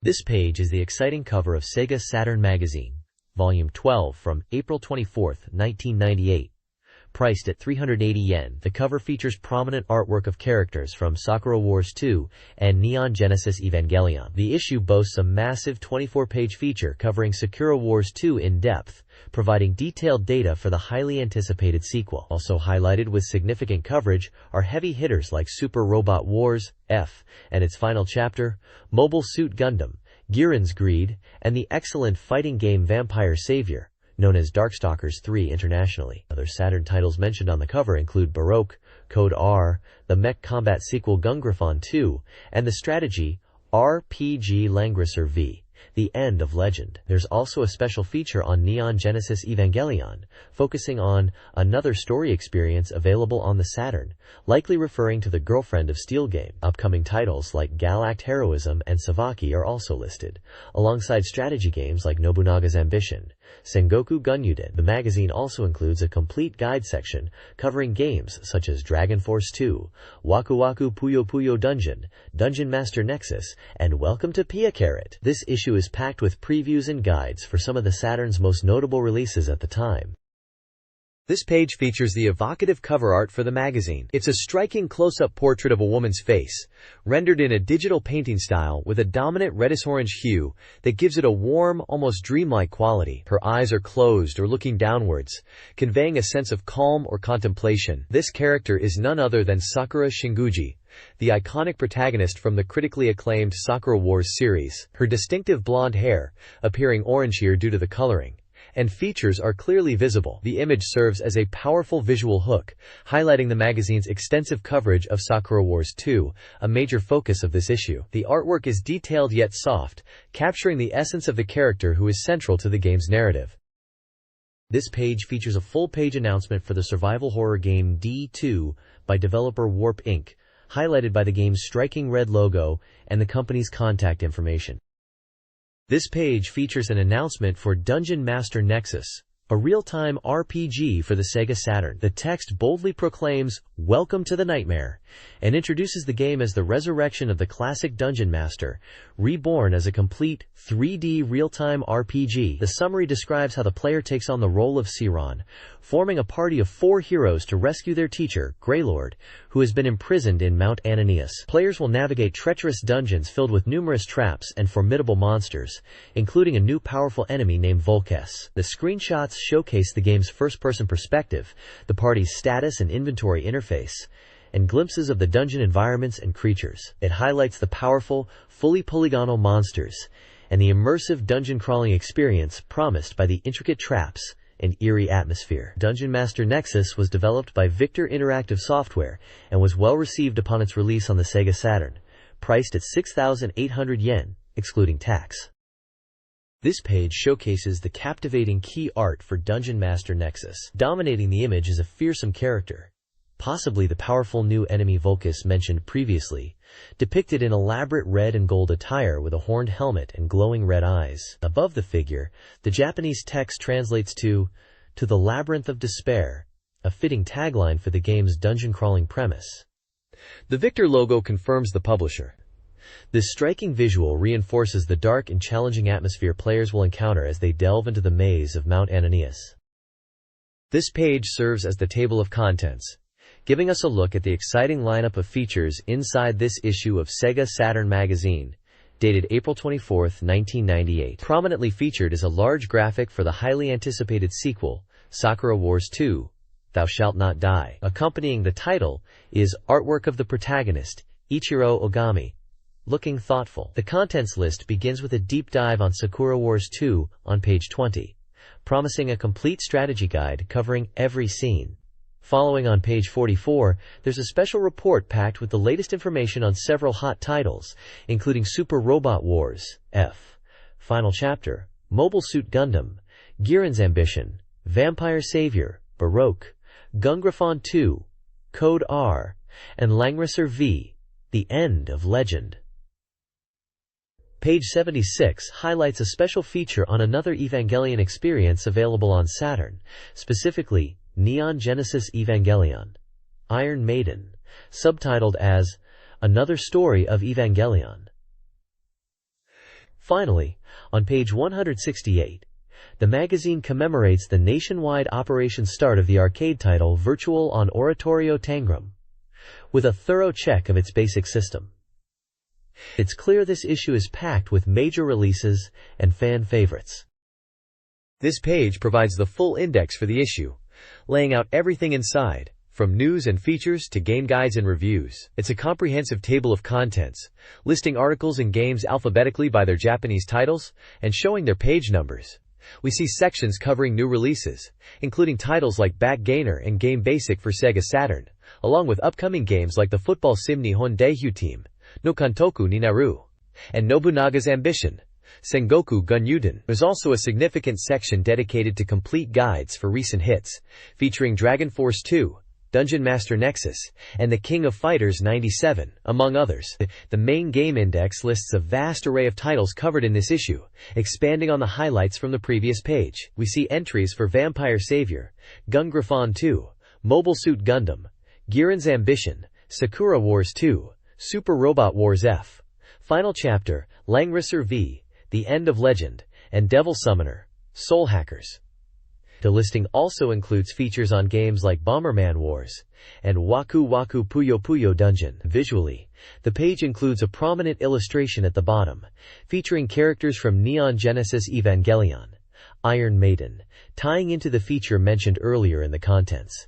This page is the exciting cover of SEGA Saturn Magazine, Volume 12 from April 24, 1998. Priced at 380 yen, the cover features prominent artwork of characters from Sakura Wars 2 and Neon Genesis Evangelion. The issue boasts a massive 24-page feature covering Sakura Wars 2 in depth, providing detailed data for the highly anticipated sequel. Also highlighted with significant coverage are heavy hitters like Super Robot Wars F and its final chapter, Mobile Suit Gundam, Giran's Greed, and the excellent fighting game Vampire Savior, known as Darkstalkers 3 internationally. Other Saturn titles mentioned on the cover include Baroque, Code R, the mech combat sequel Gungriffon 2, and the strategy RPG Langrisser V, The End of Legend. There's also a special feature on Neon Genesis Evangelion, focusing on another story experience available on the Saturn, likely referring to the Girlfriend of Steel game. Upcoming titles like Galact Heroism and Savaki are also listed, alongside strategy games like Nobunaga's Ambition, Sengoku Gunyuden. The magazine also includes a complete guide section covering games such as Dragon Force 2, Waku Waku Puyo Puyo Dungeon, Dungeon Master Nexus, and Welcome to Pia Carrot. This issue is packed with previews and guides for some of the Saturn's most notable releases at the time. This page features the evocative cover art for the magazine. It's a striking close-up portrait of a woman's face, rendered in a digital painting style with a dominant reddish-orange hue that gives it a warm, almost dreamlike quality. Her eyes are closed or looking downwards, conveying a sense of calm or contemplation. This character is none other than Sakura Shinguji, the iconic protagonist from the critically acclaimed Sakura Wars series. Her distinctive blonde hair, appearing orange here due to the coloring, and features are clearly visible. The image serves as a powerful visual hook, highlighting the magazine's extensive coverage of Sakura Wars 2, a major focus of this issue. The artwork is detailed yet soft, capturing the essence of the character who is central to the game's narrative. This page features a full-page announcement for the survival horror game D2 by developer Warp Inc., highlighted by the game's striking red logo and the company's contact information. This page features an announcement for Dungeon Master Nexus, a real-time RPG for the SEGA Saturn. The text boldly proclaims, "Welcome to the Nightmare," and introduces the game as the resurrection of the classic Dungeon Master, reborn as a complete 3D real-time RPG. The summary describes how the player takes on the role of Siron, forming a party of 4 heroes to rescue their teacher, Greylord, who has been imprisoned in Mount Ananias. Players will navigate treacherous dungeons filled with numerous traps and formidable monsters, including a new powerful enemy named Volkes. The screenshots showcase the game's first-person perspective, the party's status and inventory interface, and glimpses of the dungeon environments and creatures. It highlights the powerful, fully polygonal monsters and the immersive dungeon crawling experience promised by the intricate traps and eerie atmosphere. Dungeon Master Nexus was developed by Victor Interactive Software and was well received upon its release on the SEGA Saturn, priced at 6,800 yen, excluding tax. This page showcases the captivating key art for Dungeon Master Nexus. Dominating the image is a fearsome character, possibly the powerful new enemy Volkes mentioned previously, depicted in elaborate red and gold attire with a horned helmet and glowing red eyes. Above the figure, the Japanese text translates to the Labyrinth of Despair, a fitting tagline for the game's dungeon-crawling premise. The Victor logo confirms the publisher. This striking visual reinforces the dark and challenging atmosphere players will encounter as they delve into the maze of Mount Ananias. This page serves as the table of contents, giving us a look at the exciting lineup of features inside this issue of SEGA Saturn Magazine, dated April 24, 1998. Prominently featured is a large graphic for the highly anticipated sequel, Sakura Wars 2, Thou Shalt Not Die. Accompanying the title is artwork of the protagonist, Ichiro Ogami, looking thoughtful. The contents list begins with a deep dive on Sakura Wars 2 on page 20, promising a complete strategy guide covering every scene. Following on page 44, there's a special report packed with the latest information on several hot titles, including Super Robot Wars F, Final Chapter, Mobile Suit Gundam, Giran's Ambition, Vampire Savior, Baroque, Gungriffon 2, Code R, and Langrisser V, The End of Legend. Page 76 highlights a special feature on another Evangelion experience available on Saturn, specifically Neon Genesis Evangelion, Iron Maiden, subtitled as Another Story of Evangelion. Finally, on page 168, the magazine commemorates the nationwide operation start of the arcade title Virtual on Oratorio Tangram, with a thorough check of its basic system. It's clear this issue is packed with major releases and fan favorites. This page provides the full index for the issue, laying out everything inside, from news and features to game guides and reviews. It's a comprehensive table of contents, listing articles and games alphabetically by their Japanese titles and showing their page numbers. We see sections covering new releases, including titles like Backgainer and Game Basic for SEGA Saturn, along with upcoming games like the football sim Nihon Daihyu Team, no Kantoku ni Naru, and Nobunaga's Ambition, Sengoku Gunyuden. There's also a significant section dedicated to complete guides for recent hits, featuring Dragon Force 2, Dungeon Master Nexus, and The King of Fighters 97, among others. The main game index lists a vast array of titles covered in this issue, expanding on the highlights from the previous page. We see entries for Vampire Savior, Gun Griffon 2, Mobile Suit Gundam, Giran's Ambition, Sakura Wars 2, Super Robot Wars F, Final Chapter, Langrisser V, The End of Legend, and Devil Summoner, Soul Hackers. The listing also includes features on games like Bomberman Wars and Waku Waku Puyo Puyo Dungeon. Visually, the page includes a prominent illustration at the bottom, featuring characters from Neon Genesis Evangelion, Iron Maiden, tying into the feature mentioned earlier in the contents.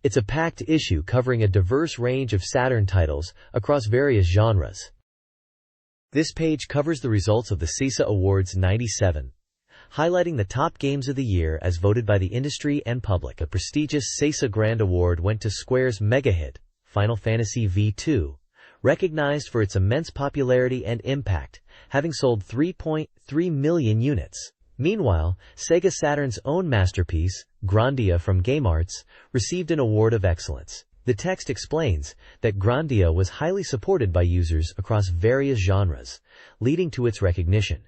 It's a packed issue covering a diverse range of Saturn titles across various genres. This page covers the results of the SESA Awards 97. Highlighting the top games of the year as voted by the industry and public. The prestigious SESA Grand Award went to Square's mega hit, Final Fantasy V2, recognized for its immense popularity and impact, having sold 3.3 million units. Meanwhile, Sega Saturn's own masterpiece, Grandia from Game Arts, received an award of excellence. The text explains that Grandia was highly supported by users across various genres, leading to its recognition.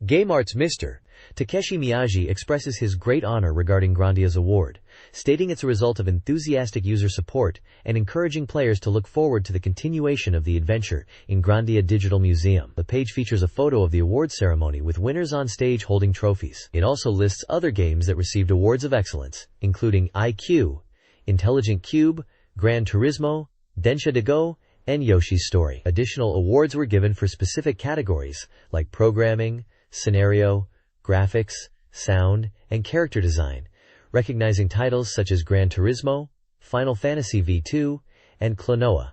Game Arts Mr. Takeshi Miyagi expresses his great honor regarding Grandia's award, stating it's a result of enthusiastic user support and encouraging players to look forward to the continuation of the adventure in Grandia Digital Museum. The page features a photo of the award ceremony with winners on stage holding trophies. It also lists other games that received awards of excellence, including IQ, Intelligent Cube, Gran Turismo, Densha de Go, and Yoshi's Story. Additional awards were given for specific categories like programming, scenario, graphics, sound, and character design, recognizing titles such as Gran Turismo, Final Fantasy V2, and Klonoa.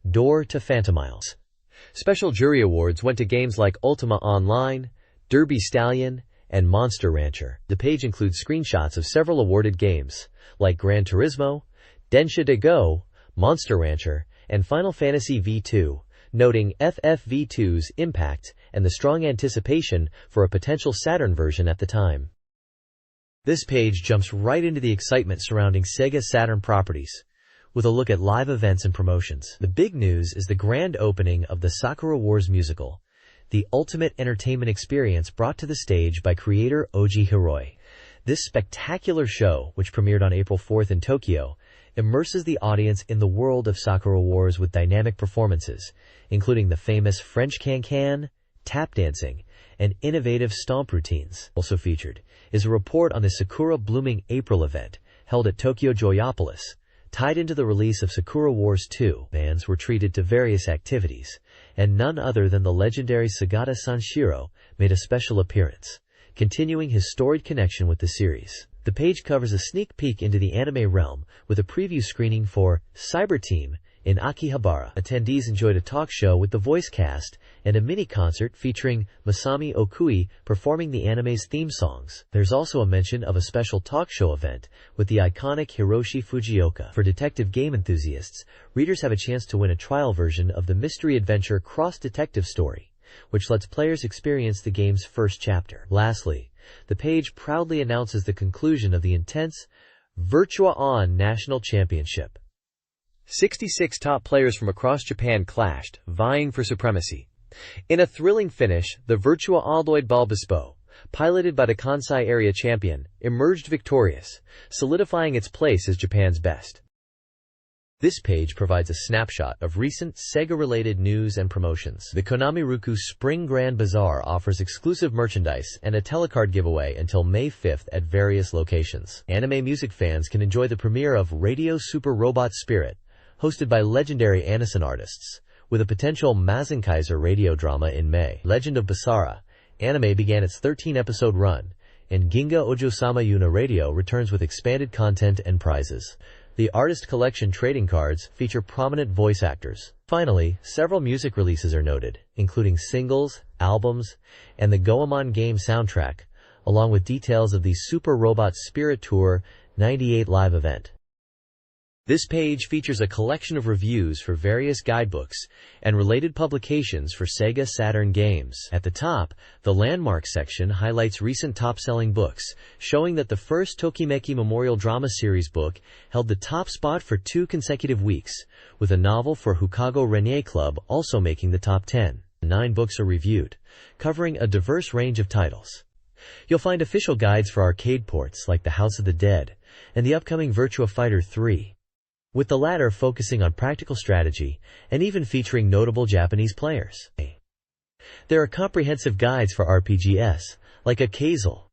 Door to Phantomiles. Special jury awards went to games like Ultima Online, Derby Stallion, and Monster Rancher. The page includes screenshots of several awarded games, like Gran Turismo, Densha de Go, Monster Rancher, and Final Fantasy V2, noting FFV2's impact and the strong anticipation for a potential Saturn version at the time. This page jumps right into the excitement surrounding Sega Saturn properties, with a look at live events and promotions. The big news is the grand opening of the Sakura Wars musical, the ultimate entertainment experience brought to the stage by creator Oji Hiroi. This spectacular show, which premiered on April 4th in Tokyo, immerses the audience in the world of Sakura Wars with dynamic performances, including the famous French can-can, tap dancing, and innovative stomp routines. Also featured is a report on the Sakura Blooming April event held at Tokyo Joyopolis, tied into the release of Sakura Wars 2. Fans were treated to various activities, and none other than the legendary Sagata Sanshiro made a special appearance, continuing his storied connection with the series. The page covers a sneak peek into the anime realm with a preview screening for Cyber Team in Akihabara. Attendees enjoyed a talk show with the voice cast and a mini-concert featuring Masami Okui performing the anime's theme songs. There's also a mention of a special talk show event with the iconic Hiroshi Fujioka. For detective game enthusiasts, readers have a chance to win a trial version of the mystery adventure Cross Detective Story, which lets players experience the game's first chapter. Lastly, the page proudly announces the conclusion of the intense Virtua On National Championship. 66 top players from across Japan clashed, vying for supremacy. In a thrilling finish, the Virtua Alloyed Bulbispo, piloted by the Kansai area champion, emerged victorious, solidifying its place as Japan's best. This page provides a snapshot of recent SEGA-related news and promotions. The Konami-Ruku Spring Grand Bazaar offers exclusive merchandise and a telecard giveaway until May 5th at various locations. Anime music fans can enjoy the premiere of Radio Super Robot Spirit, hosted by legendary Anison artists, with a potential Mazinkaiser radio drama in May. Legend of Basara anime began its 13-episode run, and Ginga Ojo-sama Yuna Radio returns with expanded content and prizes. The Artist Collection trading cards feature prominent voice actors. Finally, several music releases are noted, including singles, albums, and the Goemon game soundtrack, along with details of the Super Robot Spirit Tour 98 live event. This page features a collection of reviews for various guidebooks and related publications for SEGA Saturn games. At the top, the Landmark section highlights recent top-selling books, showing that the first Tokimeki Memorial Drama Series book held the top spot for 2 consecutive weeks, with a novel for Hukago Renier Club also making the top 10. 9 books are reviewed, covering a diverse range of titles. You'll find official guides for arcade ports like The House of the Dead and the upcoming Virtua Fighter 3. With the latter focusing on practical strategy and even featuring notable Japanese players. There are comprehensive guides for RPGs, like a Kazel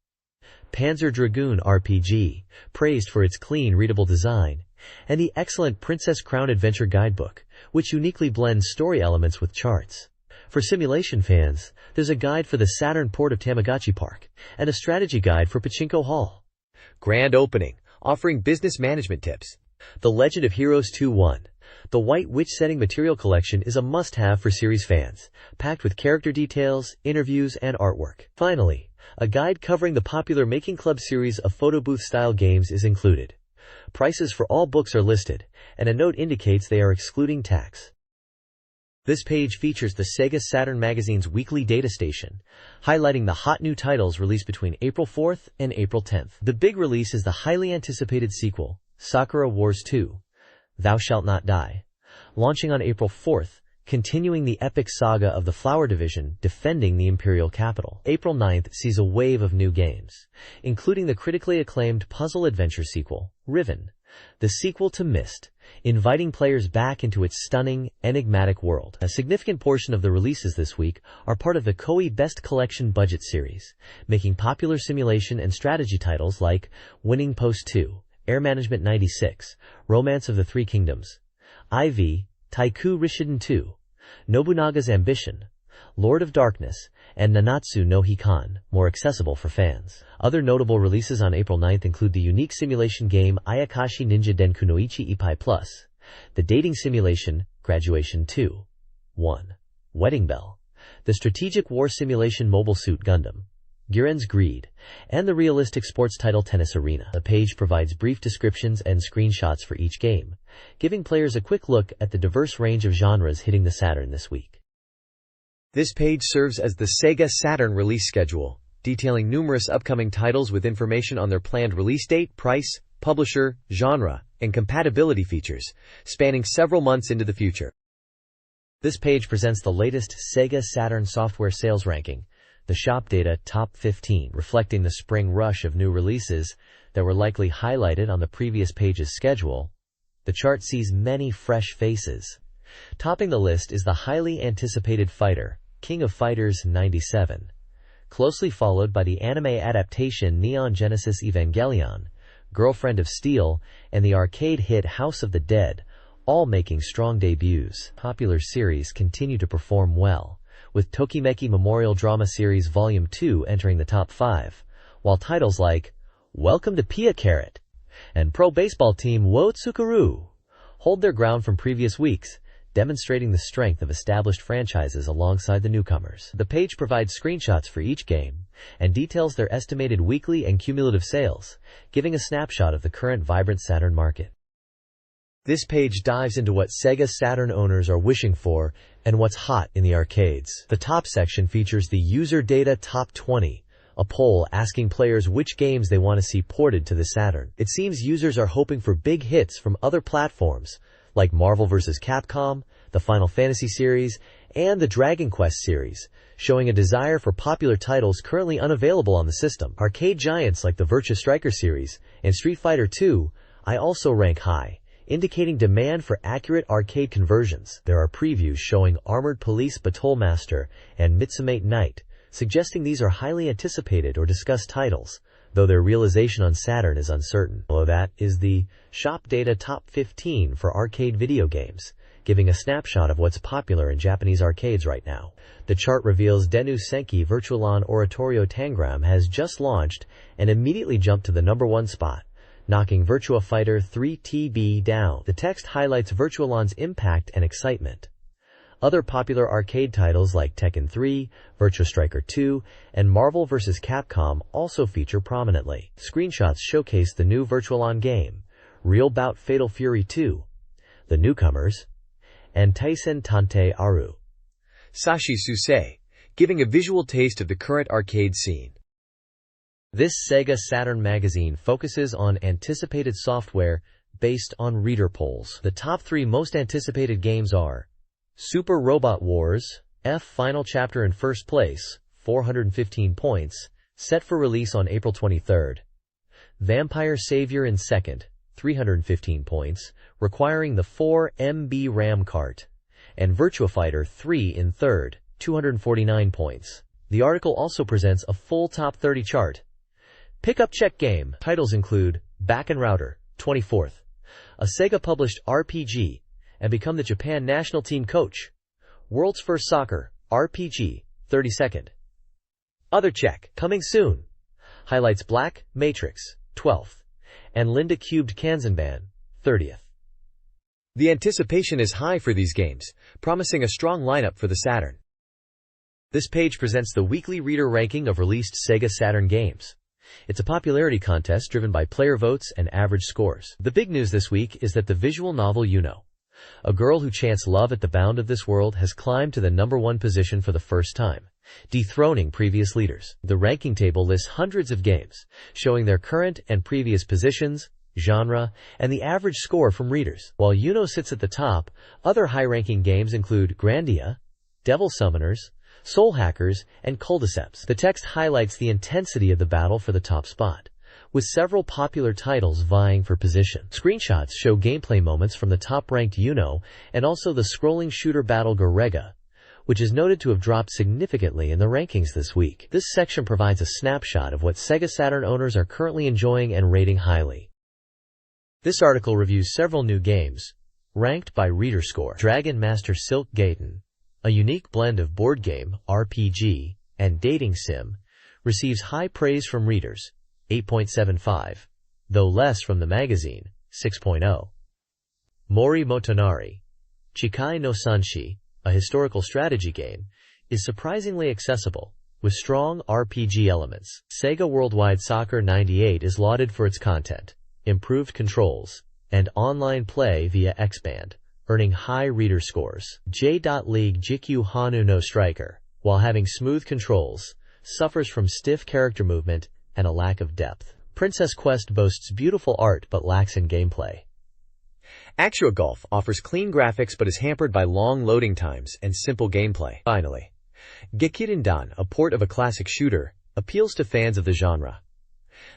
Panzer Dragoon RPG, praised for its clean, readable design, and the excellent Princess Crown Adventure Guidebook, which uniquely blends story elements with charts. For simulation fans, there's a guide for the Saturn port of Tamagotchi Park, and a strategy guide for Pachinko Hall. Grand opening, offering business management tips. The Legend of Heroes 2-1. The White Witch Setting Material Collection is a must-have for series fans, packed with character details, interviews, and artwork. Finally, a guide covering the popular Making Club series of photo booth-style games is included. Prices for all books are listed, and a note indicates they are excluding tax. This page features the SEGA Saturn Magazine's weekly data station, highlighting the hot new titles released between April 4th and April 10th. The big release is the highly anticipated sequel, Sakura Wars 2, Thou Shalt Not Die, launching on April 4th, continuing the epic saga of the Flower Division defending the Imperial capital. April 9th sees a wave of new games, including the critically acclaimed puzzle adventure sequel, Riven, the sequel to Myst, inviting players back into its stunning, enigmatic world. A significant portion of the releases this week are part of the Koei Best Collection Budget series, making popular simulation and strategy titles like Winning Post 2, Air Management 96, Romance of the Three Kingdoms, IV, Taiku Rishiden 2, Nobunaga's Ambition, Lord of Darkness, and Nanatsu no Hikan, more accessible for fans. Other notable releases on April 9th include the unique simulation game Ayakashi Ninja Denku no Ichi Ippai Plus, the dating simulation Graduation 2, 1, Wedding Bell, the strategic war simulation Mobile Suit Gundam, Guren's Greed, and the realistic sports title Tennis Arena. The page provides brief descriptions and screenshots for each game, giving players a quick look at the diverse range of genres hitting the Saturn this week. This page serves as the SEGA Saturn release schedule, detailing numerous upcoming titles with information on their planned release date, price, publisher, genre, and compatibility features, spanning several months into the future. This page presents the latest SEGA Saturn software sales ranking, the Shop Data Top 15, reflecting the spring rush of new releases that were likely highlighted on the previous page's schedule. The chart sees many fresh faces. Topping the list is the highly anticipated fighter, King of Fighters 97, closely followed by the anime adaptation Neon Genesis Evangelion, Girlfriend of Steel, and the arcade hit House of the Dead, all making strong debuts. Popular series continue to perform well, with Tokimeki Memorial Drama Series Volume 2 entering the top 5, while titles like Welcome to Pia Carrot and Pro Baseball Team Wo Tsukaru hold their ground from previous weeks, demonstrating the strength of established franchises alongside the newcomers. The page provides screenshots for each game and details their estimated weekly and cumulative sales, giving a snapshot of the current vibrant Saturn market. This page dives into what SEGA Saturn owners are wishing for and what's hot in the arcades. The top section features the User Data Top 20, a poll asking players which games they want to see ported to the Saturn. It seems users are hoping for big hits from other platforms, like Marvel vs. Capcom, the Final Fantasy series, and the Dragon Quest series, showing a desire for popular titles currently unavailable on the system. Arcade giants like the Virtua Striker series and Street Fighter II, I also rank high, indicating demand for accurate arcade conversions. There are previews showing Armored Police Battlemaster and Mitsumate Knight, suggesting these are highly anticipated or discussed titles, though their realization on Saturn is uncertain. Below that is the Shop Data Top 15 for arcade video games, giving a snapshot of what's popular in Japanese arcades right now. The chart reveals Denu Senki Virtualon Oratorio Tangram has just launched and immediately jumped to the #1 spot, knocking Virtua Fighter 3 TB down. The text highlights Virtualon's impact and excitement. Other popular arcade titles like Tekken 3, Virtua Striker 2, and Marvel vs. Capcom also feature prominently. Screenshots showcase the new Virtualon game, Real Bout Fatal Fury 2, The Newcomers, and Taisen Tante Aru Sashi Susei, giving a visual taste of the current arcade scene. This SEGA Saturn magazine focuses on anticipated software based on reader polls. The top 3 most anticipated games are Super Robot Wars, F Final Chapter in first place, 415 points, set for release on April 23rd. Vampire Savior in second, 315 points, requiring the 4 MB RAM cart, and Virtua Fighter 3 in third, 249 points. The article also presents a full top 30 chart. Pickup check game titles include Back and Router, 24th, a Sega-published RPG, and become the Japan national team coach. World's First Soccer, RPG, 32nd. Other check, coming soon, highlights Black Matrix, 12th, and Linda Cubed Kanzenban, 30th. The anticipation is high for these games, promising a strong lineup for the Saturn. This page presents the weekly reader ranking of released SEGA Saturn games. It's a popularity contest driven by player votes and average scores. The big news this week is that the visual novel Yuno, a girl who chants love at the bound of this world, has climbed to the #1 position for the first time, dethroning previous leaders. The ranking table lists hundreds of games, showing their current and previous positions, genre, and the average score from readers. While Yuno sits at the top, other high-ranking games include Grandia, Devil Summoners, Soul Hackers, and Culdiceps. The text highlights the intensity of the battle for the top spot, with several popular titles vying for position. Screenshots show gameplay moments from the top-ranked Yuno and also the scrolling shooter battle Garega, which is noted to have dropped significantly in the rankings this week. This section provides a snapshot of what SEGA Saturn owners are currently enjoying and rating highly. This article reviews several new games, ranked by reader score. Dragon Master Silk Gaiden, a unique blend of board game, RPG, and dating sim, receives high praise from readers, 8.75, though less from the magazine, 6.0. Mori Motonari, Chikai no Sanshi, a historical strategy game, is surprisingly accessible, with strong RPG elements. SEGA Worldwide Soccer 98 is lauded for its content, improved controls, and online play via X-Band, earning high reader scores. J.League Jikyu Hanu no Striker, while having smooth controls, suffers from stiff character movement and a lack of depth. Princess Quest boasts beautiful art but lacks in gameplay. Actua Golf offers clean graphics but is hampered by long loading times and simple gameplay. Finally, Gekirin-Dan, a port of a classic shooter, appeals to fans of the genre.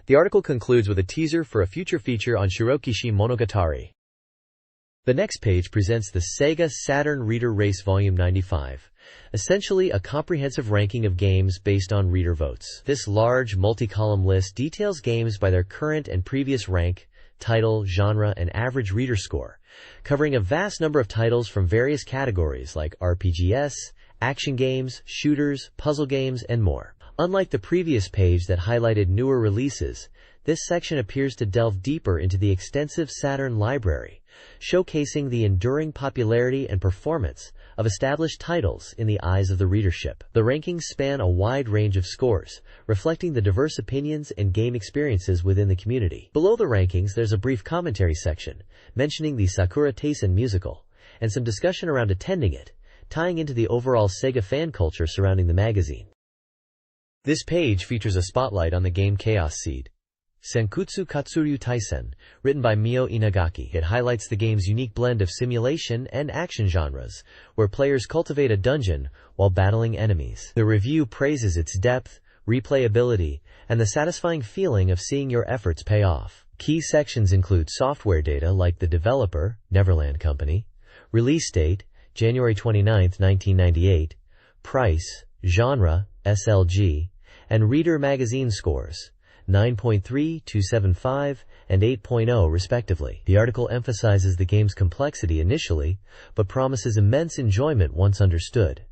The article concludes with a teaser for a future feature on Shirokishi Monogatari. The next page presents the SEGA Saturn Reader Race Volume 95, essentially a comprehensive ranking of games based on reader votes. This large, multi-column list details games by their current and previous rank, title, genre, and average reader score, covering a vast number of titles from various categories like RPGs, action games, shooters, puzzle games, and more. Unlike the previous page that highlighted newer releases, this section appears to delve deeper into the extensive Saturn library, showcasing the enduring popularity and performance of established titles in the eyes of the readership. The rankings span a wide range of scores, reflecting the diverse opinions and game experiences within the community. Below the rankings, there's a brief commentary section, mentioning the Sakura Taisen musical, and some discussion around attending it, tying into the overall SEGA fan culture surrounding the magazine. This page features a spotlight on the game Chaos Seed, Senkutsu Katsuryu Taisen, written by Mio Inagaki. It highlights the game's unique blend of simulation and action genres, where players cultivate a dungeon while battling enemies. The review praises its depth, replayability, and the satisfying feeling of seeing your efforts pay off. Key sections include software data like the developer, Neverland Company, release date, January 29, 1998, price, genre, SLG, and reader magazine scores, 9.3, 2.75, and 8.0 respectively. The article emphasizes the game's complexity initially, but promises immense enjoyment once understood,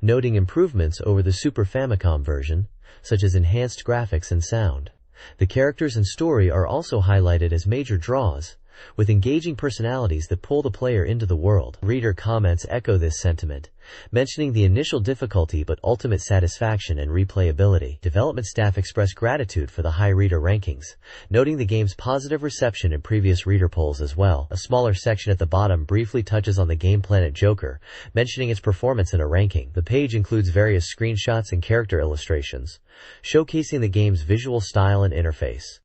noting improvements over the Super Famicom version, such as enhanced graphics and sound. The characters and story are also highlighted as major draws, with engaging personalities that pull the player into the world. Reader comments echo this sentiment, mentioning the initial difficulty but ultimate satisfaction and replayability. Development staff express gratitude for the high reader rankings, noting the game's positive reception in previous reader polls as well. A smaller section at the bottom briefly touches on the Game Planet Joker, mentioning its performance in a ranking. The page includes various screenshots and character illustrations, showcasing the game's visual style and interface.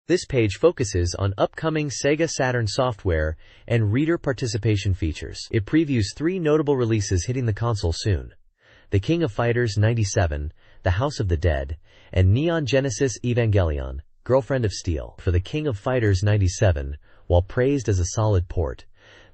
This page focuses on upcoming SEGA Saturn software and reader participation features. It previews 3 notable releases hitting the console soon: The King of Fighters 97, The House of the Dead, and Neon Genesis Evangelion, Girlfriend of Steel. For The King of Fighters 97, while praised as a solid port,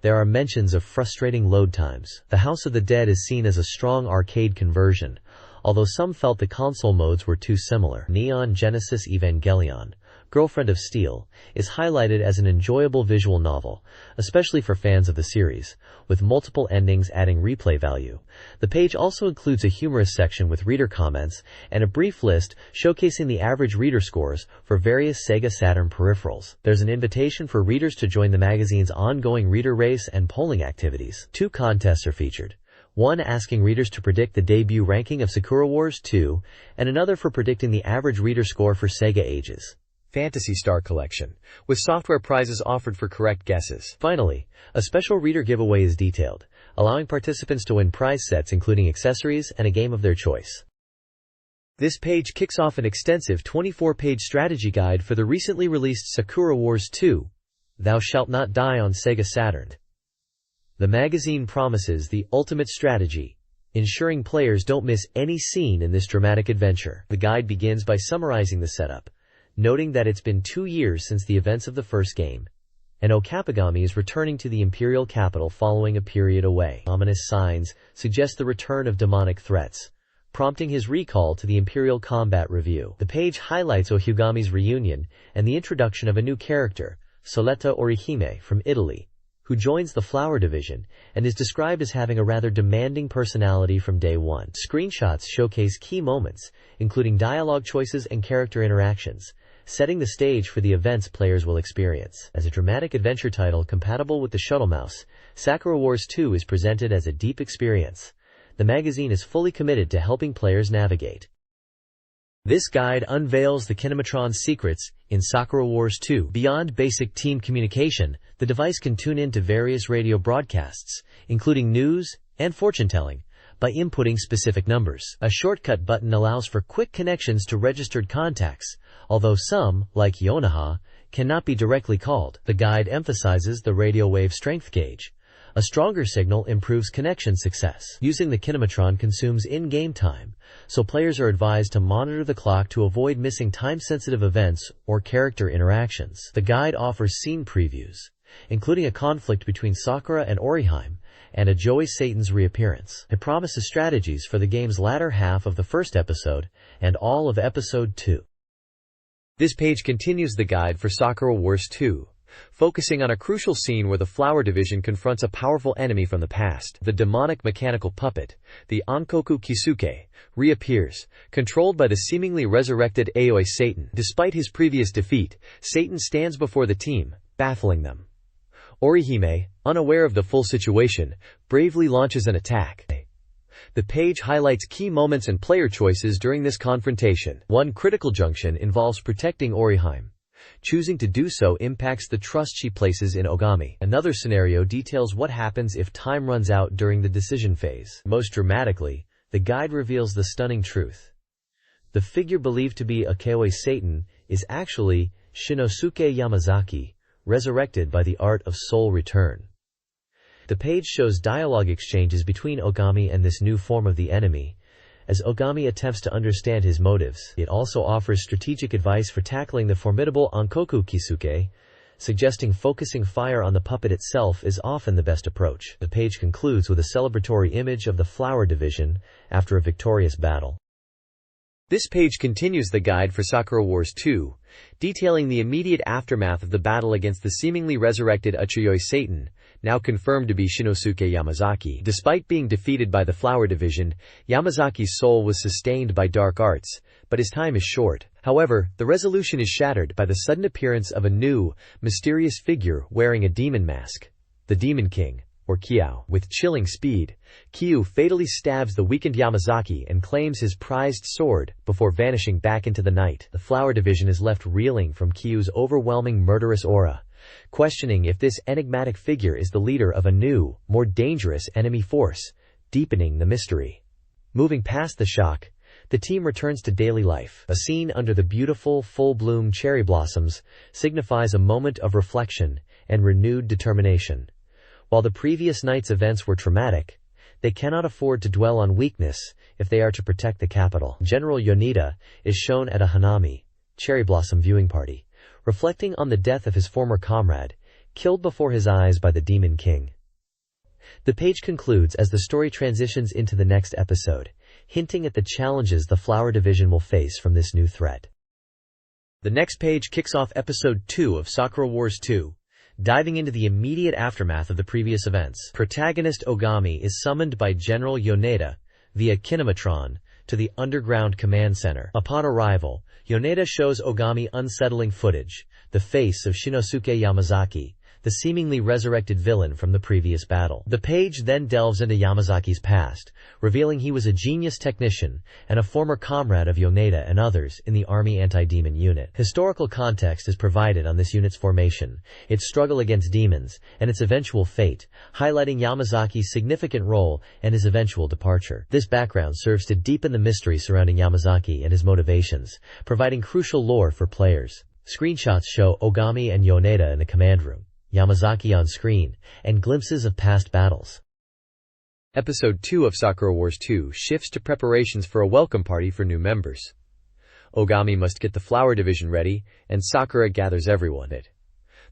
there are mentions of frustrating load times. The House of the Dead is seen as a strong arcade conversion, although some felt the console modes were too similar. Neon Genesis Evangelion, Girlfriend of Steel, is highlighted as an enjoyable visual novel, especially for fans of the series, with multiple endings adding replay value. The page also includes a humorous section with reader comments and a brief list showcasing the average reader scores for various SEGA Saturn peripherals. There's an invitation for readers to join the magazine's ongoing reader race and polling activities. 2 contests are featured. One asking readers to predict the debut ranking of Sakura Wars 2, and another for predicting the average reader score for Sega Ages. Phantasy Star Collection, with software prizes offered for correct guesses. Finally, a special reader giveaway is detailed, allowing participants to win prize sets including accessories and a game of their choice. This page kicks off an extensive 24-page strategy guide for the recently released Sakura Wars 2, Thou Shalt Not Die on SEGA Saturn. The magazine promises the ultimate strategy, ensuring players don't miss any scene in this dramatic adventure. The guide begins by summarizing the setup, noting that it's been 2 years since the events of the first game, and Okapagami is returning to the imperial capital following a period away. Ominous signs suggest the return of demonic threats, prompting his recall to the Imperial Combat Review. The page highlights Ohyugami's reunion and the introduction of a new character, Soletta Orihime, from Italy, who joins the Flower Division and is described as having a rather demanding personality from day one. Screenshots showcase key moments, including dialogue choices and character interactions, setting the stage for the events players will experience. As a dramatic adventure title compatible with the Shuttle Mouse, Sakura Wars 2 is presented as a deep experience. The magazine is fully committed to helping players navigate. This guide unveils the Kinematron's secrets in Sakura Wars 2. Beyond basic team communication, the device can tune into various radio broadcasts, including news and fortune-telling, by inputting specific numbers. A shortcut button allows for quick connections to registered contacts, although some, like Yonaha, cannot be directly called. The guide emphasizes the radio wave strength gauge. A stronger signal improves connection success. Using the Kinematron consumes in-game time, so players are advised to monitor the clock to avoid missing time-sensitive events or character interactions. The guide offers scene previews, including a conflict between Sakura and Orihime, and a Joey Satan's reappearance. It promises strategies for the game's latter half of the first episode and all of Episode 2. This page continues the guide for Sakura Wars 2, focusing on a crucial scene where the Flower Division confronts a powerful enemy from the past. The demonic mechanical puppet, the Ankoku Kisuke, reappears, controlled by the seemingly resurrected Aoi Satan. Despite his previous defeat, Satan stands before the team, baffling them. Orihime, unaware of the full situation, bravely launches an attack. The page highlights key moments and player choices during this confrontation. One critical junction involves protecting Orihime. Choosing to do so impacts the trust she places in Ogami. Another scenario details what happens if time runs out during the decision phase. Most dramatically, the guide reveals the stunning truth. The figure believed to be Aoi Satan is actually Shinosuke Yamazaki, resurrected by the art of soul return. The page shows dialogue exchanges between Ogami and this new form of the enemy, as Ogami attempts to understand his motives. It also offers strategic advice for tackling the formidable Ankoku Kisuke, suggesting focusing fire on the puppet itself is often the best approach. The page concludes with a celebratory image of the Flower Division after a victorious battle. This page continues the guide for Sakura Wars 2, detailing the immediate aftermath of the battle against the seemingly resurrected Uchiyoi Satan, now confirmed to be Shinosuke Yamazaki. Despite being defeated by the Flower Division, Yamazaki's soul was sustained by dark arts, but his time is short. However, the resolution is shattered by the sudden appearance of a new, mysterious figure wearing a demon mask, the Demon King, or Kyo. With chilling speed, Kyo fatally stabs the weakened Yamazaki and claims his prized sword before vanishing back into the night. The Flower Division is left reeling from Kyo's overwhelming murderous aura, questioning if this enigmatic figure is the leader of a new, more dangerous enemy force, deepening the mystery. Moving past the shock, the team returns to daily life. A scene under the beautiful, full-bloom cherry blossoms signifies a moment of reflection and renewed determination. While the previous night's events were traumatic, they cannot afford to dwell on weakness if they are to protect the capital. General Yoneda is shown at a Hanami, cherry blossom viewing party, reflecting on the death of his former comrade, killed before his eyes by the Demon King. The page concludes as the story transitions into the next episode, hinting at the challenges the Flower Division will face from this new threat. The next page kicks off Episode 2 of Sakura Wars 2, diving into the immediate aftermath of the previous events. Protagonist Ogami is summoned by General Yoneda via Kinematron to the underground command center. Upon arrival, Yoneda shows Ogami unsettling footage, the face of Shinosuke Yamazaki, the seemingly resurrected villain from the previous battle. The page then delves into Yamazaki's past, revealing he was a genius technician and a former comrade of Yoneda and others in the Army Anti-Demon Unit. Historical context is provided on this unit's formation, its struggle against demons, and its eventual fate, highlighting Yamazaki's significant role and his eventual departure. This background serves to deepen the mystery surrounding Yamazaki and his motivations, providing crucial lore for players. Screenshots show Ogami and Yoneda in the command room, Yamazaki on screen, and glimpses of past battles. Episode 2 of Sakura Wars 2 shifts to preparations for a welcome party for new members. Ogami must get the Flower Division ready, and Sakura gathers everyone.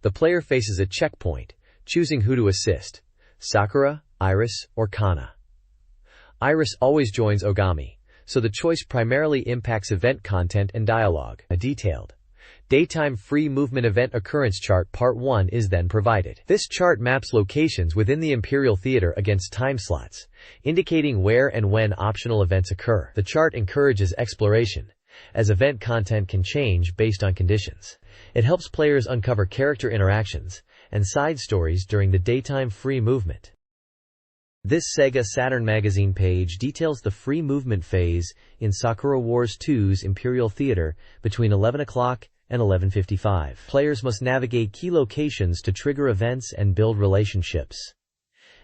The player faces a checkpoint, choosing who to assist, Sakura, Iris, or Kana. Iris always joins Ogami, so the choice primarily impacts event content and dialogue. A detailed Daytime Free Movement Event Occurrence Chart Part 1 is then provided. This chart maps locations within the Imperial Theater against time slots, indicating where and when optional events occur. The chart encourages exploration, as event content can change based on conditions. It helps players uncover character interactions and side stories during the daytime free movement. This SEGA Saturn magazine page details the free movement phase in Sakura Wars 2's Imperial Theater between 11 o'clock and 11:55. Players must navigate key locations to trigger events and build relationships.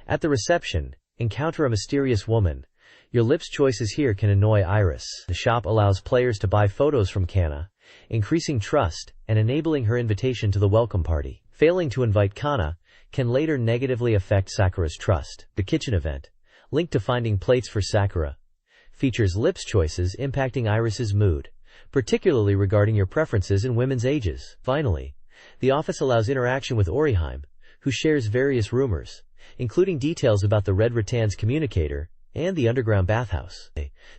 At the reception, encounter a mysterious woman. Your lips choices here can annoy Iris. The shop allows players to buy photos from Kana, increasing trust and enabling her invitation to the welcome party. Failing to invite Kana can later negatively affect Sakura's trust. The kitchen event, linked to finding plates for Sakura, features lips choices impacting Iris's mood, particularly regarding your preferences in women's ages. Finally, the office allows interaction with Oriheim, who shares various rumors, including details about the Red Rattan's communicator and the underground bathhouse.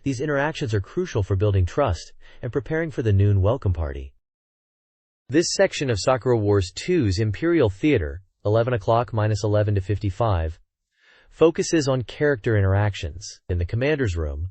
These interactions are crucial for building trust and preparing for the noon welcome party. This section of Sakura Wars 2's Imperial Theater, 11 o'clock minus 11 to 55, focuses on character interactions. In the commander's room,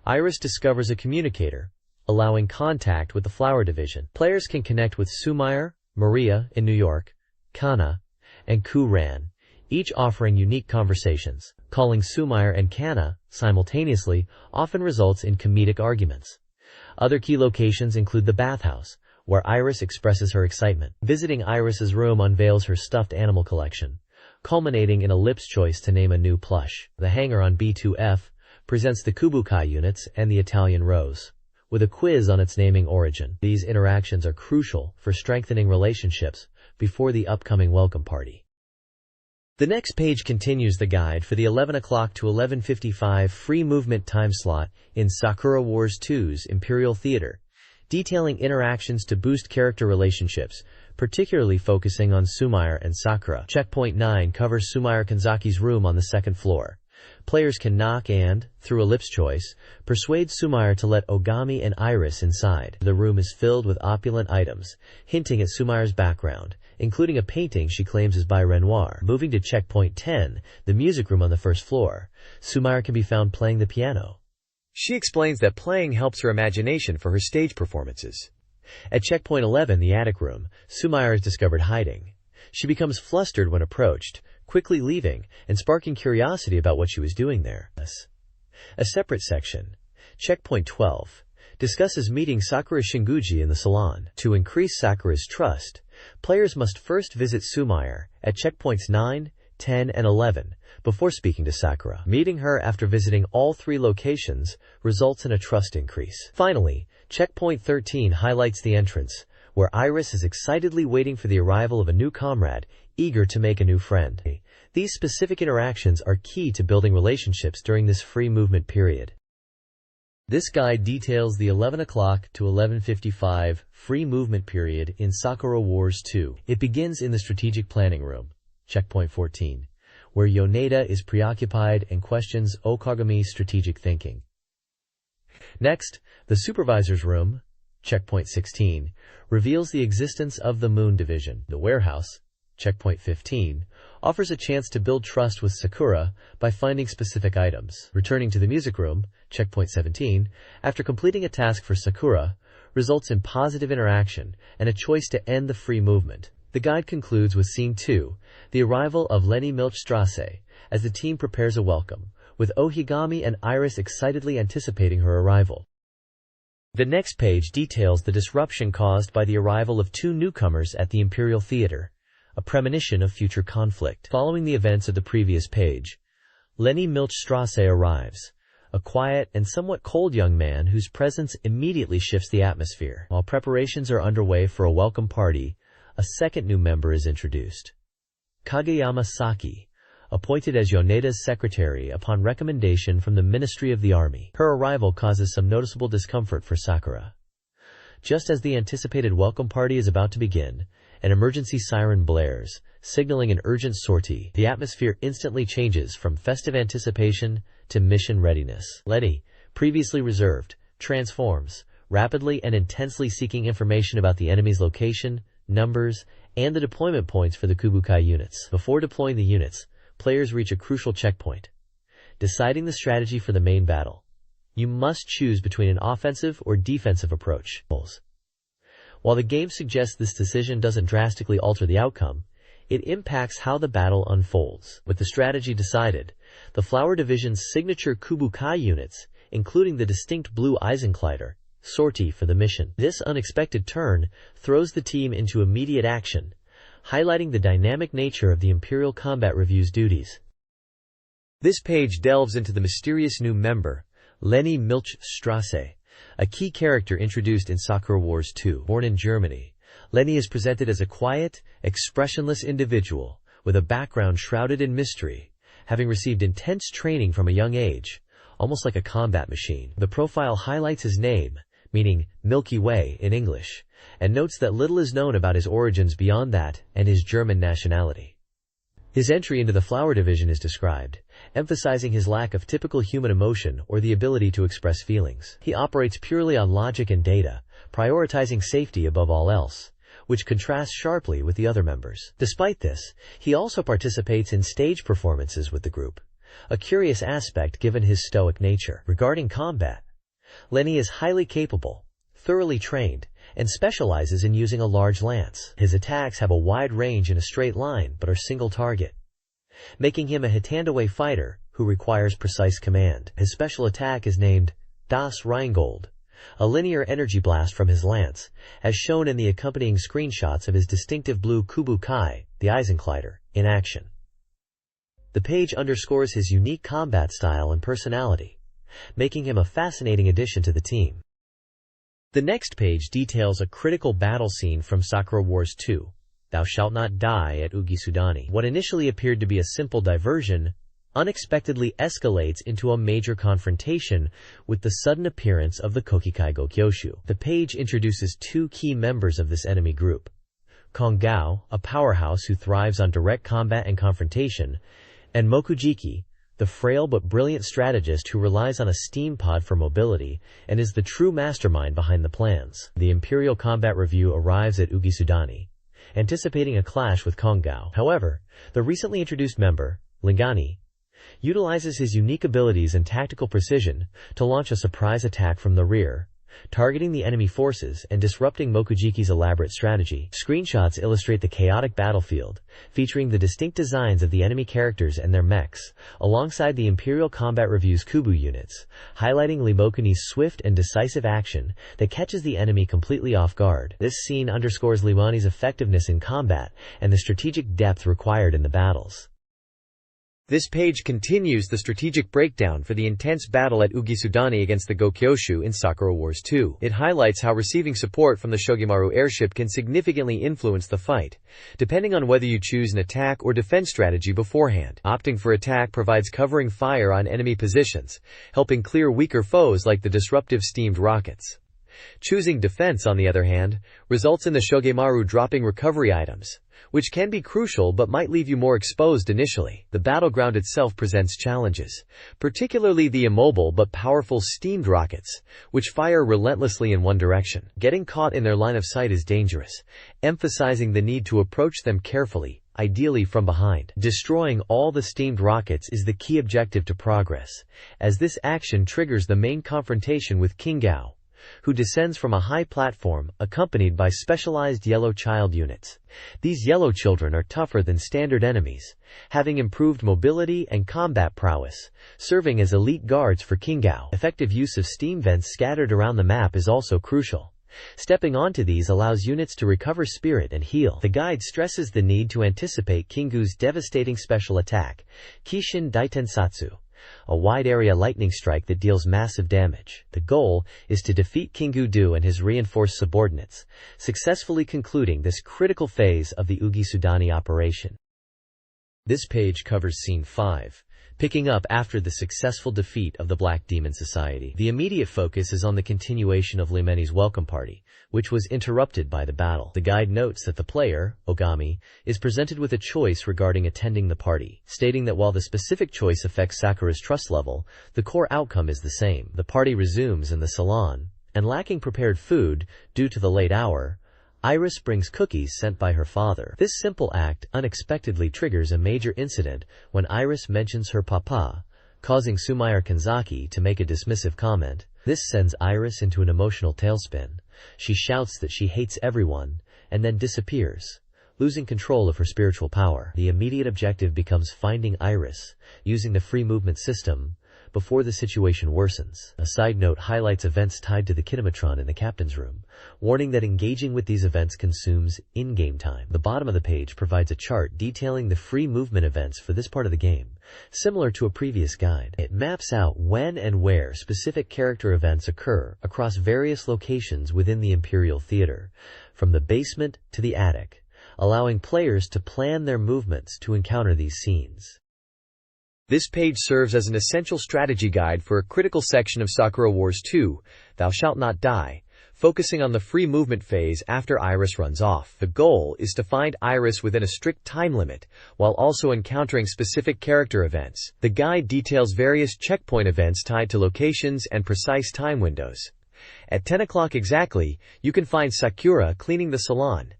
Iris discovers a communicator, allowing contact with the Flower Division. Players can connect with Sumair, Maria in New York, Kana, and Kuran, each offering unique conversations. Calling Sumair and Kana simultaneously often results in comedic arguments. Other key locations include the bathhouse, where Iris expresses her excitement. Visiting Iris's room unveils her stuffed animal collection, culminating in a lips choice to name a new plush. The hangar on B2F presents the Kubukai units and the Italian Rose, with a quiz on its naming origin. These interactions are crucial for strengthening relationships before the upcoming welcome party. The next page continues the guide for the 11 o'clock to 11:55 free movement time slot in Sakura Wars 2's Imperial Theater, detailing interactions to boost character relationships, particularly focusing on Sumire and Sakura. Checkpoint 9 covers Sumire Kanzaki's room on the second floor. Players can knock and, through a lips choice, persuade Sumire to let Ogami and Iris inside. The room is filled with opulent items, hinting at Sumire's background, including a painting she claims is by Renoir. Moving to checkpoint 10, the music room on the first floor, Sumire can be found playing the piano. She explains that playing helps her imagination for her stage performances. At checkpoint 11, the attic room, Sumire is discovered hiding. She becomes flustered when approached, quickly leaving and sparking curiosity about what she was doing there. A separate section, checkpoint 12, discusses meeting Sakura Shinguji in the salon. To increase Sakura's trust, players must first visit Sumire at checkpoints 9, 10, and 11 before speaking to Sakura. Meeting her after visiting all three locations results in a trust increase. Finally, checkpoint 13 highlights the entrance, where Iris is excitedly waiting for the arrival of a new comrade, eager to make a new friend. These specific interactions are key to building relationships during this free movement period. This guide details the 11 o'clock to 11:55 free movement period in Sakura Wars 2. It begins in the strategic planning room, checkpoint 14, where Yoneda is preoccupied and questions Okagami's strategic thinking. Next, the supervisor's room, checkpoint 16, reveals the existence of the Moon Division. The warehouse, checkpoint 15, offers a chance to build trust with Sakura by finding specific items. Returning to the music room, checkpoint 17, after completing a task for Sakura, results in positive interaction and a choice to end the free movement. The guide concludes with Scene 2, the arrival of Leni Milchstrasse, as the team prepares a welcome, with Ohigami and Iris excitedly anticipating her arrival. The next page details the disruption caused by the arrival of two newcomers at the Imperial Theater, a premonition of future conflict. Following the events of the previous page, Leni Milchstrasse arrives, a quiet and somewhat cold young man whose presence immediately shifts the atmosphere. While preparations are underway for a welcome party, a second new member is introduced. Kageyama Saki, appointed as Yoneda's secretary upon recommendation from the Ministry of the Army. Her arrival causes some noticeable discomfort for Sakura. Just as the anticipated welcome party is about to begin, an emergency siren blares, signaling an urgent sortie. The atmosphere instantly changes from festive anticipation to mission readiness. Leni, previously reserved, transforms, rapidly and intensely seeking information about the enemy's location, numbers, and the deployment points for the Kubukai units. Before deploying the units, players reach a crucial checkpoint, deciding the strategy for the main battle. You must choose between an offensive or defensive approach. While the game suggests this decision doesn't drastically alter the outcome, it impacts how the battle unfolds. With the strategy decided, the Flower Division's signature Kubukai units, including the distinct blue Eisenkleider, sortie for the mission. This unexpected turn throws the team into immediate action, highlighting the dynamic nature of the Imperial Combat Review's duties. This page delves into the mysterious new member, Leni Milchstrasse, a key character introduced in Sakura Wars 2. Born in Germany, Leni is presented as a quiet, expressionless individual with a background shrouded in mystery, having received intense training from a young age, almost like a combat machine. The profile highlights his name, meaning Milky Way in English, and notes that little is known about his origins beyond that and his German nationality. His entry into the Flower Division is described, emphasizing his lack of typical human emotion or the ability to express feelings. He operates purely on logic and data, prioritizing safety above all else, which contrasts sharply with the other members. Despite this, he also participates in stage performances with the group, a curious aspect given his stoic nature. Regarding combat, Leni is highly capable, thoroughly trained, and specializes in using a large lance. His attacks have a wide range in a straight line but are single target, making him a hit-and-away fighter who requires precise command. His special attack is named Das Rheingold, a linear energy blast from his lance, as shown in the accompanying screenshots of his distinctive blue Kubukai, the Eisenkleider, in action. The page underscores his unique combat style and personality, making him a fascinating addition to the team. The next page details a critical battle scene from Sakura Wars 2, Thou shalt not die at Ugisudani. What initially appeared to be a simple diversion unexpectedly escalates into a major confrontation with the sudden appearance of the Kokikai Gokyoshu. The page introduces two key members of this enemy group. Kongao, a powerhouse who thrives on direct combat and confrontation, and Mokujiki, the frail but brilliant strategist who relies on a steam pod for mobility and is the true mastermind behind the plans. The Imperial Combat Review arrives at Ugisudani, anticipating a clash with Kongao. However, the recently introduced member, Lingani, utilizes his unique abilities and tactical precision to launch a surprise attack from the rear, targeting the enemy forces and disrupting Mokujiki's elaborate strategy. Screenshots illustrate the chaotic battlefield, featuring the distinct designs of the enemy characters and their mechs, alongside the Imperial Combat Review's Kubu units, highlighting Limokuni's swift and decisive action that catches the enemy completely off guard. This scene underscores Limani's effectiveness in combat and the strategic depth required in the battles. This page continues the strategic breakdown for the intense battle at Ugisudani against the Gokyoshu in Sakura Wars 2. It highlights how receiving support from the Shogimaru airship can significantly influence the fight, depending on whether you choose an attack or defense strategy beforehand. Opting for attack provides covering fire on enemy positions, helping clear weaker foes like the disruptive steamed rockets. Choosing defense, on the other hand, results in the Shogimaru dropping recovery items, which can be crucial but might leave you more exposed initially. The battleground itself presents challenges, particularly the immobile but powerful steamed rockets, which fire relentlessly in one direction. Getting caught in their line of sight is dangerous, emphasizing the need to approach them carefully, ideally from behind. Destroying all the steamed rockets is the key objective to progress, as this action triggers the main confrontation with Kingao, who descends from a high platform, accompanied by specialized yellow child units. These yellow children are tougher than standard enemies, having improved mobility and combat prowess, serving as elite guards for Kingao. Effective use of steam vents scattered around the map is also crucial. Stepping onto these allows units to recover spirit and heal. The guide stresses the need to anticipate Kingu's devastating special attack, Kishin Daitensatsu, a wide-area lightning strike that deals massive damage. The goal is to defeat Kingu-do and his reinforced subordinates, successfully concluding this critical phase of the Ugisudani operation. This page covers Scene 5, picking up after the successful defeat of the Black Demon Society. The immediate focus is on the continuation of Limeni's welcome party, which was interrupted by the battle. The guide notes that the player, Ogami, is presented with a choice regarding attending the party, stating that while the specific choice affects Sakura's trust level, the core outcome is the same. The party resumes in the salon, and lacking prepared food, due to the late hour, Iris brings cookies sent by her father. This simple act unexpectedly triggers a major incident when Iris mentions her papa, causing Sumire Kanzaki to make a dismissive comment. This sends Iris into an emotional tailspin. She shouts that she hates everyone, and then disappears, losing control of her spiritual power. The immediate objective becomes finding Iris, using the free movement system, before the situation worsens. A side note highlights events tied to the Kinematron in the captain's room, warning that engaging with these events consumes in-game time. The bottom of the page provides a chart detailing the free movement events for this part of the game, similar to a previous guide. It maps out when and where specific character events occur across various locations within the Imperial Theater, from the basement to the attic, allowing players to plan their movements to encounter these scenes. This page serves as an essential strategy guide for a critical section of Sakura Wars 2, Thou Shalt Not Die, focusing on the free movement phase after Iris runs off. The goal is to find Iris within a strict time limit, while also encountering specific character events. The guide details various checkpoint events tied to locations and precise time windows. At 10 o'clock exactly, you can find Sakura cleaning the salon.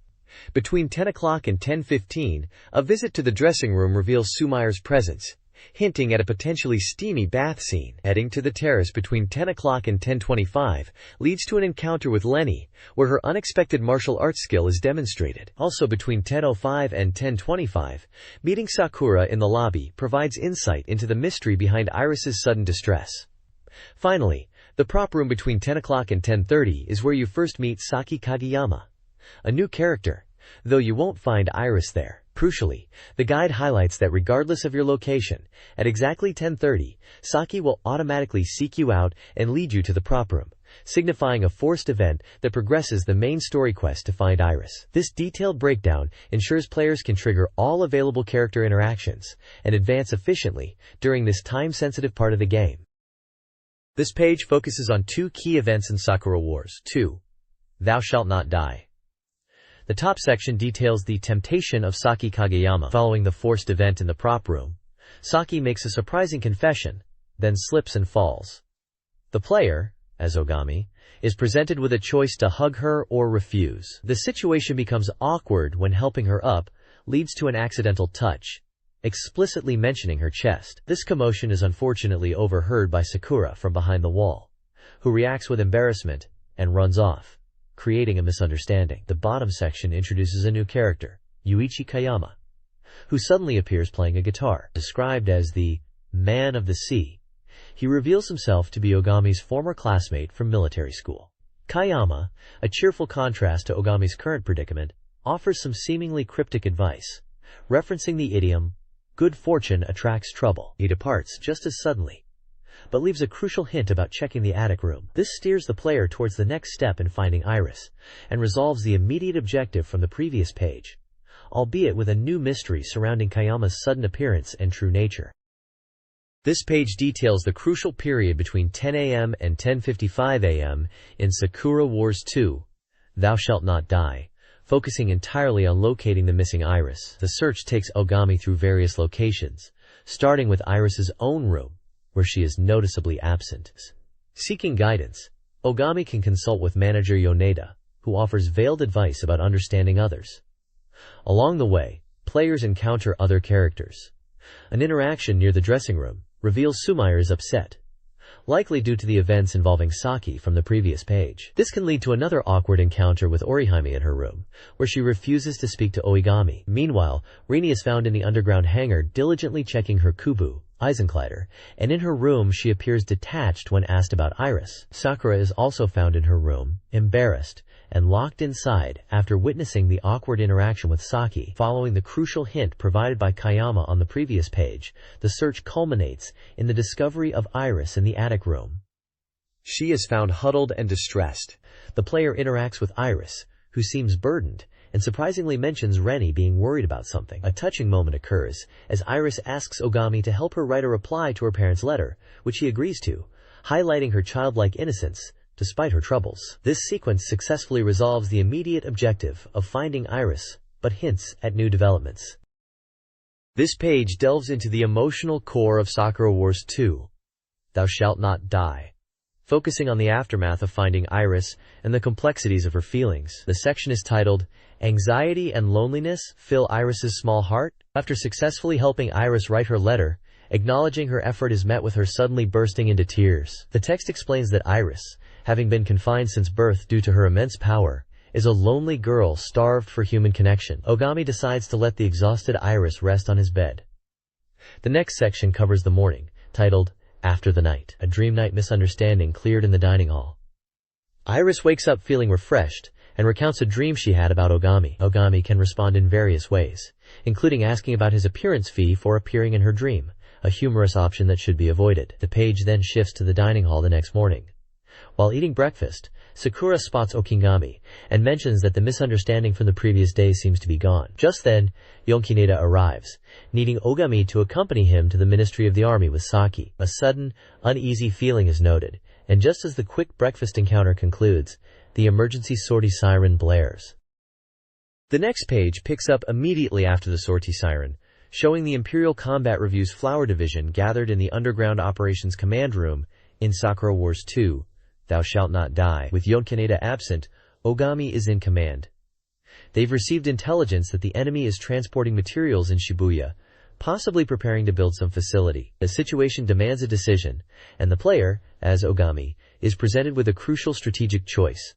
Between 10 o'clock and 10:15, a visit to the dressing room reveals Sumire's presence, hinting at a potentially steamy bath scene. Heading to the terrace between 10 o'clock and 10:25 leads to an encounter with Lenny, where her unexpected martial arts skill is demonstrated. Also between 10:05 and 10:25, meeting Sakura in the lobby provides insight into the mystery behind Iris's sudden distress. Finally, the prop room between 10 o'clock and 10:30 is where you first meet Saki Kageyama, a new character, though you won't find Iris there. Crucially, the guide highlights that regardless of your location, at exactly 10:30, Saki will automatically seek you out and lead you to the prop room, signifying a forced event that progresses the main story quest to find Iris. This detailed breakdown ensures players can trigger all available character interactions and advance efficiently during this time-sensitive part of the game. This page focuses on two key events in Sakura Wars 2. Thou Shalt Not Die. The top section details the temptation of Saki Kageyama. Following the forced event in the prop room, Saki makes a surprising confession, then slips and falls. The player, as Ogami, is presented with a choice to hug her or refuse. The situation becomes awkward when helping her up leads to an accidental touch, explicitly mentioning her chest. This commotion is unfortunately overheard by Sakura from behind the wall, who reacts with embarrassment and runs off, creating a misunderstanding. The bottom section introduces a new character, Yuichi Kayama, who suddenly appears playing a guitar. Described as the Man of the Sea, he reveals himself to be Ogami's former classmate from military school. Kayama, a cheerful contrast to Ogami's current predicament, offers some seemingly cryptic advice, referencing the idiom, "Good fortune attracts trouble." He departs just as suddenly, but leaves a crucial hint about checking the attic room. This steers the player towards the next step in finding Iris, and resolves the immediate objective from the previous page, albeit with a new mystery surrounding Kayama's sudden appearance and true nature. This page details the crucial period between 10 a.m. and 10:55 a.m. in Sakura Wars 2, Thou Shalt Not Die, focusing entirely on locating the missing Iris. The search takes Ogami through various locations, starting with Iris's own room, where she is noticeably absent. Seeking guidance, Ogami can consult with manager Yoneda, who offers veiled advice about understanding others. Along the way, players encounter other characters. An interaction near the dressing room reveals Sumire is upset, likely due to the events involving Saki from the previous page. This can lead to another awkward encounter with Orihime in her room, where she refuses to speak to Oigami. Meanwhile, Rini is found in the underground hangar diligently checking her Kubu, Eisenkleider, and in her room she appears detached when asked about Iris. Sakura is also found in her room, embarrassed, and locked inside after witnessing the awkward interaction with Saki. Following the crucial hint provided by Kayama on the previous page, the search culminates in the discovery of Iris in the attic room. She is found huddled and distressed. The player interacts with Iris, who seems burdened, and surprisingly mentions Reni being worried about something. A touching moment occurs as Iris asks Ogami to help her write a reply to her parents' letter, which he agrees to, highlighting her childlike innocence despite her troubles. This sequence successfully resolves the immediate objective of finding Iris, but hints at new developments. This page delves into the emotional core of Sakura Wars 2, Thou Shalt Not Die, focusing on the aftermath of finding Iris and the complexities of her feelings. The section is titled, Anxiety and Loneliness Fill Iris's Small Heart. After successfully helping Iris write her letter, acknowledging her effort is met with her suddenly bursting into tears. The text explains that Iris, having been confined since birth due to her immense power, is a lonely girl starved for human connection. Ogami decides to let the exhausted Iris rest on his bed. The next section covers the morning, titled, After the Night. A dream night misunderstanding cleared in the dining hall. Iris wakes up feeling refreshed and recounts a dream she had about Ogami. Ogami can respond in various ways, including asking about his appearance fee for appearing in her dream, a humorous option that should be avoided. The page then shifts to the dining hall the next morning. While eating breakfast, Sakura spots Okingami and mentions that the misunderstanding from the previous day seems to be gone. Just then, Yonkineda arrives, needing Ogami to accompany him to the Ministry of the Army with Saki. A sudden, uneasy feeling is noted, and just as the quick breakfast encounter concludes, the emergency sortie siren blares. The next page picks up immediately after the sortie siren, showing the Imperial Combat Review's Flower Division gathered in the Underground Operations Command Room in Sakura Wars 2, Thou Shalt Not Die. With Yonkineda absent, Ogami is in command. They've received intelligence that the enemy is transporting materials in Shibuya, possibly preparing to build some facility. The situation demands a decision, and the player, as Ogami, is presented with a crucial strategic choice.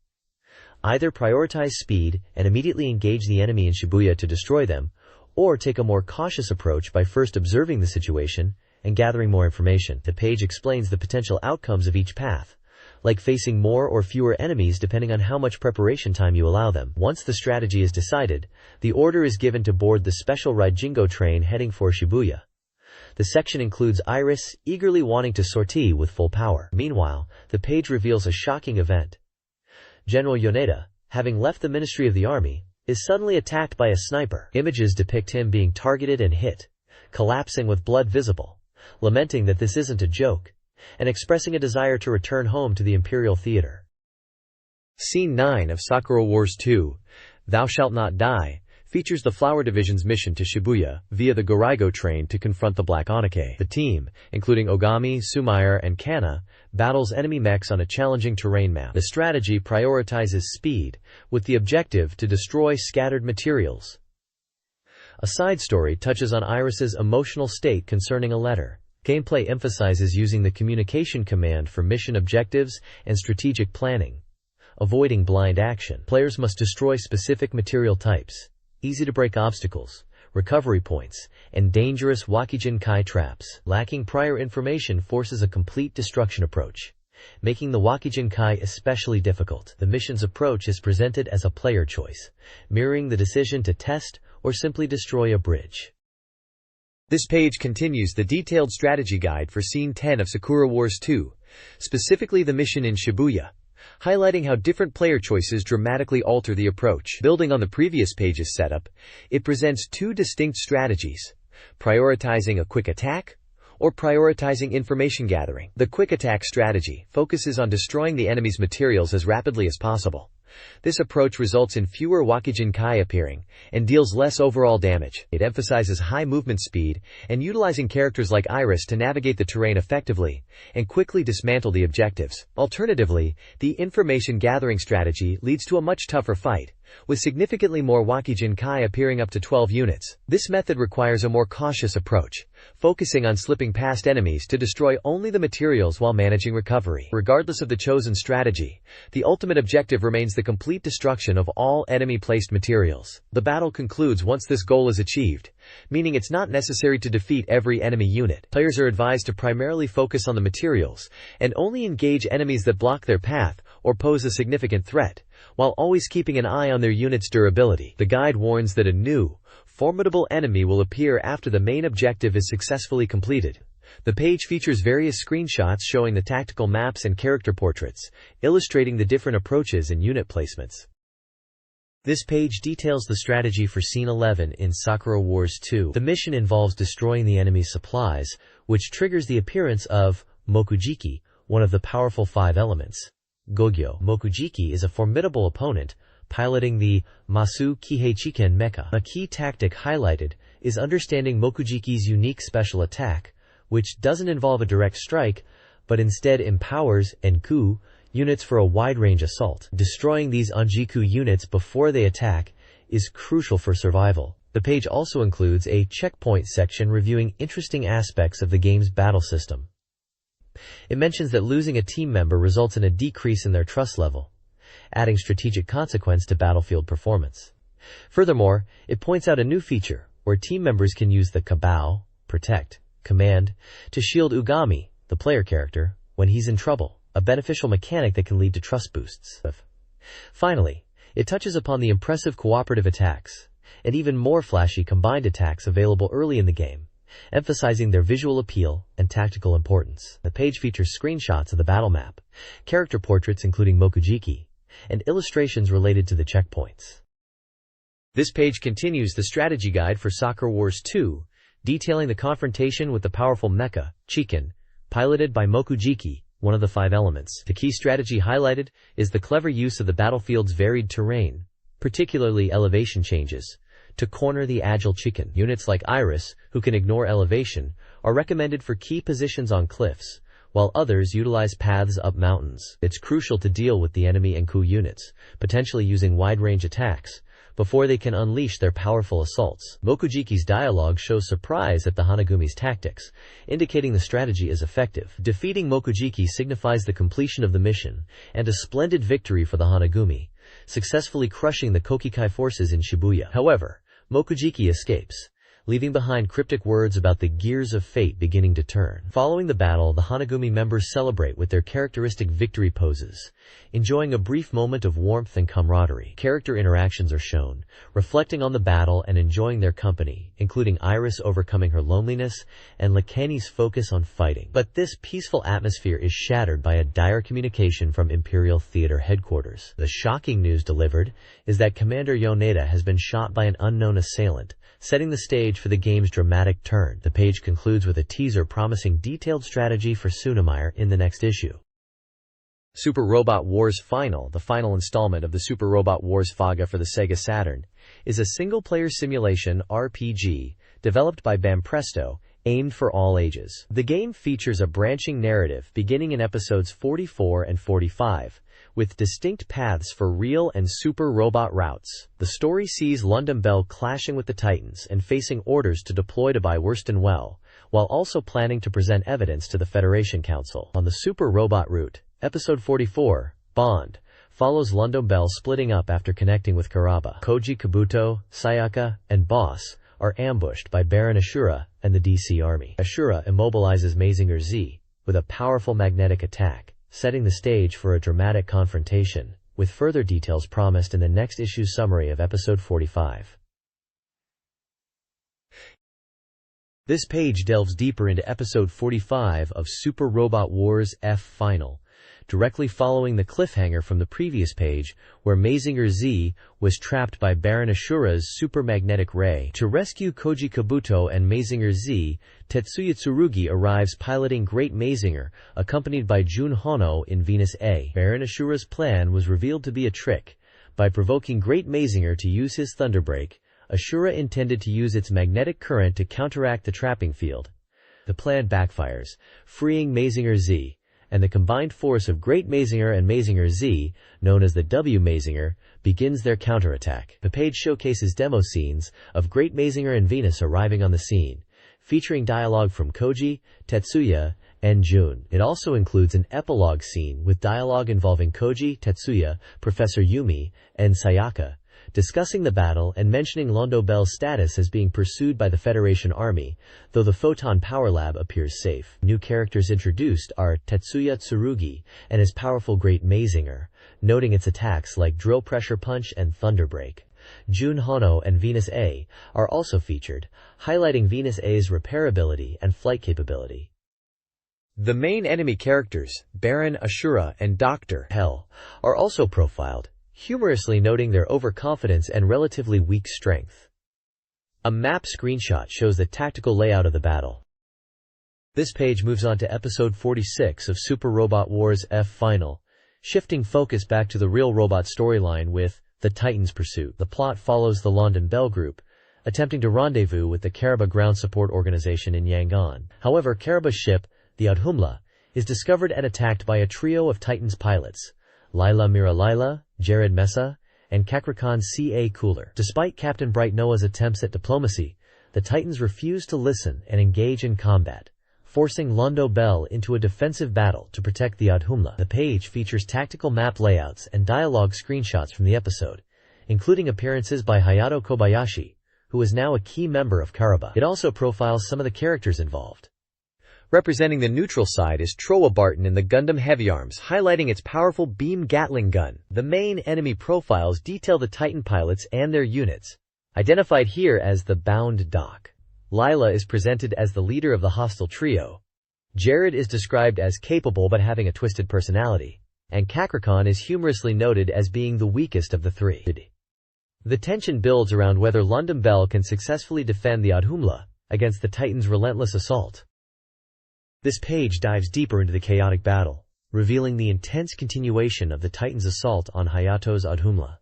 Either prioritize speed and immediately engage the enemy in Shibuya to destroy them, or take a more cautious approach by first observing the situation and gathering more information. The page explains the potential outcomes of each path, like facing more or fewer enemies depending on how much preparation time you allow them. Once the strategy is decided, the order is given to board the special Raijingo train heading for Shibuya. The section includes Iris, eagerly wanting to sortie with full power. Meanwhile, the page reveals a shocking event. General Yoneda, having left the Ministry of the Army, is suddenly attacked by a sniper. Images depict him being targeted and hit, collapsing with blood visible, lamenting that this isn't a joke, and expressing a desire to return home to the Imperial Theater. Scene 9 of Sakura Wars 2, Thou Shalt Not Die, features the Flower Division's mission to Shibuya via the Goraigo train to confront the Black Onike. The team, including Ogami, Sumair, and Kana, battles enemy mechs on a challenging terrain map. The strategy prioritizes speed, with the objective to destroy scattered materials. A side story touches on Iris's emotional state concerning a letter. Gameplay emphasizes using the communication command for mission objectives and strategic planning. Avoiding blind action. Players must destroy specific material types, easy-to-break obstacles, recovery points, and dangerous Wakijin-kai traps. Lacking prior information forces a complete destruction approach, making the Wakijin-kai especially difficult. The mission's approach is presented as a player choice, mirroring the decision to test or simply destroy a bridge. This page continues the detailed strategy guide for Scene 10 of Sakura Wars 2, specifically the mission in Shibuya, highlighting how different player choices dramatically alter the approach. Building on the previous page's setup, it presents two distinct strategies: prioritizing a quick attack or prioritizing information gathering. The quick attack strategy focuses on destroying the enemy's materials as rapidly as possible. This approach results in fewer Wakijin-kai appearing, and deals less overall damage. It emphasizes high movement speed, and utilizing characters like Iris to navigate the terrain effectively, and quickly dismantle the objectives. Alternatively, the information gathering strategy leads to a much tougher fight, with significantly more Wakijin-kai appearing up to 12 units. This method requires a more cautious approach, focusing on slipping past enemies to destroy only the materials while managing recovery. Regardless of the chosen strategy, the ultimate objective remains the complete destruction of all enemy-placed materials. The battle concludes once this goal is achieved, meaning it's not necessary to defeat every enemy unit. Players are advised to primarily focus on the materials, and only engage enemies that block their path or pose a significant threat, while always keeping an eye on their unit's durability. The guide warns that a new, formidable enemy will appear after the main objective is successfully completed. The page features various screenshots showing the tactical maps and character portraits, illustrating the different approaches and unit placements. This page details the strategy for Scene 11 in Sakura Wars 2. The mission involves destroying the enemy's supplies, which triggers the appearance of Mokujiki, one of the powerful 5 elements. Gogyo. Mokujiki is a formidable opponent, piloting the Masu Kihei Chiken mecha. A key tactic highlighted is understanding Mokujiki's unique special attack, which doesn't involve a direct strike, but instead empowers Enku units for a wide-range assault. Destroying these Anjiku units before they attack is crucial for survival. The page also includes a checkpoint section reviewing interesting aspects of the game's battle system. It mentions that losing a team member results in a decrease in their trust level, adding strategic consequence to battlefield performance. Furthermore, it points out a new feature, where team members can use the Kabao, Protect, command, to shield Ugami, the player character, when he's in trouble, a beneficial mechanic that can lead to trust boosts. Finally, it touches upon the impressive cooperative attacks, and even more flashy combined attacks available early in the game, emphasizing their visual appeal and tactical importance. The page features screenshots of the battle map, character portraits including Mokujiki, and illustrations related to the checkpoints. This page continues the strategy guide for Sakura Wars 2, detailing the confrontation with the powerful mecha, Chiken, piloted by Mokujiki, one of the 5 elements. The key strategy highlighted is the clever use of the battlefield's varied terrain, particularly elevation changes, to corner the agile Chiken. Units like Iris, who can ignore elevation, are recommended for key positions on cliffs, while others utilize paths up mountains. It's crucial to deal with the enemy Enku units, potentially using wide-range attacks, before they can unleash their powerful assaults. Mokujiki's dialogue shows surprise at the Hanagumi's tactics, indicating the strategy is effective. Defeating Mokujiki signifies the completion of the mission, and a splendid victory for the Hanagumi, successfully crushing the Kokikai forces in Shibuya. However, Mokujiki escapes, leaving behind cryptic words about the gears of fate beginning to turn. Following the battle, the Hanagumi members celebrate with their characteristic victory poses, enjoying a brief moment of warmth and camaraderie. Character interactions are shown, reflecting on the battle and enjoying their company, including Iris overcoming her loneliness and Lakani's focus on fighting. But this peaceful atmosphere is shattered by a dire communication from Imperial Theater headquarters. The shocking news delivered is that Commander Yoneda has been shot by an unknown assailant, setting the stage for the game's dramatic turn. The page concludes with a teaser promising detailed strategy for Tsunemire in the next issue. Super Robot Wars Final, the final installment of the Super Robot Wars saga for the Sega Saturn, is a single-player simulation RPG developed by Banpresto, aimed for all ages. The game features a branching narrative beginning in episodes 44 and 45, with distinct paths for real and super robot routes. The story sees London Bell clashing with the Titans and facing orders to deploy to buy Worston Well, while also planning to present evidence to the Federation Council. On the super robot route, episode 44, Bond, follows London Bell splitting up after connecting with Karaba. Koji Kabuto, Sayaka, and Boss are ambushed by Baron Ashura and the DC Army. Ashura immobilizes Mazinger Z with a powerful magnetic attack, setting the stage for a dramatic confrontation, with further details promised in the next issue's summary of episode 45. This page delves deeper into episode 45 of Super Robot Wars F Final, directly following the cliffhanger from the previous page where Mazinger Z was trapped by Baron Ashura's supermagnetic ray. To rescue Koji Kabuto and Mazinger Z, Tetsuya Tsurugi arrives piloting Great Mazinger, accompanied by Jun Hono in Venus A. Baron Ashura's plan was revealed to be a trick. By provoking Great Mazinger to use his Thunderbreak, Ashura intended to use its magnetic current to counteract the trapping field. The plan backfires, freeing Mazinger Z, and the combined force of Great Mazinger and Mazinger Z, known as the W Mazinger, begins their counterattack. The page showcases demo scenes of Great Mazinger and Venus arriving on the scene, featuring dialogue from Koji, Tetsuya, and Jun. It also includes an epilogue scene with dialogue involving Koji, Tetsuya, Professor Yumi, and Sayaka, discussing the battle and mentioning Londo Bell's status as being pursued by the Federation Army, though the Photon Power Lab appears safe. New characters introduced are Tetsuya Tsurugi and his powerful Great Mazinger, noting its attacks like Drill Pressure Punch and Thunderbreak. Jun Hono and Venus A are also featured, highlighting Venus A's repairability and flight capability. The main enemy characters, Baron Ashura and Dr. Hell, are also profiled, humorously noting their overconfidence and relatively weak strength. A map screenshot shows the tactical layout of the battle. This page moves on to episode 46 of Super Robot Wars F Final, shifting focus back to the real robot storyline with the Titans' Pursuit. The plot follows the London Bell Group, attempting to rendezvous with the Karaba Ground Support Organization in Yangon. However, Karaba's ship, the Adhumla, is discovered and attacked by a trio of Titans pilots, Lila Mira Lila, Jared Mesa, and Kakrakan C.A. Cooler. Despite Captain Bright Noah's attempts at diplomacy, the Titans refuse to listen and engage in combat, forcing Londo Bell into a defensive battle to protect the Adhumla. The page features tactical map layouts and dialogue screenshots from the episode, including appearances by Hayato Kobayashi, who is now a key member of Karaba. It also profiles some of the characters involved. Representing the neutral side is Trowa Barton in the Gundam Heavy Arms, highlighting its powerful beam Gatling gun. The main enemy profiles detail the Titan pilots and their units, identified here as the Bound Dock. Lila is presented as the leader of the hostile trio. Jared is described as capable but having a twisted personality, and Kakrakan is humorously noted as being the weakest of the three. The tension builds around whether London Bell can successfully defend the Adhumla against the Titans' relentless assault. This page dives deeper into the chaotic battle, revealing the intense continuation of the Titans' assault on Hayato's Adhumla.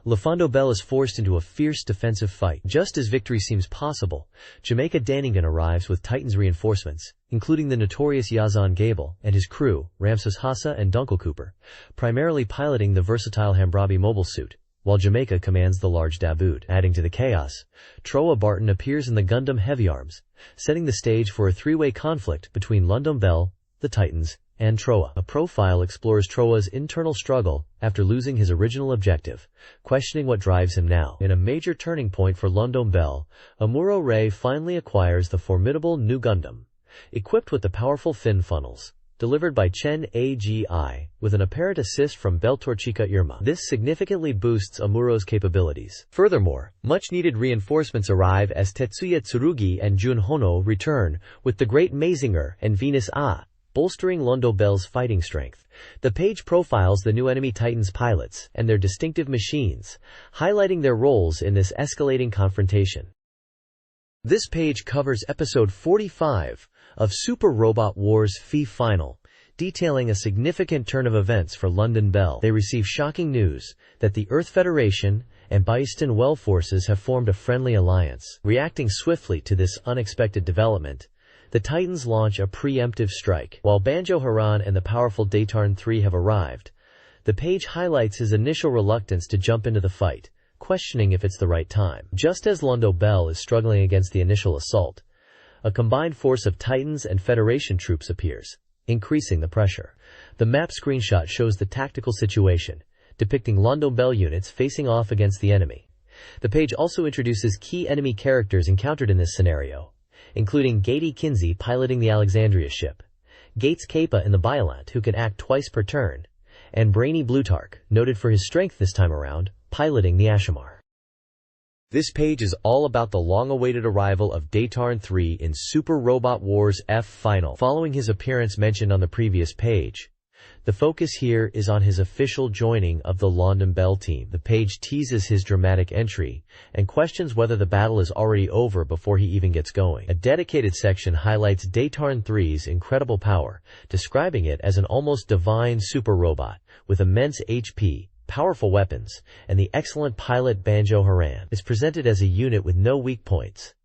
Londo Bell is forced into a fierce defensive fight. Just as victory seems possible, Jamaica Daningan arrives with Titans' reinforcements, including the notorious Yazan Gable and his crew, Ramses Hassa and Dunkel Cooper, primarily piloting the versatile Hambrabi mobile suit, while Jamaica commands the large Dabood. Adding to the chaos, Trowa Barton appears in the Gundam Heavy Arms, setting the stage for a three-way conflict between London Bell, the Titans, and Troa. A profile explores Troa's internal struggle after losing his original objective, questioning what drives him now. In a major turning point for London Bell, Amuro Ray finally acquires the formidable new Gundam, equipped with the powerful fin funnels, delivered by Chen Agi, with an apparent assist from Beltorchica Irma. This significantly boosts Amuro's capabilities. Furthermore, much-needed reinforcements arrive as Tetsuya Tsurugi and Jun Hono return with the Great Mazinger and Venus A, bolstering Londo Bell's fighting strength. The page profiles the new enemy Titans pilots and their distinctive machines, highlighting their roles in this escalating confrontation. This page covers episode 45 of Super Robot Wars Phi Final, detailing a significant turn of events for London Bell. They receive shocking news that the Earth Federation and Baistan Well forces have formed a friendly alliance. Reacting swiftly to this unexpected development, the Titans launch a preemptive strike. While Banjo Haran and the powerful Datarn III have arrived, the page highlights his initial reluctance to jump into the fight, questioning if it's the right time. Just as Londo Bell is struggling against the initial assault, a combined force of Titans and Federation troops appears, increasing the pressure. The map screenshot shows the tactical situation, depicting Londo Bell units facing off against the enemy. The page also introduces key enemy characters encountered in this scenario, including Gady Kinsey piloting the Alexandria ship, Gates Kappa in the Biolant who can act twice per turn, and Brainy Blutarch, noted for his strength this time around, piloting the Ashamar. This page is all about the long-awaited arrival of Datarn III in Super Robot Wars F Final. Following his appearance mentioned on the previous page, the focus here is on his official joining of the London Bell team. The page teases his dramatic entry and questions whether the battle is already over before he even gets going. A dedicated section highlights Datarn III's incredible power, describing it as an almost divine super robot with immense HP, powerful weapons, and the excellent pilot Banjo Haran. Is presented as a unit with no weak points.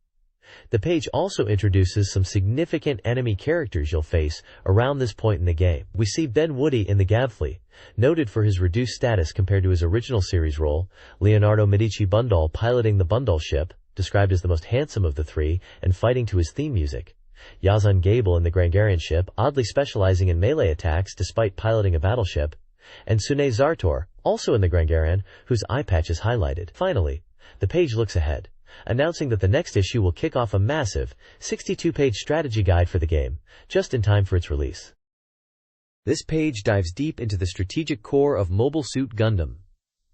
The page also introduces some significant enemy characters you'll face around this point in the game. We see Ben Woody in the Gavfleet, noted for his reduced status compared to his original series role, Leonardo Medici Bundal piloting the Bundal ship, described as the most handsome of the three and fighting to his theme music, Yazan Gable in the Grangarian ship, oddly specializing in melee attacks despite piloting a battleship, and Sune Zartor, also in the Grangarian, whose eye patch is highlighted. Finally, the page looks ahead, announcing that the next issue will kick off a massive, 62-page strategy guide for the game, just in time for its release. This page dives deep into the strategic core of Mobile Suit Gundam,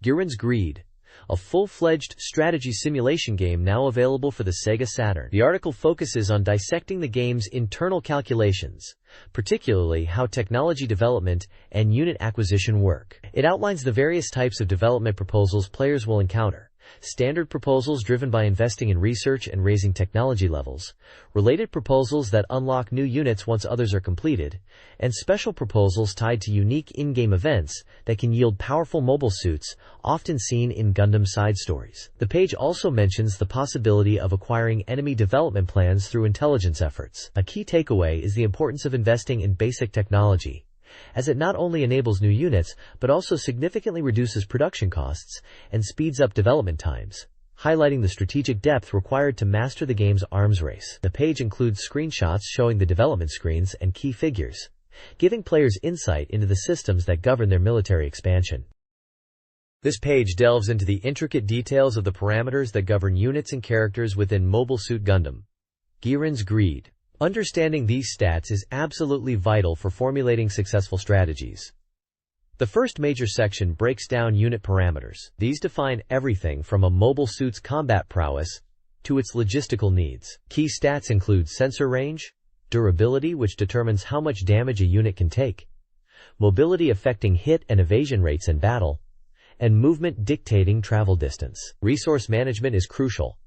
Giran's Greed, a full-fledged strategy simulation game now available for the SEGA Saturn. The article focuses on dissecting the game's internal calculations, particularly how technology development and unit acquisition work. It outlines the various types of development proposals players will encounter: standard proposals driven by investing in research and raising technology levels, related proposals that unlock new units once others are completed, and special proposals tied to unique in-game events that can yield powerful mobile suits, often seen in Gundam side stories. The page also mentions the possibility of acquiring enemy development plans through intelligence efforts. A key takeaway is the importance of investing in basic technology, as it not only enables new units, but also significantly reduces production costs and speeds up development times, highlighting the strategic depth required to master the game's arms race. The page includes screenshots showing the development screens and key figures, giving players insight into the systems that govern their military expansion. This page delves into the intricate details of the parameters that govern units and characters within Mobile Suit Gundam, Giran's Greed. Understanding these stats is absolutely vital for formulating successful strategies. The first major section breaks down unit parameters. These define everything from a mobile suit's combat prowess to its logistical needs. Key stats include sensor range, durability, which determines how much damage a unit can take, mobility affecting hit and evasion rates in battle, and movement dictating travel distance. Resource management is crucial,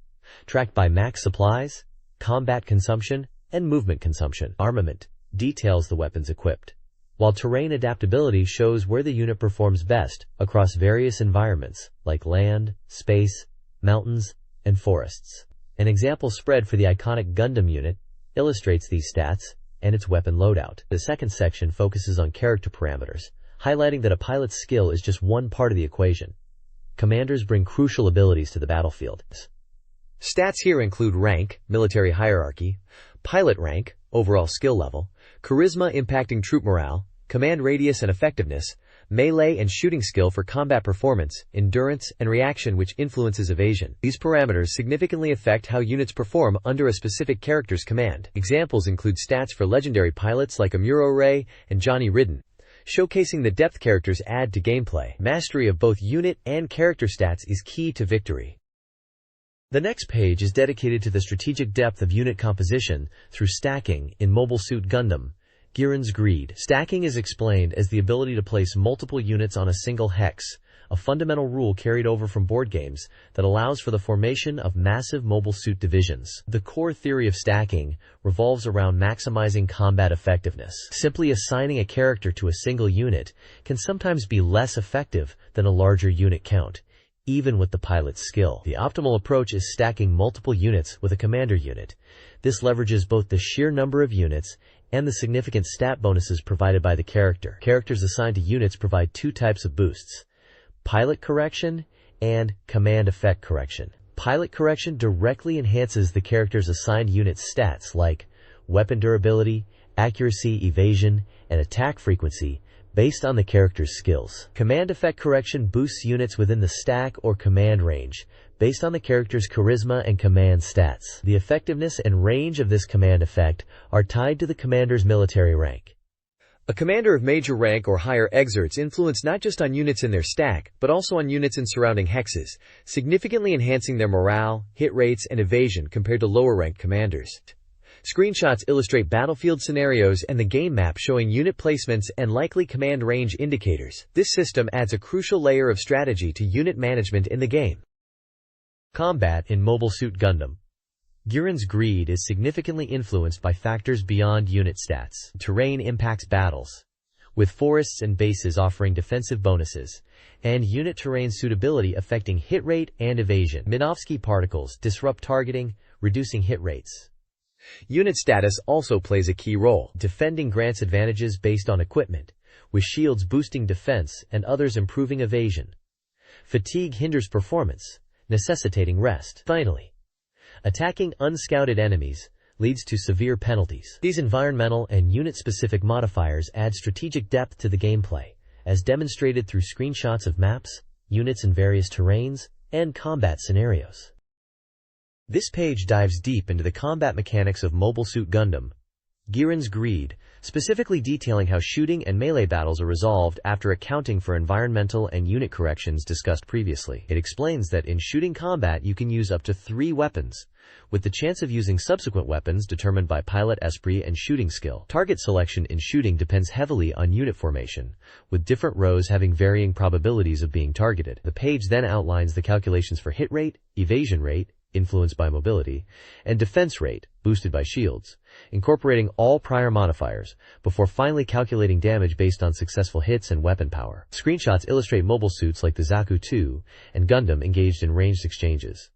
tracked by max supplies, combat consumption, and movement consumption. Armament details the weapons equipped, while terrain adaptability shows where the unit performs best across various environments like land, space, mountains, and forests. An example spread for the iconic Gundam unit illustrates these stats and its weapon loadout. The second section focuses on character parameters, highlighting that a pilot's skill is just one part of the equation. Commanders bring crucial abilities to the battlefield. Stats here include rank, military hierarchy, pilot rank, overall skill level, charisma impacting troop morale, command radius and effectiveness, melee and shooting skill for combat performance, endurance, and reaction which influences evasion. These parameters significantly affect how units perform under a specific character's command. Examples include stats for legendary pilots like Amuro Ray and Johnny Ridden, showcasing the depth characters add to gameplay. Mastery of both unit and character stats is key to victory. The next page is dedicated to the strategic depth of unit composition through stacking in Mobile Suit Gundam. Giren's Greed. Stacking is explained as the ability to place multiple units on a single hex, a fundamental rule carried over from board games that allows for the formation of massive mobile suit divisions. The core theory of stacking revolves around maximizing combat effectiveness. Simply assigning a character to a single unit can sometimes be less effective than a larger unit count, even with the pilot's skill. The optimal approach is stacking multiple units with a commander unit. This leverages both the sheer number of units and the significant stat bonuses provided by the character. Characters assigned to units provide two types of boosts: pilot correction and command effect correction. Pilot correction directly enhances the character's assigned unit's stats like weapon durability, accuracy, evasion, and attack frequency based on the character's skills. Command effect correction boosts units within the stack or command range based on the character's charisma and command stats. The effectiveness and range of this command effect are tied to the commander's military rank. A commander of major rank or higher exerts influence not just on units in their stack, but also on units in surrounding hexes, significantly enhancing their morale, hit rates, and evasion compared to lower-ranked commanders. Screenshots illustrate battlefield scenarios and the game map showing unit placements and likely command range indicators. This system adds a crucial layer of strategy to unit management in the game. Combat in Mobile Suit Gundam. Giren's Greed is significantly influenced by factors beyond unit stats. Terrain impacts battles, with forests and bases offering defensive bonuses, and unit terrain suitability affecting hit rate and evasion. Minovsky particles disrupt targeting, reducing hit rates. Unit status also plays a key role. Defending grants advantages based on equipment, with shields boosting defense and others improving evasion. Fatigue hinders performance, necessitating rest. Finally, attacking unscouted enemies leads to severe penalties. These environmental and unit-specific modifiers add strategic depth to the gameplay, as demonstrated through screenshots of maps, units in various terrains, and combat scenarios. This page dives deep into the combat mechanics of Mobile Suit Gundam. Giren's Greed, specifically detailing how shooting and melee battles are resolved after accounting for environmental and unit corrections discussed previously. It explains that in shooting combat you can use up to 3 weapons, with the chance of using subsequent weapons determined by pilot esprit and shooting skill. Target selection in shooting depends heavily on unit formation, with different rows having varying probabilities of being targeted. The page then outlines the calculations for hit rate, evasion rate, influenced by mobility, and defense rate, boosted by shields, incorporating all prior modifiers, before finally calculating damage based on successful hits and weapon power. Screenshots illustrate mobile suits like the Zaku 2 and Gundam engaged in ranged exchanges.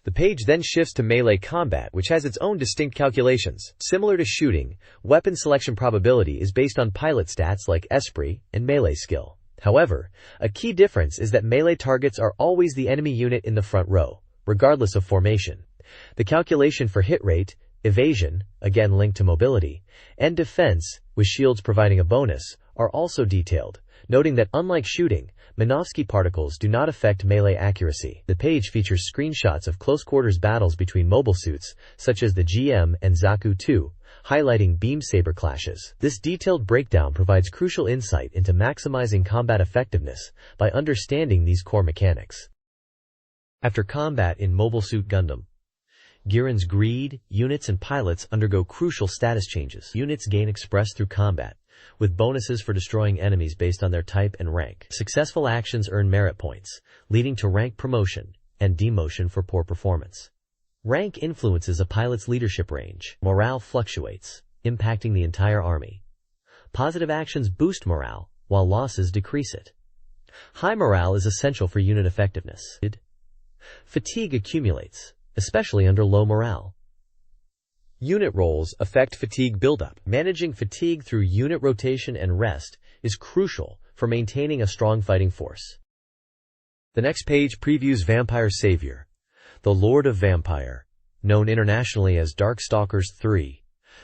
The page then shifts to melee combat, which has its own distinct calculations. Similar to shooting, weapon selection probability is based on pilot stats like esprit and melee skill. However, a key difference is that melee targets are always the enemy unit in the front row, regardless of formation. The calculation for hit rate, evasion, again linked to mobility, and defense, with shields providing a bonus, are also detailed, noting that unlike shooting, Minovsky particles do not affect melee accuracy. The page features screenshots of close-quarters battles between mobile suits, such as the GM and Zaku 2, highlighting beam saber clashes. This detailed breakdown provides crucial insight into maximizing combat effectiveness by understanding these core mechanics. After combat in Mobile Suit Gundam, Giren's Greed, units and pilots undergo crucial status changes. Units gain expressed through combat, with bonuses for destroying enemies based on their type and rank. Successful actions earn merit points, leading to rank promotion and demotion for poor performance. Rank influences a pilot's leadership range. Morale fluctuates, impacting the entire army. Positive actions boost morale, while losses decrease it. High morale is essential for unit effectiveness. Fatigue accumulates, especially under low morale. Unit roles affect fatigue buildup. Managing fatigue through unit rotation and rest is crucial for maintaining a strong fighting force. The next page previews Vampire Savior. the Lord of Vampire, known internationally as Darkstalkers 3,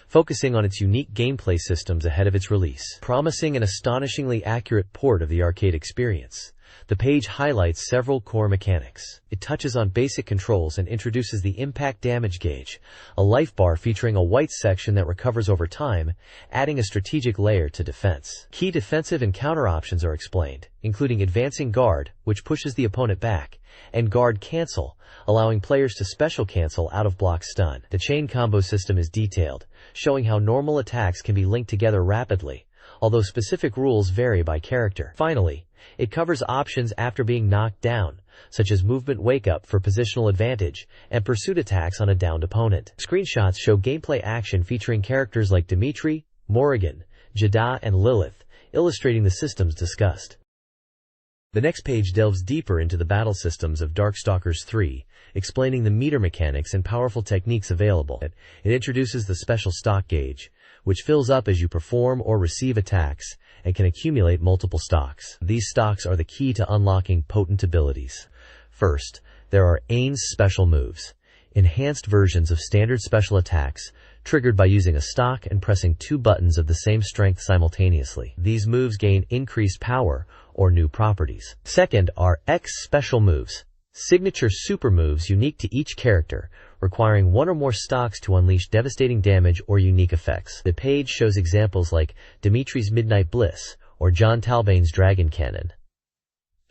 focusing on its unique gameplay systems ahead of its release. Promising an astonishingly accurate port of the arcade experience, the page highlights several core mechanics. It touches on basic controls and introduces the impact damage gauge, a life bar featuring a white section that recovers over time, adding a strategic layer to defense. Key defensive and counter options are explained, including advancing guard, which pushes the opponent back, and guard cancel, allowing players to special cancel out-of-block stun. The chain combo system is detailed, showing how normal attacks can be linked together rapidly, although specific rules vary by character. Finally, it covers options after being knocked down, such as movement wake-up for positional advantage, and pursuit attacks on a downed opponent. Screenshots show gameplay action featuring characters like Dimitri, Morrigan, Jada, and Lilith, illustrating the systems discussed. The next page delves deeper into the battle systems of Darkstalkers 3, explaining the meter mechanics and powerful techniques available. It introduces the special stock gauge, which fills up as you perform or receive attacks, and can accumulate multiple stocks. These stocks are the key to unlocking potent abilities. First, there are Ain's special moves, enhanced versions of standard special attacks, triggered by using a stock and pressing two buttons of the same strength simultaneously. These moves gain increased power or new properties. Second are X special moves, signature super moves unique to each character, requiring one or more stocks to unleash devastating damage or unique effects. The page shows examples like Dimitri's Midnight Bliss or John Talbane's Dragon Cannon.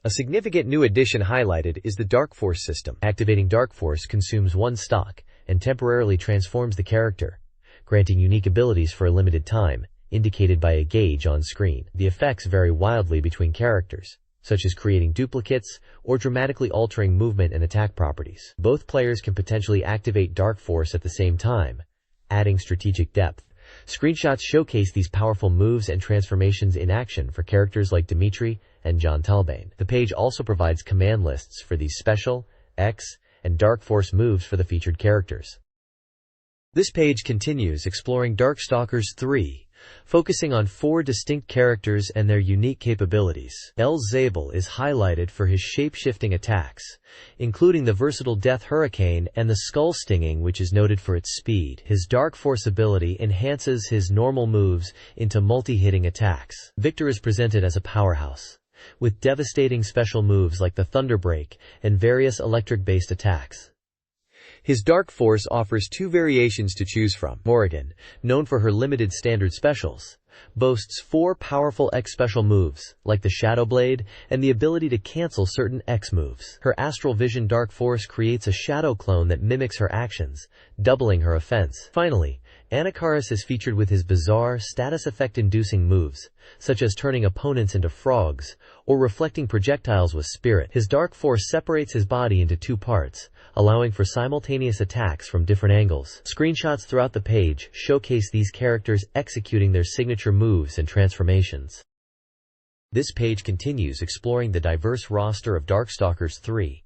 A significant new addition highlighted is the Dark Force system. Activating Dark Force consumes one stock and temporarily transforms the character, granting unique abilities for a limited time, indicated by a gauge on screen. The effects vary wildly between characters, such as creating duplicates or dramatically altering movement and attack properties. Both players can potentially activate Dark Force at the same time, adding strategic depth. Screenshots showcase these powerful moves and transformations in action for characters like Dimitri and John Talbane. The page also provides command lists for these special, X, and Dark Force moves for the featured characters. This page continues exploring Darkstalkers 3, focusing on 4 distinct characters and their unique capabilities. El Zabel is highlighted for his shape-shifting attacks, including the versatile Death Hurricane and the Skull Stinging, which is noted for its speed. His Dark Force ability enhances his normal moves into multi-hitting attacks. Victor is presented as a powerhouse, with devastating special moves like the Thunder Break and various electric-based attacks. His Dark Force offers 2 variations to choose from. Morrigan, known for her limited standard specials, boasts 4 powerful X special moves, like the Shadow Blade, and the ability to cancel certain X moves. Her Astral Vision Dark Force creates a shadow clone that mimics her actions, doubling her offense. Finally, Anakaris is featured with his bizarre, status effect-inducing moves, such as turning opponents into frogs, or reflecting projectiles with spirit. His Dark Force separates his body into 2 parts, allowing for simultaneous attacks from different angles. Screenshots throughout the page showcase these characters executing their signature moves and transformations. This page continues exploring the diverse roster of Darkstalkers 3,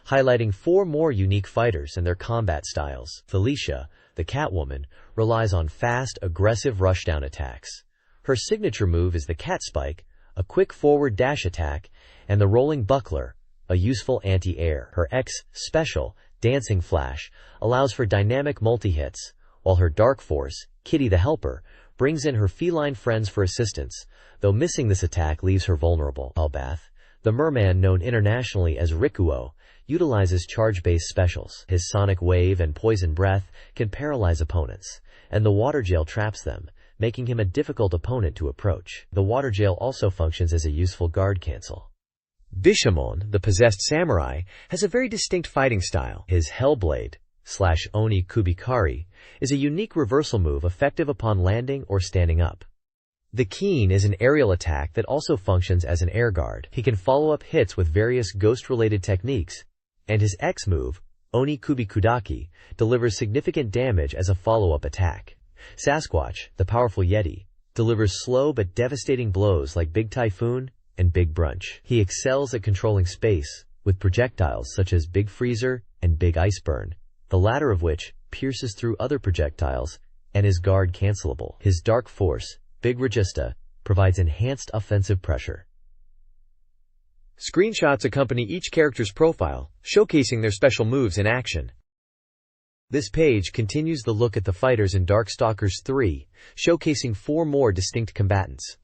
highlighting 4 more unique fighters and their combat styles. Felicia, the Catwoman, relies on fast, aggressive rushdown attacks. Her signature move is the Cat Spike, a quick forward dash attack, and the Rolling Buckler, a useful anti-air. Her X special, Dancing Flash, allows for dynamic multi-hits, while her Dark Force, Kitty the Helper, brings in her feline friends for assistance, though missing this attack leaves her vulnerable. Albath, the Merman known internationally as Rikuo, utilizes charge-based specials. His Sonic Wave and Poison Breath can paralyze opponents, and the Water Jail traps them, making him a difficult opponent to approach. The Water Jail also functions as a useful guard cancel. Bishamon, the Possessed Samurai, has a very distinct fighting style. His Hellblade/Oni Kubikari is a unique reversal move effective upon landing or standing up. The Keen is an aerial attack that also functions as an air guard. He can follow up hits with various ghost-related techniques, and his X move, Oni Kubikudaki, delivers significant damage as a follow-up attack. Sasquatch, the powerful Yeti, delivers slow but devastating blows like Big Typhoon and Big Brunch. He excels at controlling space, with projectiles such as Big Freezer and Big Iceburn, the latter of which pierces through other projectiles and is guard cancelable. His Dark Force, Big Regista, provides enhanced offensive pressure. Screenshots accompany each character's profile, showcasing their special moves in action. This page continues the look at the fighters in Darkstalkers 3, showcasing 4 more distinct combatants.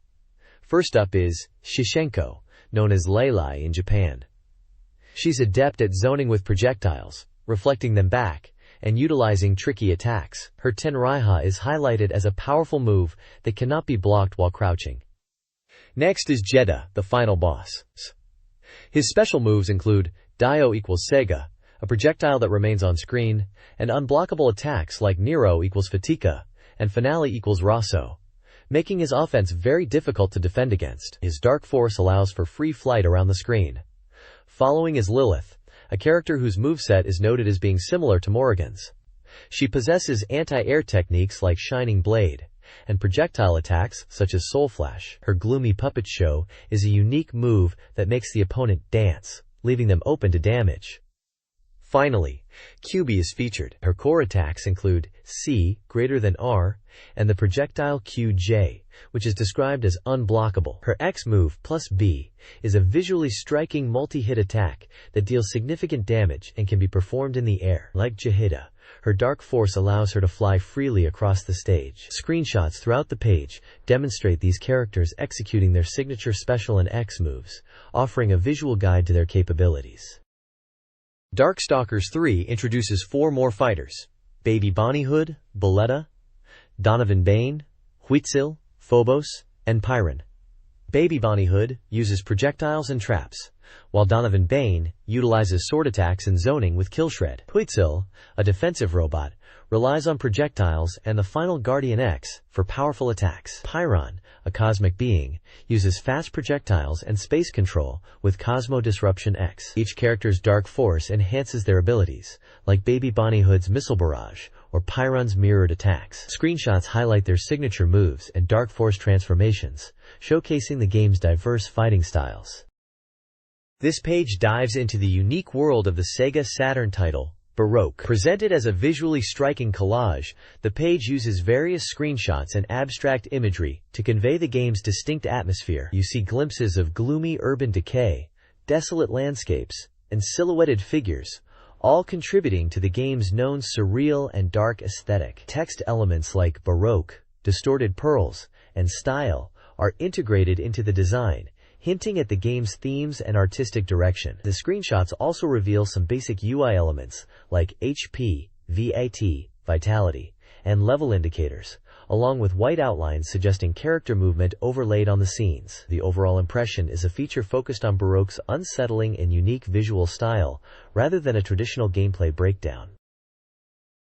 First up is Shishenko, known as Leilai in Japan. She's adept at zoning with projectiles, reflecting them back, and utilizing tricky attacks. Her Tenraiha is highlighted as a powerful move that cannot be blocked while crouching. Next is Jeddah, the final boss. His special moves include Dio equals Sega, a projectile that remains on screen, and unblockable attacks like Nero equals Fatika, and Finale equals Raso, making his offense very difficult to defend against. His Dark Force allows for free flight around the screen. Following is Lilith, a character whose moveset is noted as being similar to Morrigan's. She possesses anti-air techniques like Shining Blade, and projectile attacks such as Soul Flash. Her Gloomy Puppet Show is a unique move that makes the opponent dance, leaving them open to damage. Finally, QB is featured. Her core attacks include C greater than R and the projectile QJ, which is described as unblockable. Her X move plus B is a visually striking multi-hit attack that deals significant damage and can be performed in the air. Like Jahida, her Dark Force allows her to fly freely across the stage. Screenshots throughout the page demonstrate these characters executing their signature special and X moves, offering a visual guide to their capabilities. Darkstalkers 3 introduces 4 more fighters: Baby Bonnyhood, Boletta, Donovan Bane, Huitzil, Phobos, and Pyron. Baby Bonnyhood uses projectiles and traps, while Donovan Bane utilizes sword attacks and zoning with Killshred. Huitzil, a defensive robot, relies on projectiles and the final Guardian X for powerful attacks. Pyron, a cosmic being, uses fast projectiles and space control with Cosmo Disruption X. Each character's Dark Force enhances their abilities, like Baby Bonnyhood's Missile Barrage or Pyron's mirrored attacks. Screenshots highlight their signature moves and Dark Force transformations, showcasing the game's diverse fighting styles. This page dives into the unique world of the Sega Saturn title, Baroque. Presented as a visually striking collage, the page uses various screenshots and abstract imagery to convey the game's distinct atmosphere. You see glimpses of gloomy urban decay, desolate landscapes, and silhouetted figures, all contributing to the game's known surreal and dark aesthetic. Text elements like Baroque, distorted pearls, and style are integrated into the design, hinting at the game's themes and artistic direction. The screenshots also reveal some basic UI elements like HP, VAT, Vitality, and level indicators, along with white outlines suggesting character movement overlaid on the scenes. The overall impression is a feature focused on Baroque's unsettling and unique visual style, rather than a traditional gameplay breakdown.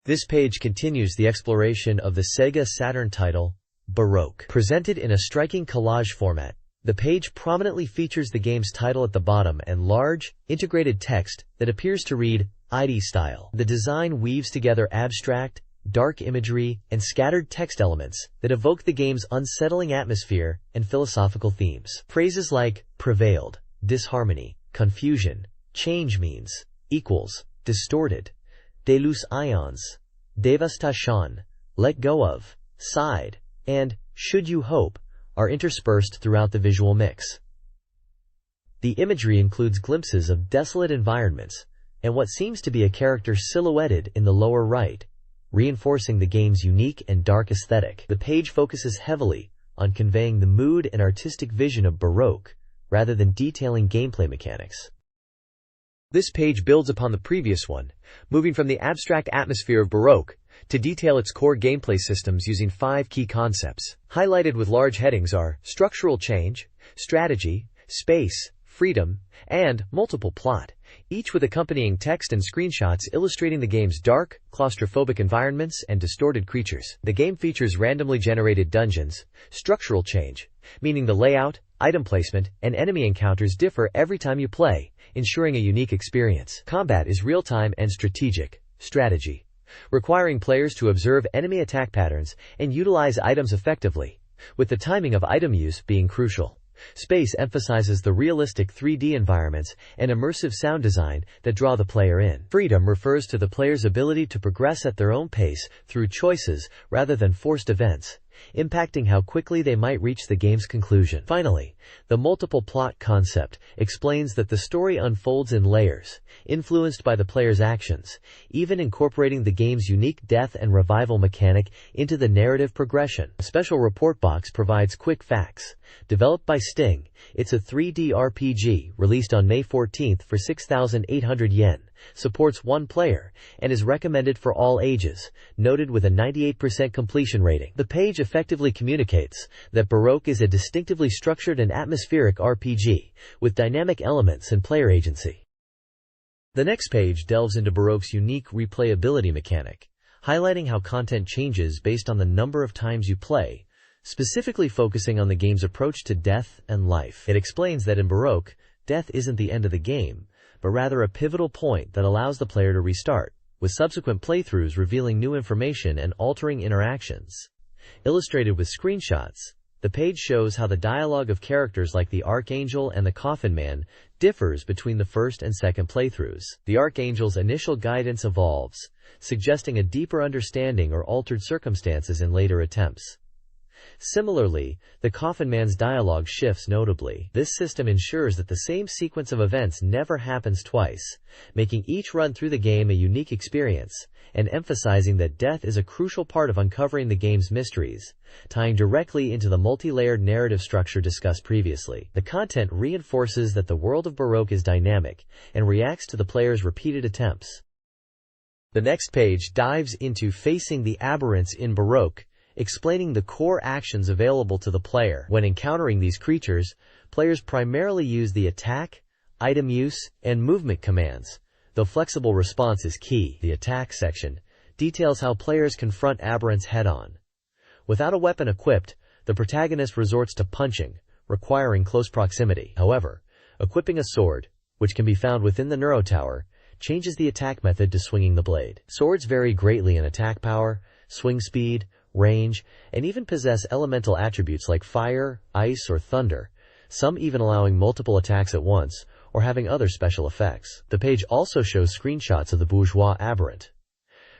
This page continues the exploration of the Sega Saturn title, Baroque. Presented in a striking collage format, the page prominently features the game's title at the bottom and large, integrated text that appears to read, ID style. The design weaves together abstract, dark imagery, and scattered text elements that evoke the game's unsettling atmosphere and philosophical themes. Phrases like prevailed, disharmony, confusion, change means, equals, distorted, delus ions, devastation, let go of, side, and should you hope are interspersed throughout the visual mix. The imagery includes glimpses of desolate environments and what seems to be a character silhouetted in the lower right, reinforcing the game's unique and dark aesthetic. The page focuses heavily on conveying the mood and artistic vision of Baroque, rather than detailing gameplay mechanics. This page builds upon the previous one, moving from the abstract atmosphere of Baroque to detail its core gameplay systems using 5 key concepts. Highlighted with large headings are structural change, strategy, space, freedom, and multiple plot, each with accompanying text and screenshots illustrating the game's dark, claustrophobic environments and distorted creatures. The game features randomly generated dungeons, structural change, meaning the layout, item placement, and enemy encounters differ every time you play, ensuring a unique experience. Combat is real-time and strategic, strategy, requiring players to observe enemy attack patterns and utilize items effectively, with the timing of item use being crucial. Space emphasizes the realistic 3D environments and immersive sound design that draw the player in. Freedom refers to the player's ability to progress at their own pace through choices rather than forced events, impacting how quickly they might reach the game's conclusion. Finally, the multiple plot concept explains that the story unfolds in layers, influenced by the player's actions, even incorporating the game's unique death and revival mechanic into the narrative progression. A special report box provides quick facts. Developed by Sting, it's a 3D RPG released on May 14th for 6,800 yen, supports one player, and is recommended for all ages, noted with a 98% completion rating. The page effectively communicates that Baroque is a distinctively structured and atmospheric RPG, with dynamic elements and player agency. The next page delves into Baroque's unique replayability mechanic, highlighting how content changes based on the number of times you play, specifically focusing on the game's approach to death and life. It explains that in Baroque, death isn't the end of the game, but rather a pivotal point that allows the player to restart, with subsequent playthroughs revealing new information and altering interactions. Illustrated with screenshots, the page shows how the dialogue of characters like the Archangel and the Coffin Man differs between the first and second playthroughs. The Archangel's initial guidance evolves, suggesting a deeper understanding or altered circumstances in later attempts. Similarly, the Coffin Man's dialogue shifts notably. This system ensures that the same sequence of events never happens twice, making each run through the game a unique experience, and emphasizing that death is a crucial part of uncovering the game's mysteries, tying directly into the multi-layered narrative structure discussed previously. The content reinforces that the world of Baroque is dynamic and reacts to the player's repeated attempts. The next page dives into facing the aberrants in Baroque, explaining the core actions available to the player. When encountering these creatures, players primarily use the attack, item use, and movement commands, though flexible response is key. The attack section details how players confront aberrants head-on. Without a weapon equipped, the protagonist resorts to punching, requiring close proximity. However, equipping a sword, which can be found within the Neuro Tower, changes the attack method to swinging the blade. Swords vary greatly in attack power, swing speed, range, and even possess elemental attributes like fire, ice, or thunder, some even allowing multiple attacks at once, or having other special effects. The page also shows screenshots of the bourgeois aberrant.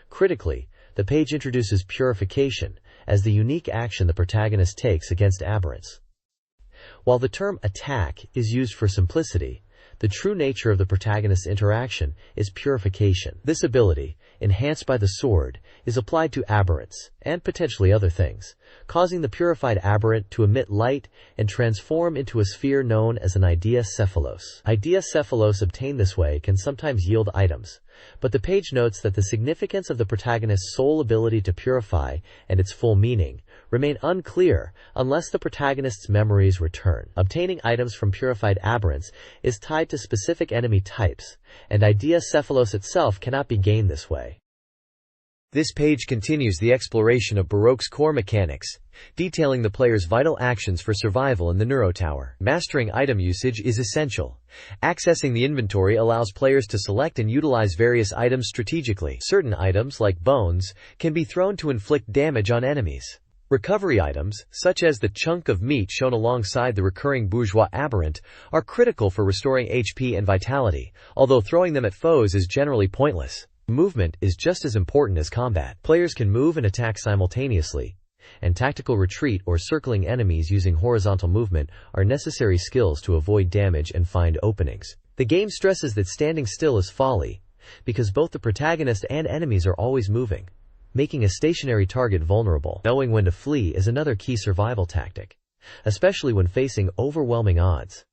Critically, the page introduces purification as the unique action the protagonist takes against aberrants. While the term attack is used for simplicity, the true nature of the protagonist's interaction is purification. This ability, enhanced by the sword, is applied to aberrants, and potentially other things, causing the purified aberrant to emit light and transform into a sphere known as an ideacephalos. Ideacephalos obtained this way can sometimes yield items, but the page notes that the significance of the protagonist's sole ability to purify and its full meaning remain unclear unless the protagonist's memories return. Obtaining items from purified aberrants is tied to specific enemy types, and ideacephalos itself cannot be gained this way. This page continues the exploration of Baroque's core mechanics, detailing the player's vital actions for survival in the Neuro Tower. Mastering item usage is essential. Accessing the inventory allows players to select and utilize various items strategically. Certain items, like bones, can be thrown to inflict damage on enemies. Recovery items, such as the chunk of meat shown alongside the recurring bourgeois aberrant, are critical for restoring HP and vitality, although throwing them at foes is generally pointless. Movement is just as important as combat. Players can move and attack simultaneously, and tactical retreat or circling enemies using horizontal movement are necessary skills to avoid damage and find openings. The game stresses that standing still is folly, because both the protagonist and enemies are always moving, making a stationary target vulnerable. Knowing when to flee is another key survival tactic, especially when facing overwhelming odds.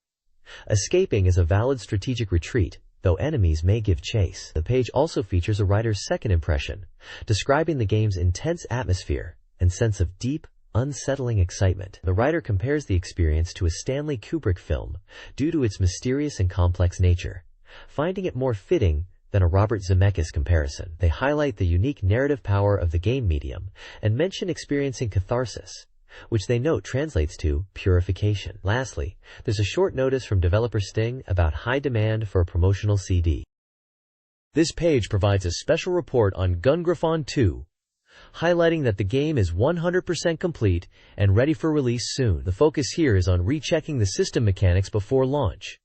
Escaping is a valid strategic retreat, though enemies may give chase. The page also features a writer's second impression, describing the game's intense atmosphere and sense of deep, unsettling excitement. The writer compares the experience to a Stanley Kubrick film due to its mysterious and complex nature, finding it more fitting than a Robert Zemeckis comparison. They highlight the unique narrative power of the game medium and mention experiencing catharsis, which they note translates to purification. Lastly, there's a short notice from developer Sting about high demand for a promotional CD. This page provides a special report on Gungriffon 2, highlighting that the game is 100% complete and ready for release soon. The focus here is on rechecking the system mechanics before launch.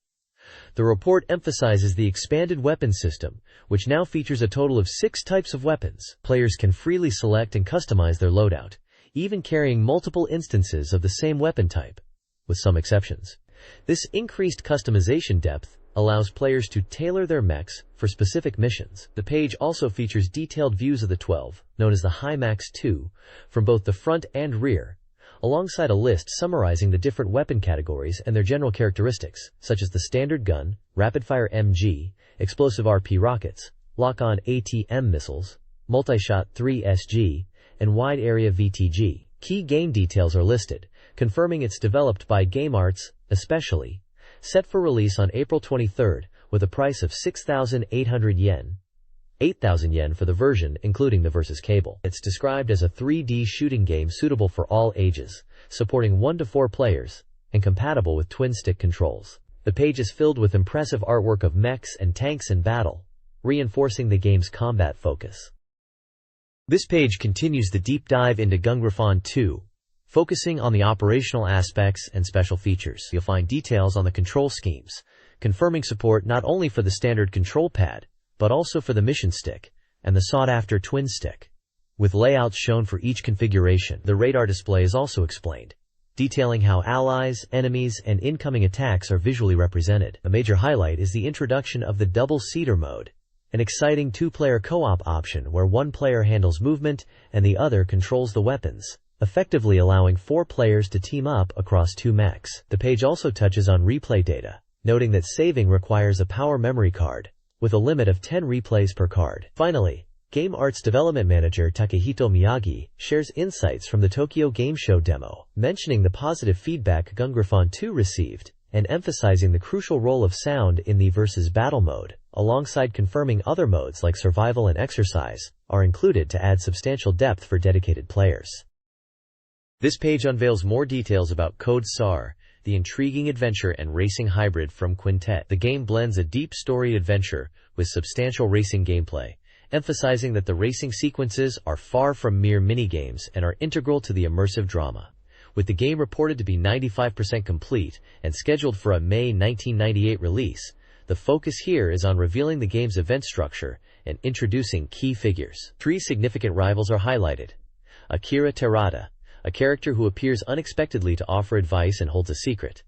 The report emphasizes the expanded weapon system, which now features a total of 6 types of weapons. Players can freely select and customize their loadout, even carrying multiple instances of the same weapon type, with some exceptions. This increased customization depth allows players to tailor their mechs for specific missions. The page also features detailed views of the 12, known as the HIMAX 2, from both the front and rear, alongside a list summarizing the different weapon categories and their general characteristics, such as the standard gun, rapid-fire MG, explosive RP rockets, lock-on ATM missiles, multi-shot 3SG, and wide-area VTG. Key game details are listed, confirming it's developed by GameArts, especially. Set for release on April 23, with a price of 6,800 yen, 8,000 yen for the version including the Versus cable. It's described as a 3D shooting game suitable for all ages, supporting 1 to 4 players, and compatible with twin-stick controls. The page is filled with impressive artwork of mechs and tanks in battle, reinforcing the game's combat focus. This page continues the deep dive into Gungraphan 2, focusing on the operational aspects and special features. You'll find details on the control schemes, confirming support not only for the standard control pad, but also for the mission stick and the sought-after twin stick. With layouts shown for each configuration, the radar display is also explained, detailing how allies, enemies, and incoming attacks are visually represented. A major highlight is the introduction of the double-seater mode, an exciting 2-player co-op option where one player handles movement and the other controls the weapons, effectively allowing 4 players to team up across 2 mechs. The page also touches on replay data, noting that saving requires a power memory card, with a limit of 10 replays per card. Finally, GameArts development manager Takehito Miyagi shares insights from the Tokyo Game Show demo, mentioning the positive feedback Gungraphan 2 received, and emphasizing the crucial role of sound in the Versus Battle mode, alongside confirming other modes like Survival and Exercise are included to add substantial depth for dedicated players. This page unveils more details about Code SAR, the intriguing adventure and racing hybrid from Quintet. The game blends a deep story adventure with substantial racing gameplay, emphasizing that the racing sequences are far from mere minigames and are integral to the immersive drama. With the game reported to be 95% complete and scheduled for a May 1998 release, the focus here is on revealing the game's event structure and introducing key figures. 3 significant rivals are highlighted. Akira Terada, a character who appears unexpectedly to offer advice and holds a secret.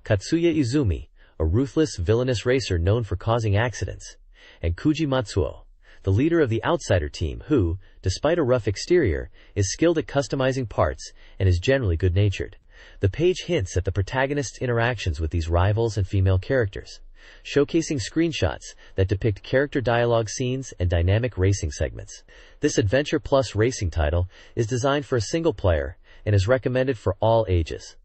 Katsuya Izumi, a ruthless, villainous racer known for causing accidents. And Kuji Matsuo, the leader of the outsider team who, despite a rough exterior, is skilled at customizing parts and is generally good-natured. The page hints at the protagonist's interactions with these rivals and female characters, showcasing screenshots that depict character dialogue scenes and dynamic racing segments. This Adventure Plus racing title is designed for a single player and is recommended for all ages.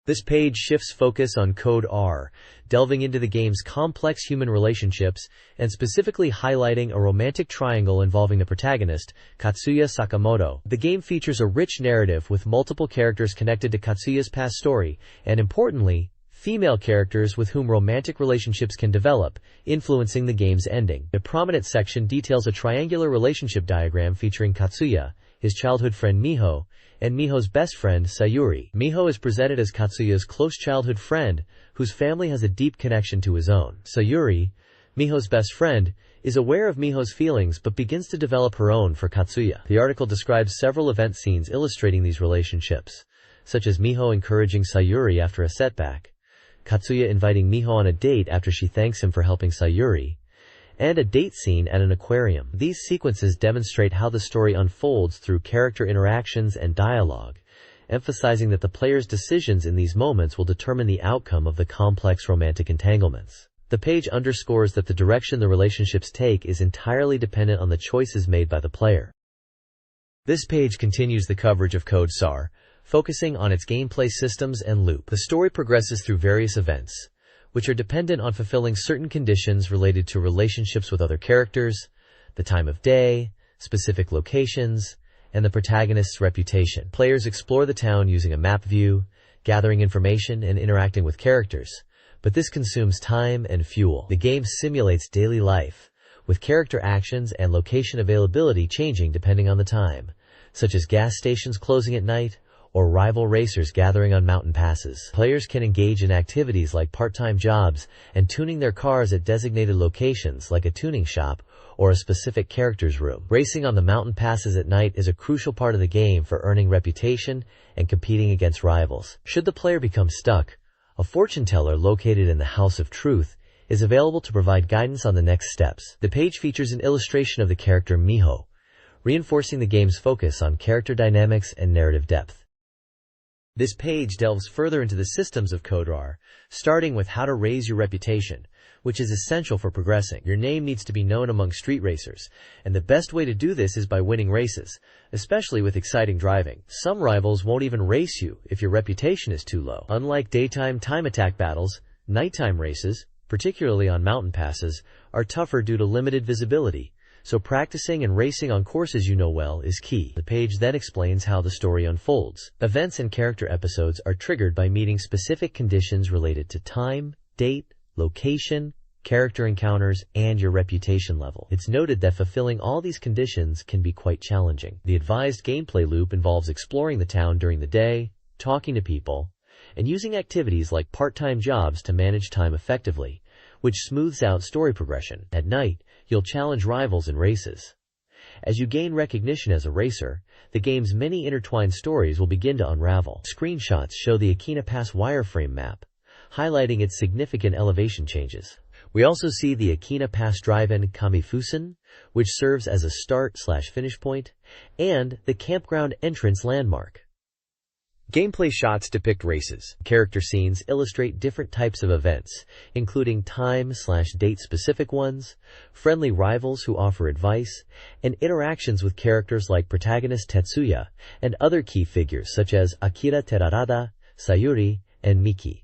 This page shifts focus on Code R, delving into the game's complex human relationships and specifically highlighting a romantic triangle involving the protagonist, Katsuya Sakamoto. The game features a rich narrative with multiple characters connected to Katsuya's past story, and importantly, female characters with whom romantic relationships can develop, influencing the game's ending. The prominent section details a triangular relationship diagram featuring Katsuya, his childhood friend Miho, and Miho's best friend Sayuri. Miho is presented as Katsuya's close childhood friend, whose family has a deep connection to his own. Sayuri, Miho's best friend, is aware of Miho's feelings but begins to develop her own for Katsuya. The article describes several event scenes illustrating these relationships, such as Miho encouraging Sayuri after a setback, Katsuya inviting Miho on a date after she thanks him for helping Sayuri, and a date scene at an aquarium. These sequences demonstrate how the story unfolds through character interactions and dialogue, emphasizing that the player's decisions in these moments will determine the outcome of the complex romantic entanglements. The page underscores that the direction the relationships take is entirely dependent on the choices made by the player. This page continues the coverage of Code SAR, focusing on its gameplay systems and loop. The story progresses through various events, which are dependent on fulfilling certain conditions related to relationships with other characters, the time of day, specific locations, and the protagonist's reputation. Players explore the town using a map view, gathering information and interacting with characters, but this consumes time and fuel. The game simulates daily life, with character actions and location availability changing depending on the time, such as gas stations closing at night, or rival racers gathering on mountain passes. Players can engage in activities like part-time jobs and tuning their cars at designated locations like a tuning shop or a specific character's room. Racing on the mountain passes at night is a crucial part of the game for earning reputation and competing against rivals. Should the player become stuck, a fortune teller located in the House of Truth is available to provide guidance on the next steps. The page features an illustration of the character Miho, reinforcing the game's focus on character dynamics and narrative depth. This page delves further into the systems of CodeRAR, starting with how to raise your reputation, which is essential for progressing. Your name needs to be known among street racers, and the best way to do this is by winning races, especially with exciting driving. Some rivals won't even race you if your reputation is too low. Unlike daytime time attack battles, nighttime races, particularly on mountain passes, are tougher due to limited visibility, so practicing and racing on courses you know well is key. The page then explains how the story unfolds. Events and character episodes are triggered by meeting specific conditions related to time, date, location, character encounters, and your reputation level. It's noted that fulfilling all these conditions can be quite challenging. The advised gameplay loop involves exploring the town during the day, talking to people, and using activities like part-time jobs to manage time effectively, which smooths out story progression. At night, you'll challenge rivals in races. As you gain recognition as a racer, the game's many intertwined stories will begin to unravel. Screenshots show the Akina Pass wireframe map, highlighting its significant elevation changes. We also see the Akina Pass Drive-In Kamifusen, which serves as a start/finish point, and the campground entrance landmark. Gameplay shots depict races. Character scenes illustrate different types of events, including time/date specific ones, friendly rivals who offer advice, and interactions with characters like protagonist Tetsuya and other key figures such as Akira Terarada, Sayuri, and Miki.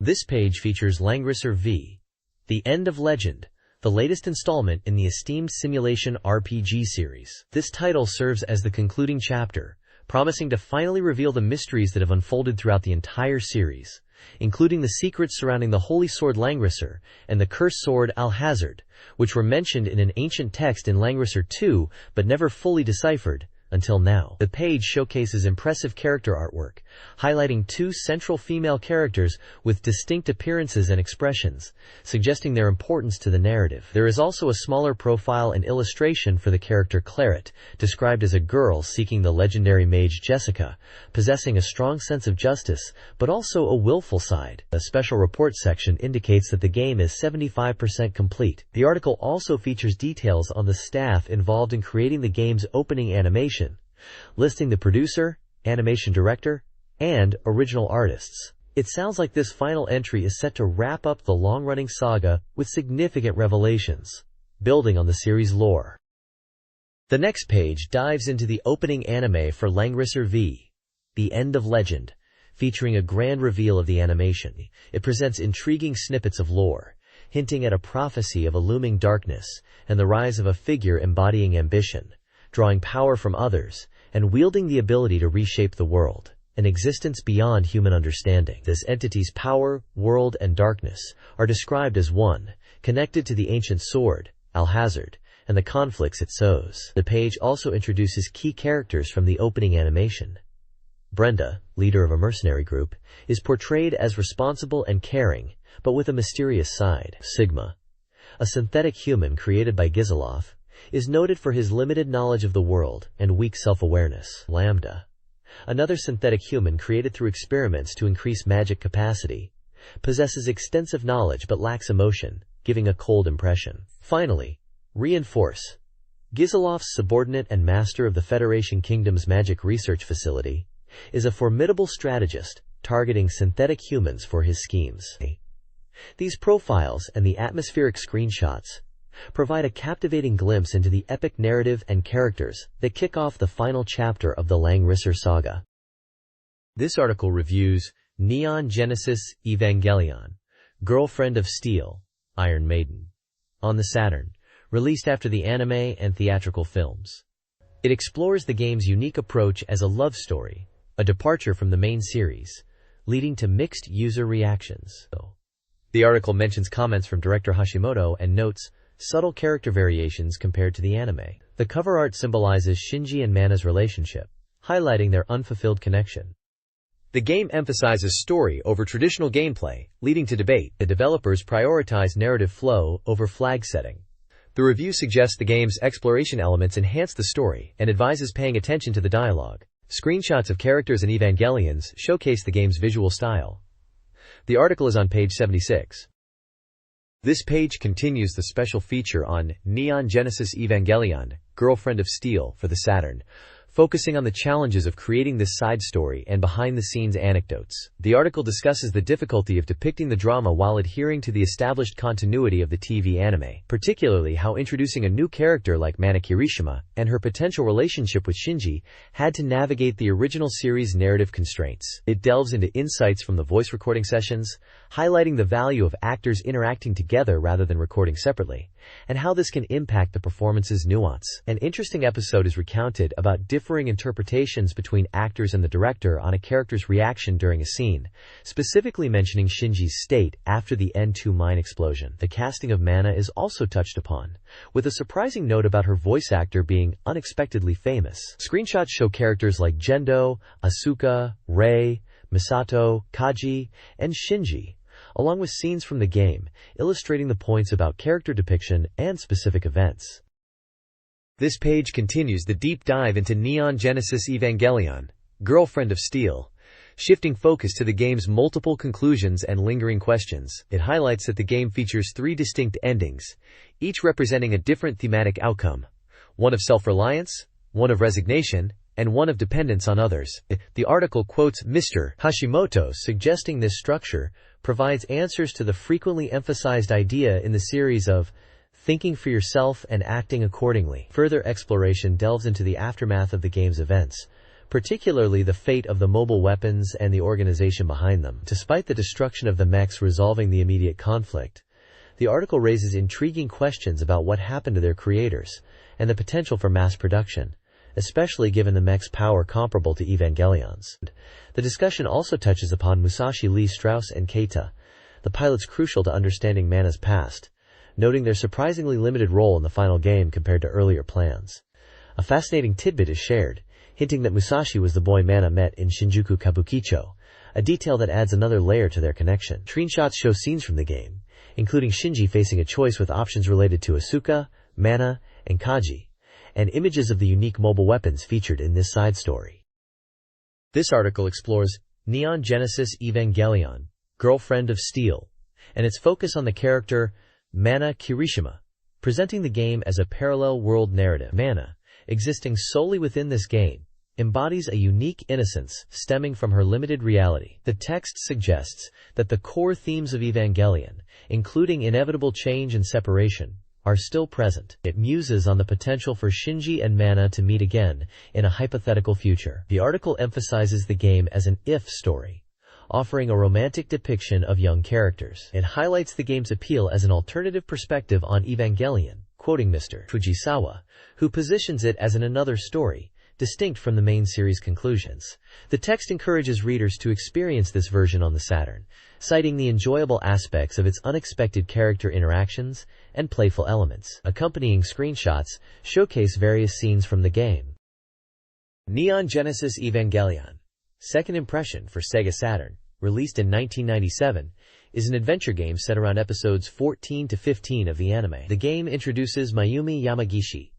This page features Langrisser V, The End of Legend, the latest installment in the esteemed simulation RPG series. This title serves as the concluding chapter, promising to finally reveal the mysteries that have unfolded throughout the entire series, including the secrets surrounding the Holy Sword Langrisser and the Cursed Sword Alhazard, which were mentioned in an ancient text in Langrisser 2 but never fully deciphered until now. The page showcases impressive character artwork, highlighting two central female characters with distinct appearances and expressions, suggesting their importance to the narrative. There is also a smaller profile and illustration for the character Claret, described as a girl seeking the legendary mage Jessica, possessing a strong sense of justice, but also a willful side. A special report section indicates that the game is 75% complete. The article also features details on the staff involved in creating the game's opening animation, listing the producer, animation director, and original artists. It sounds like this final entry is set to wrap up the long-running saga with significant revelations, building on the series' lore. The next page dives into the opening anime for Langrisser V, The End of Legend, featuring a grand reveal of the animation. It presents intriguing snippets of lore, hinting at a prophecy of a looming darkness and the rise of a figure embodying ambition, drawing power from others, and wielding the ability to reshape the world, an existence beyond human understanding. This entity's power, world, and darkness are described as one, connected to the ancient sword, Alhazard, and the conflicts it sows. The page also introduces key characters from the opening animation. Brenda, leader of a mercenary group, is portrayed as responsible and caring, but with a mysterious side. Sigma, a synthetic human created by Gizelov, is noted for his limited knowledge of the world and weak self-awareness. Lambda, another synthetic human created through experiments to increase magic capacity, possesses extensive knowledge but lacks emotion, giving a cold impression. Finally, Reinforce, Gizelov's subordinate and master of the Federation Kingdom's magic research facility, is a formidable strategist targeting synthetic humans for his schemes. These profiles and the atmospheric screenshots provide a captivating glimpse into the epic narrative and characters that kick off the final chapter of the Langrisser saga. This article reviews Neon Genesis Evangelion, Girlfriend of Steel, Iron Maiden, on the Saturn, released after the anime and theatrical films. It explores the game's unique approach as a love story, a departure from the main series, leading to mixed user reactions. The article mentions comments from director Hashimoto and notes subtle character variations compared to the anime. The cover art symbolizes Shinji and Mana's relationship, highlighting their unfulfilled connection. The game emphasizes story over traditional gameplay, leading to debate. The developers prioritize narrative flow over flag setting. The review suggests the game's exploration elements enhance the story and advises paying attention to the dialogue. Screenshots of characters and Evangelions showcase the game's visual style. The article is on page 76. This page continues the special feature on Neon Genesis Evangelion, Girlfriend of Steel for the Saturn, focusing on the challenges of creating this side story and behind-the-scenes anecdotes. The article discusses the difficulty of depicting the drama while adhering to the established continuity of the TV anime, particularly how introducing a new character like Mana Kirishima and her potential relationship with Shinji had to navigate the original series' narrative constraints. It delves into insights from the voice recording sessions, highlighting the value of actors interacting together rather than recording separately, and how this can impact the performance's nuance. An interesting episode is recounted about differing interpretations between actors and the director on a character's reaction during a scene, specifically mentioning Shinji's state after the N2 mine explosion. The casting of Mana is also touched upon, with a surprising note about her voice actor being unexpectedly famous. Screenshots show characters like Gendo, Asuka, Rei, Misato, Kaji, and Shinji, along with scenes from the game, illustrating the points about character depiction and specific events. This page continues the deep dive into Neon Genesis Evangelion, Girlfriend of Steel, shifting focus to the game's multiple conclusions and lingering questions. It highlights that the game features 3 distinct endings, each representing a different thematic outcome: one of self-reliance, one of resignation, and one of dependence on others. The article quotes Mr. Hashimoto, suggesting this structure provides answers to the frequently emphasized idea in the series of thinking for yourself and acting accordingly. Further exploration delves into the aftermath of the game's events, particularly the fate of the mobile weapons and the organization behind them. Despite the destruction of the mechs resolving the immediate conflict, the article raises intriguing questions about what happened to their creators and the potential for mass production, especially given the mech's power comparable to Evangelion's. The discussion also touches upon Musashi Lee Strauss and Keita, the pilots crucial to understanding Mana's past, noting their surprisingly limited role in the final game compared to earlier plans. A fascinating tidbit is shared, hinting that Musashi was the boy Mana met in Shinjuku Kabukicho, a detail that adds another layer to their connection. Screenshots show scenes from the game, including Shinji facing a choice with options related to Asuka, Mana, and Kaji, and images of the unique mobile weapons featured in this side story. This article explores Neon Genesis Evangelion, Girlfriend of Steel, and its focus on the character Mana Kirishima, presenting the game as a parallel world narrative. Mana, existing solely within this game, embodies a unique innocence stemming from her limited reality. The text suggests that the core themes of Evangelion, including inevitable change and separation, are still present. It muses on the potential for Shinji and Mana to meet again in a hypothetical future. The article emphasizes the game as an if story, offering a romantic depiction of young characters. It highlights the game's appeal as an alternative perspective on Evangelion, quoting Mr. Fujisawa, who positions it as another story, distinct from the main series conclusions. The text encourages readers to experience this version on the Saturn, citing the enjoyable aspects of its unexpected character interactions and playful elements. Accompanying screenshots showcase various scenes from the game. Neon Genesis Evangelion, Second Impression for SEGA Saturn, released in 1997, is an adventure game set around episodes 14 to 15 of the anime. The game introduces Mayumi Yamagishi,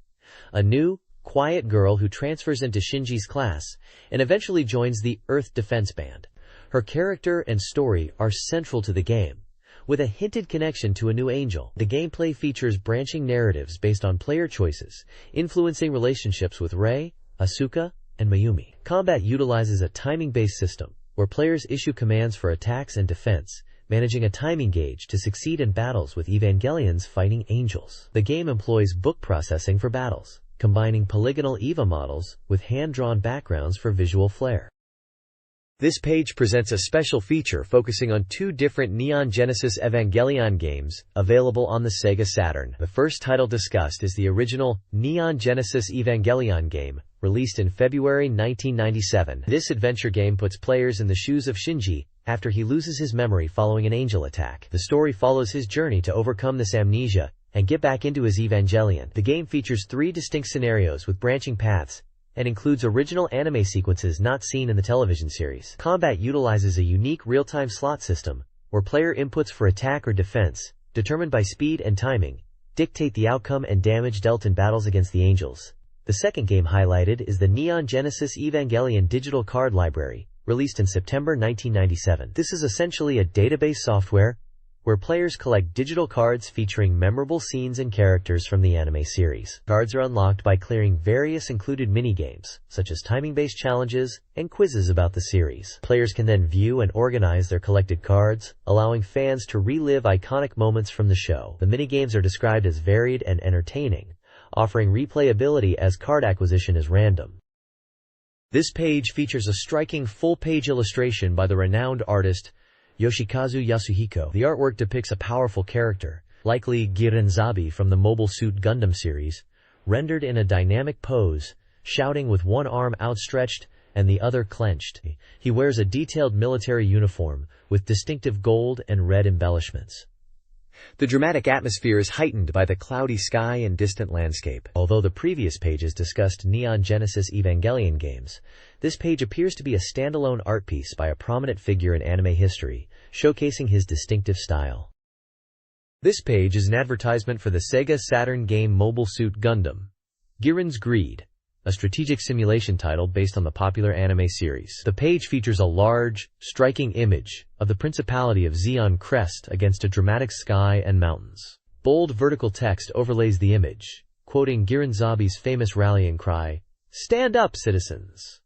a new, quiet girl who transfers into Shinji's class and eventually joins the Earth Defense Band. Her character and story are central to the game, with a hinted connection to a new angel. The gameplay features branching narratives based on player choices, influencing relationships with Rei, Asuka, and Mayumi. Combat utilizes a timing-based system, where players issue commands for attacks and defense, managing a timing gauge to succeed in battles with Evangelion's fighting angels. The game employs book processing for battles, combining polygonal EVA models with hand-drawn backgrounds for visual flair. This page presents a special feature focusing on 2 different Neon Genesis Evangelion games available on the SEGA Saturn. The first title discussed is the original Neon Genesis Evangelion game, released in February 1997. This adventure game puts players in the shoes of Shinji after he loses his memory following an angel attack. The story follows his journey to overcome this amnesia and get back into his Evangelion. The game features 3 distinct scenarios with branching paths and includes original anime sequences not seen in the television series. Combat utilizes a unique real-time slot system, where player inputs for attack or defense, determined by speed and timing, dictate the outcome and damage dealt in battles against the angels. The second game highlighted is the Neon Genesis Evangelion digital card library, released in September 1997. This is essentially a database software where players collect digital cards featuring memorable scenes and characters from the anime series. Cards are unlocked by clearing various included minigames, such as timing-based challenges and quizzes about the series. Players can then view and organize their collected cards, allowing fans to relive iconic moments from the show. The minigames are described as varied and entertaining, offering replayability as card acquisition is random. This page features a striking full-page illustration by the renowned artist Yoshikazu Yasuhiko. The artwork depicts a powerful character, likely Girenzabi from the Mobile Suit Gundam series, rendered in a dynamic pose, shouting with one arm outstretched and the other clenched. He wears a detailed military uniform with distinctive gold and red embellishments. The dramatic atmosphere is heightened by the cloudy sky and distant landscape. Although the previous pages discussed Neon Genesis Evangelion games, this page appears to be a standalone art piece by a prominent figure in anime history, showcasing his distinctive style. This page is an advertisement for the SEGA Saturn game Mobile Suit Gundam, Giren's Greed, a strategic simulation title based on the popular anime series. The page features a large, striking image of the Principality of Zeon crest against a dramatic sky and mountains. Bold vertical text overlays the image, quoting Girenzabi's famous rallying cry, "Stand up, citizens!"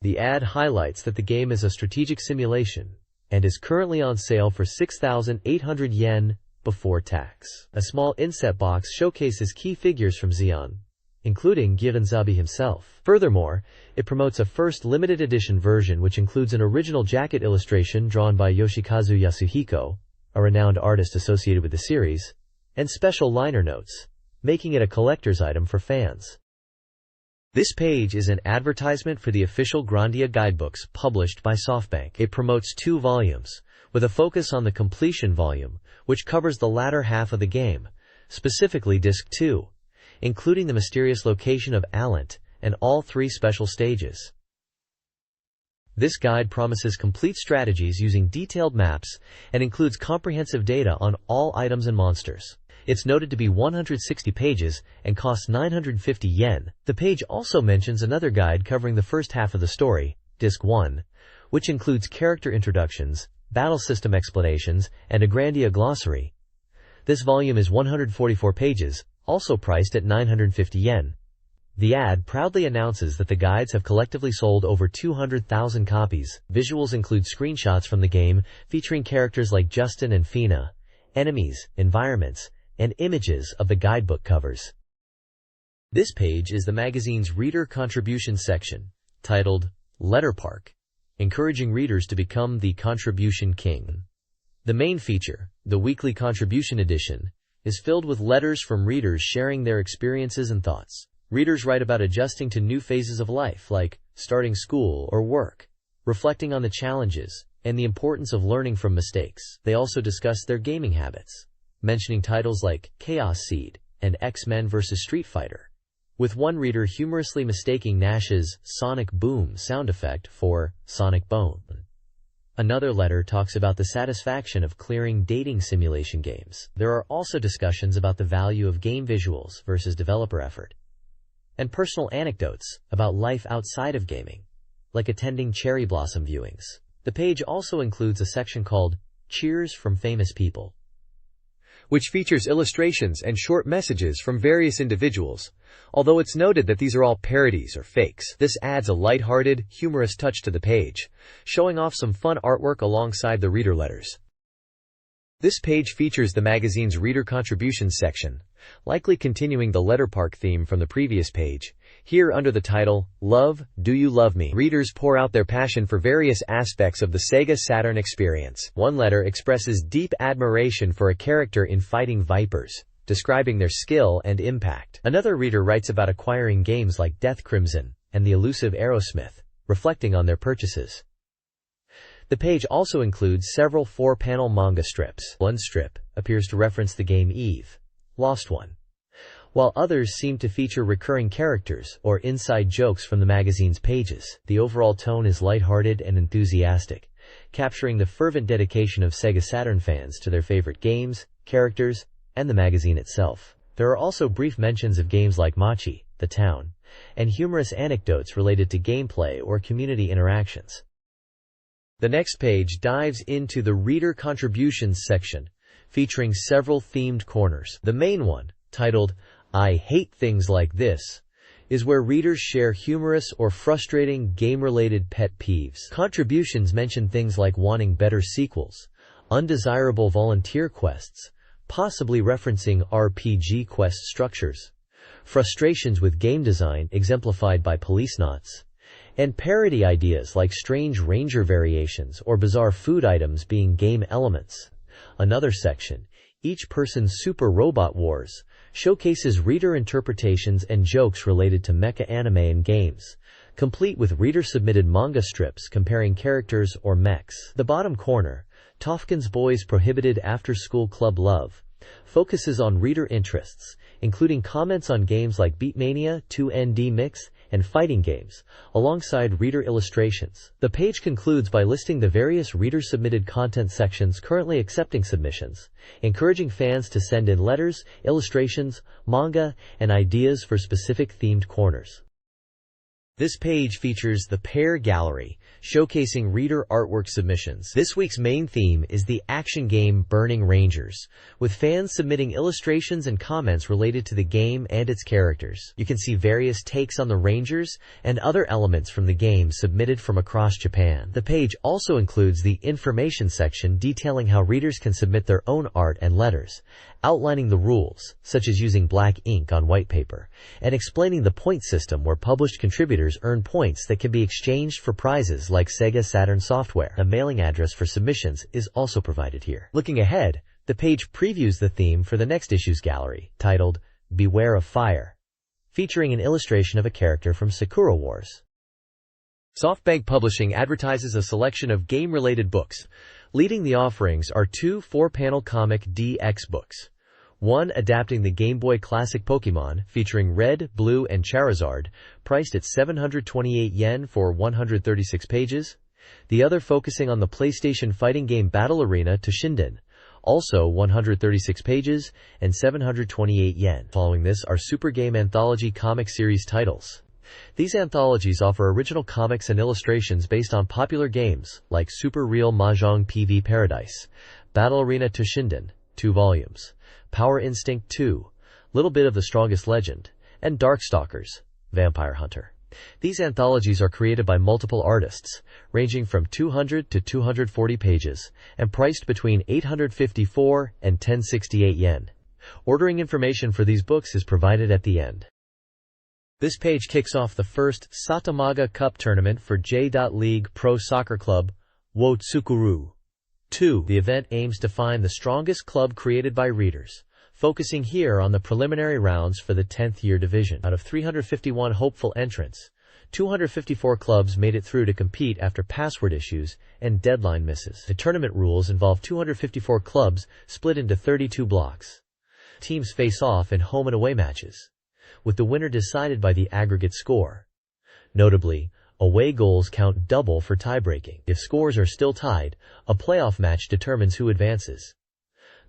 The ad highlights that the game is a strategic simulation and is currently on sale for 6,800 yen before tax. A small inset box showcases key figures from Zeon, including Girenzabi himself. Furthermore, it promotes a first limited edition version which includes an original jacket illustration drawn by Yoshikazu Yasuhiko, a renowned artist associated with the series, and special liner notes, making it a collector's item for fans. This page is an advertisement for the official Grandia guidebooks published by SoftBank. It promotes 2 volumes, with a focus on the completion volume, which covers the latter half of the game, specifically Disc 2, including the mysterious location of Alent and all 3 special stages. This guide promises complete strategies using detailed maps and includes comprehensive data on all items and monsters. It's noted to be 160 pages and costs 950 yen. The page also mentions another guide covering the first half of the story, Disc 1, which includes character introductions, battle system explanations, and a Grandia glossary. This volume is 144 pages, also priced at 950 yen. The ad proudly announces that the guides have collectively sold over 200,000 copies. Visuals include screenshots from the game featuring characters like Justin and Fina, enemies, environments, and images of the guidebook covers. This page is the magazine's reader contribution section, titled Letter Park, encouraging readers to become the contribution king. The main feature, the weekly contribution edition, is filled with letters from readers sharing their experiences and thoughts. Readers write about adjusting to new phases of life, like starting school or work, reflecting on the challenges and the importance of learning from mistakes. They also discuss their gaming habits, mentioning titles like Chaos Seed and X-Men vs. Street Fighter, with one reader humorously mistaking Nash's Sonic Boom sound effect for Sonic Bone. Another letter talks about the satisfaction of clearing dating simulation games. There are also discussions about the value of game visuals versus developer effort, and personal anecdotes about life outside of gaming, like attending cherry blossom viewings. The page also includes a section called Cheers from Famous People, which features illustrations and short messages from various individuals. Although it's noted that these are all parodies or fakes, this adds a light-hearted, humorous touch to the page, showing off some fun artwork alongside the reader letters. This page features the magazine's reader contributions section, likely continuing the Letter Park theme from the previous page. Here under the title, Love, Do You Love Me?, readers pour out their passion for various aspects of the Sega Saturn experience. One letter expresses deep admiration for a character in Fighting Vipers, describing their skill and impact. Another reader writes about acquiring games like Death Crimson and the elusive Aerosmith, reflecting on their purchases. The page also includes several 4-panel manga strips. One strip appears to reference the game Eve, Lost One, while others seem to feature recurring characters or inside jokes from the magazine's pages. The overall tone is lighthearted and enthusiastic, capturing the fervent dedication of Sega Saturn fans to their favorite games, characters, and the magazine itself. There are also brief mentions of games like Machi, The Town, and humorous anecdotes related to gameplay or community interactions. The next page dives into the Reader Contributions section, featuring several themed corners. The main one, titled, I Hate Things Like This, is where readers share humorous or frustrating game-related pet peeves. Contributions mention things like wanting better sequels, undesirable volunteer quests, possibly referencing RPG quest structures, frustrations with game design exemplified by police knots, and parody ideas like strange ranger variations or bizarre food items being game elements. Another section, Each Person's Super Robot Wars, showcases reader interpretations and jokes related to mecha anime and games, complete with reader-submitted manga strips comparing characters or mechs. The bottom corner, Tofkin's Boys Prohibited After-School Club Love, focuses on reader interests, including comments on games like Beatmania, 2ND Mix, and fighting games, alongside reader illustrations. The page concludes by listing the various reader-submitted content sections currently accepting submissions, encouraging fans to send in letters, illustrations, manga, and ideas for specific themed corners. This page features the Pair Gallery, showcasing reader artwork submissions. This week's main theme is the action game Burning Rangers, with fans submitting illustrations and comments related to the game and its characters. You can see various takes on the Rangers and other elements from the game submitted from across Japan. The page also includes the information section detailing how readers can submit their own art and letters, outlining the rules, such as using black ink on white paper, and explaining the point system where published contributors earn points that can be exchanged for prizes like SEGA Saturn software. A mailing address for submissions is also provided here. Looking ahead, the page previews the theme for the next issue's gallery, titled Beware of Fire, featuring an illustration of a character from Sakura Wars. SoftBank Publishing advertises a selection of game-related books. Leading the offerings are two 4-panel comic DX books. One adapting the Game Boy Classic Pokémon, featuring Red, Blue, and Charizard, priced at 728 yen for 136 pages. The other focusing on the PlayStation fighting game Battle Arena Toshinden, also 136 pages and 728 yen. Following this are Super Game Anthology comic series titles. These anthologies offer original comics and illustrations based on popular games like Super Real Mahjong PV Paradise, Battle Arena Toshinden, 2 volumes, Power Instinct 2, Little Bit of the Strongest Legend, and Darkstalkers, Vampire Hunter. These anthologies are created by multiple artists, ranging from 200 to 240 pages, and priced between 854 and 1068 yen. Ordering information for these books is provided at the end. This page kicks off the first Satamaga Cup tournament for J.League Pro Soccer Club, Wotsukuru 2. The event aims to find the strongest club created by readers, focusing here on the preliminary rounds for the 10th year division. Out of 351 hopeful entrants, 254 clubs made it through to compete after password issues and deadline misses. The tournament rules involve 254 clubs split into 32 blocks. Teams face off in home and away matches, with the winner decided by the aggregate score. Notably, away goals count double for tie-breaking. If scores are still tied, a playoff match determines who advances.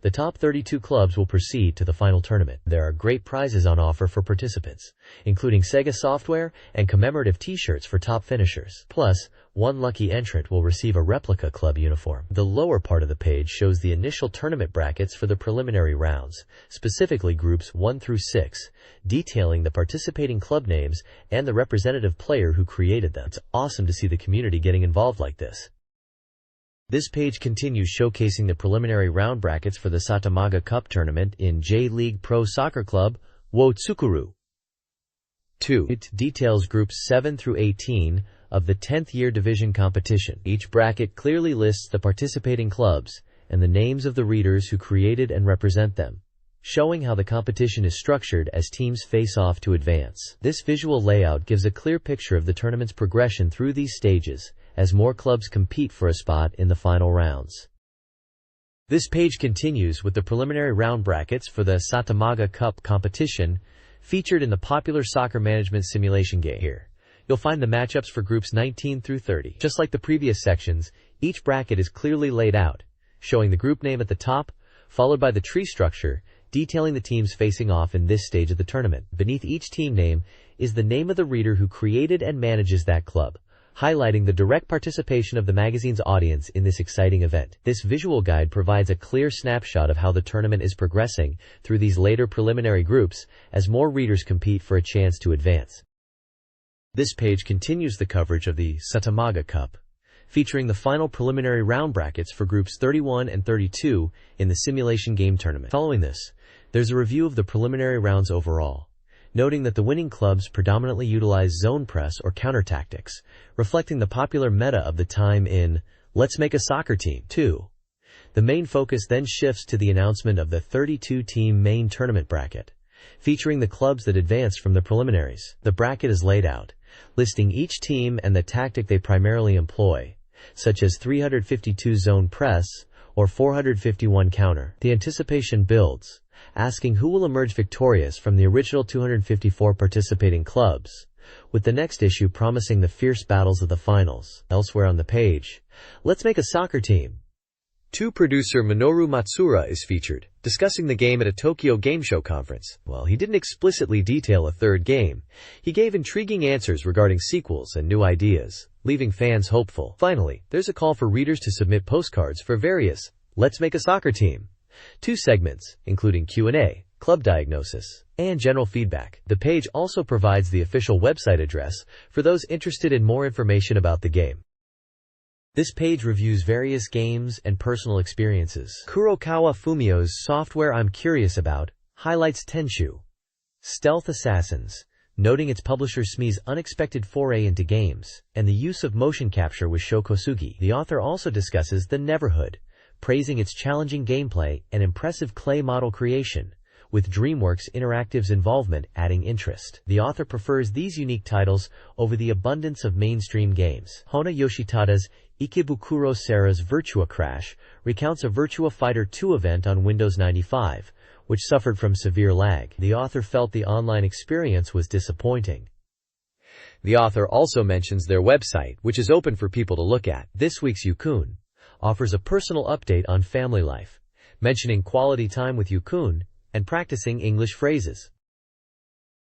The top 32 clubs will proceed to the final tournament. There are great prizes on offer for participants, including Sega software and commemorative t-shirts for top finishers. Plus, one lucky entrant will receive a replica club uniform. The lower part of the page shows the initial tournament brackets for the preliminary rounds, specifically groups 1 through 6, detailing the participating club names and the representative player who created them. It's awesome to see the community getting involved like this. This page continues showcasing the preliminary round brackets for the Satamaga Cup tournament in J.League Pro Soccer Club, Wotsukuru 2. It details groups 7 through 18 of the 10th year division competition. Each bracket clearly lists the participating clubs and the names of the readers who created and represent them, showing how the competition is structured as teams face off to advance. This visual layout gives a clear picture of the tournament's progression through these stages, as more clubs compete for a spot in the final rounds. This page continues with the preliminary round brackets for the Satamaga Cup competition, featured in the popular soccer management simulation game. Here, you'll find the matchups for groups 19 through 30. Just like the previous sections, each bracket is clearly laid out, showing the group name at the top, followed by the tree structure, detailing the teams facing off in this stage of the tournament. Beneath each team name is the name of the reader who created and manages that club, highlighting the direct participation of the magazine's audience in this exciting event. This visual guide provides a clear snapshot of how the tournament is progressing through these later preliminary groups as more readers compete for a chance to advance. This page continues the coverage of the SATURN Cup, featuring the final preliminary round brackets for groups 31 and 32 in the simulation game tournament. Following this, there's a review of the preliminary rounds overall, noting that the winning clubs predominantly utilize zone press or counter tactics, reflecting the popular meta of the time in Let's Make a Soccer Team 2. The main focus then shifts to the announcement of the 32-team main tournament bracket, featuring the clubs that advanced from the preliminaries. The bracket is laid out, listing each team and the tactic they primarily employ, such as 352 zone press or 451 counter. The anticipation builds, asking who will emerge victorious from the original 254 participating clubs, with the next issue promising the fierce battles of the finals. Elsewhere on the page, Let's Make a Soccer Team 2 producer Minoru Matsuura is featured, discussing the game at a Tokyo Game Show conference. While he didn't explicitly detail a third game, he gave intriguing answers regarding sequels and new ideas, leaving fans hopeful. Finally, there's a call for readers to submit postcards for various Let's Make a Soccer Team 2 segments, including Q&A, club diagnosis, and general feedback. The page also provides the official website address for those interested in more information about the game. This page reviews various games and personal experiences. Kurokawa Fumio's Software I'm Curious About highlights Tenchu Stealth Assassins, noting its publisher SME's unexpected foray into games and the use of motion capture with Shokosugi. The author also discusses The Neverhood, praising its challenging gameplay and impressive clay model creation, with DreamWorks Interactive's involvement adding interest. The author prefers these unique titles over the abundance of mainstream games. Hona Yoshitada's Ikebukuro Sara's Virtua Crash recounts a Virtua Fighter 2 event on Windows 95, which suffered from severe lag. The author felt the online experience was disappointing. The author also mentions their website, which is open for people to look at. This week's Yukun offers a personal update on family life, mentioning quality time with Yukun and practicing English phrases.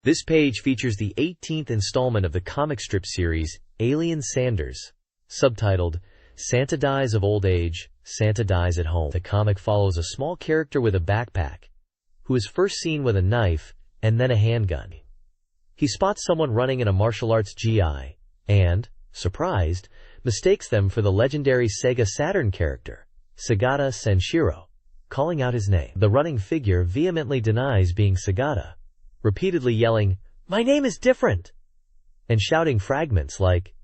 This page features the 18th installment of the comic strip series Alien Sanders, subtitled Santa Dies of Old Age, Santa Dies at Home. The comic follows a small character with a backpack, who is first seen with a knife and then a handgun. He spots someone running in a martial arts GI and, surprised, mistakes them for the legendary SEGA Saturn character, Sagata Senshiro, calling out his name. The running figure vehemently denies being Sagata, repeatedly yelling, "My name is different!" and shouting fragments like,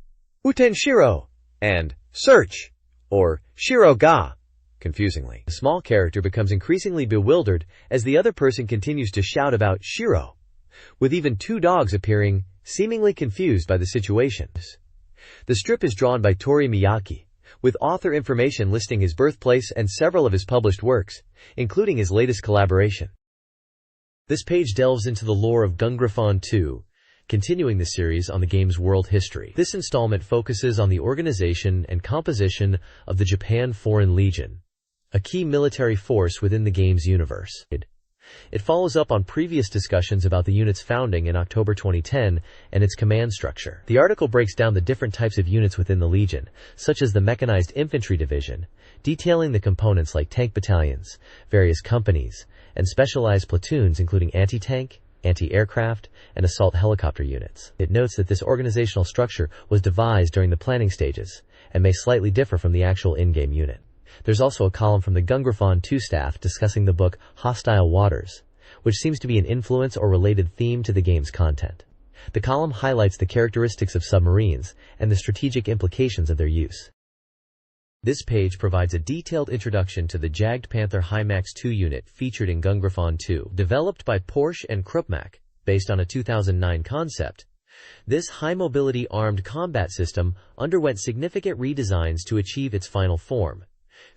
Utenshiro and Search or Shiro ga, confusingly. The small character becomes increasingly bewildered as the other person continues to shout about Shiro, with even 2 dogs appearing, seemingly confused by the situation. The strip is drawn by Tori Miyake, with author information listing his birthplace and several of his published works, including his latest collaboration. This page delves into the lore of Gungriffon 2, continuing the series on the game's world history. This installment focuses on the organization and composition of the Japan Foreign Legion, a key military force within the game's universe. It follows up on previous discussions about the unit's founding in October 2010 and its command structure. The article breaks down the different types of units within the Legion, such as the Mechanized Infantry Division, detailing the components like tank battalions, various companies, and specialized platoons including anti-tank, anti-aircraft, and assault helicopter units. It notes that this organizational structure was devised during the planning stages and may slightly differ from the actual in-game unit. There's also a column from the Gungriffon 2 staff discussing the book Hostile Waters, which seems to be an influence or related theme to the game's content. The column highlights the characteristics of submarines and the strategic implications of their use. This page provides a detailed introduction to the Jagd Panther HIMAX 2 unit featured in Gungriffon 2. Developed by Porsche and Kruppmack, based on a 2009 concept, this high-mobility armed combat system underwent significant redesigns to achieve its final form,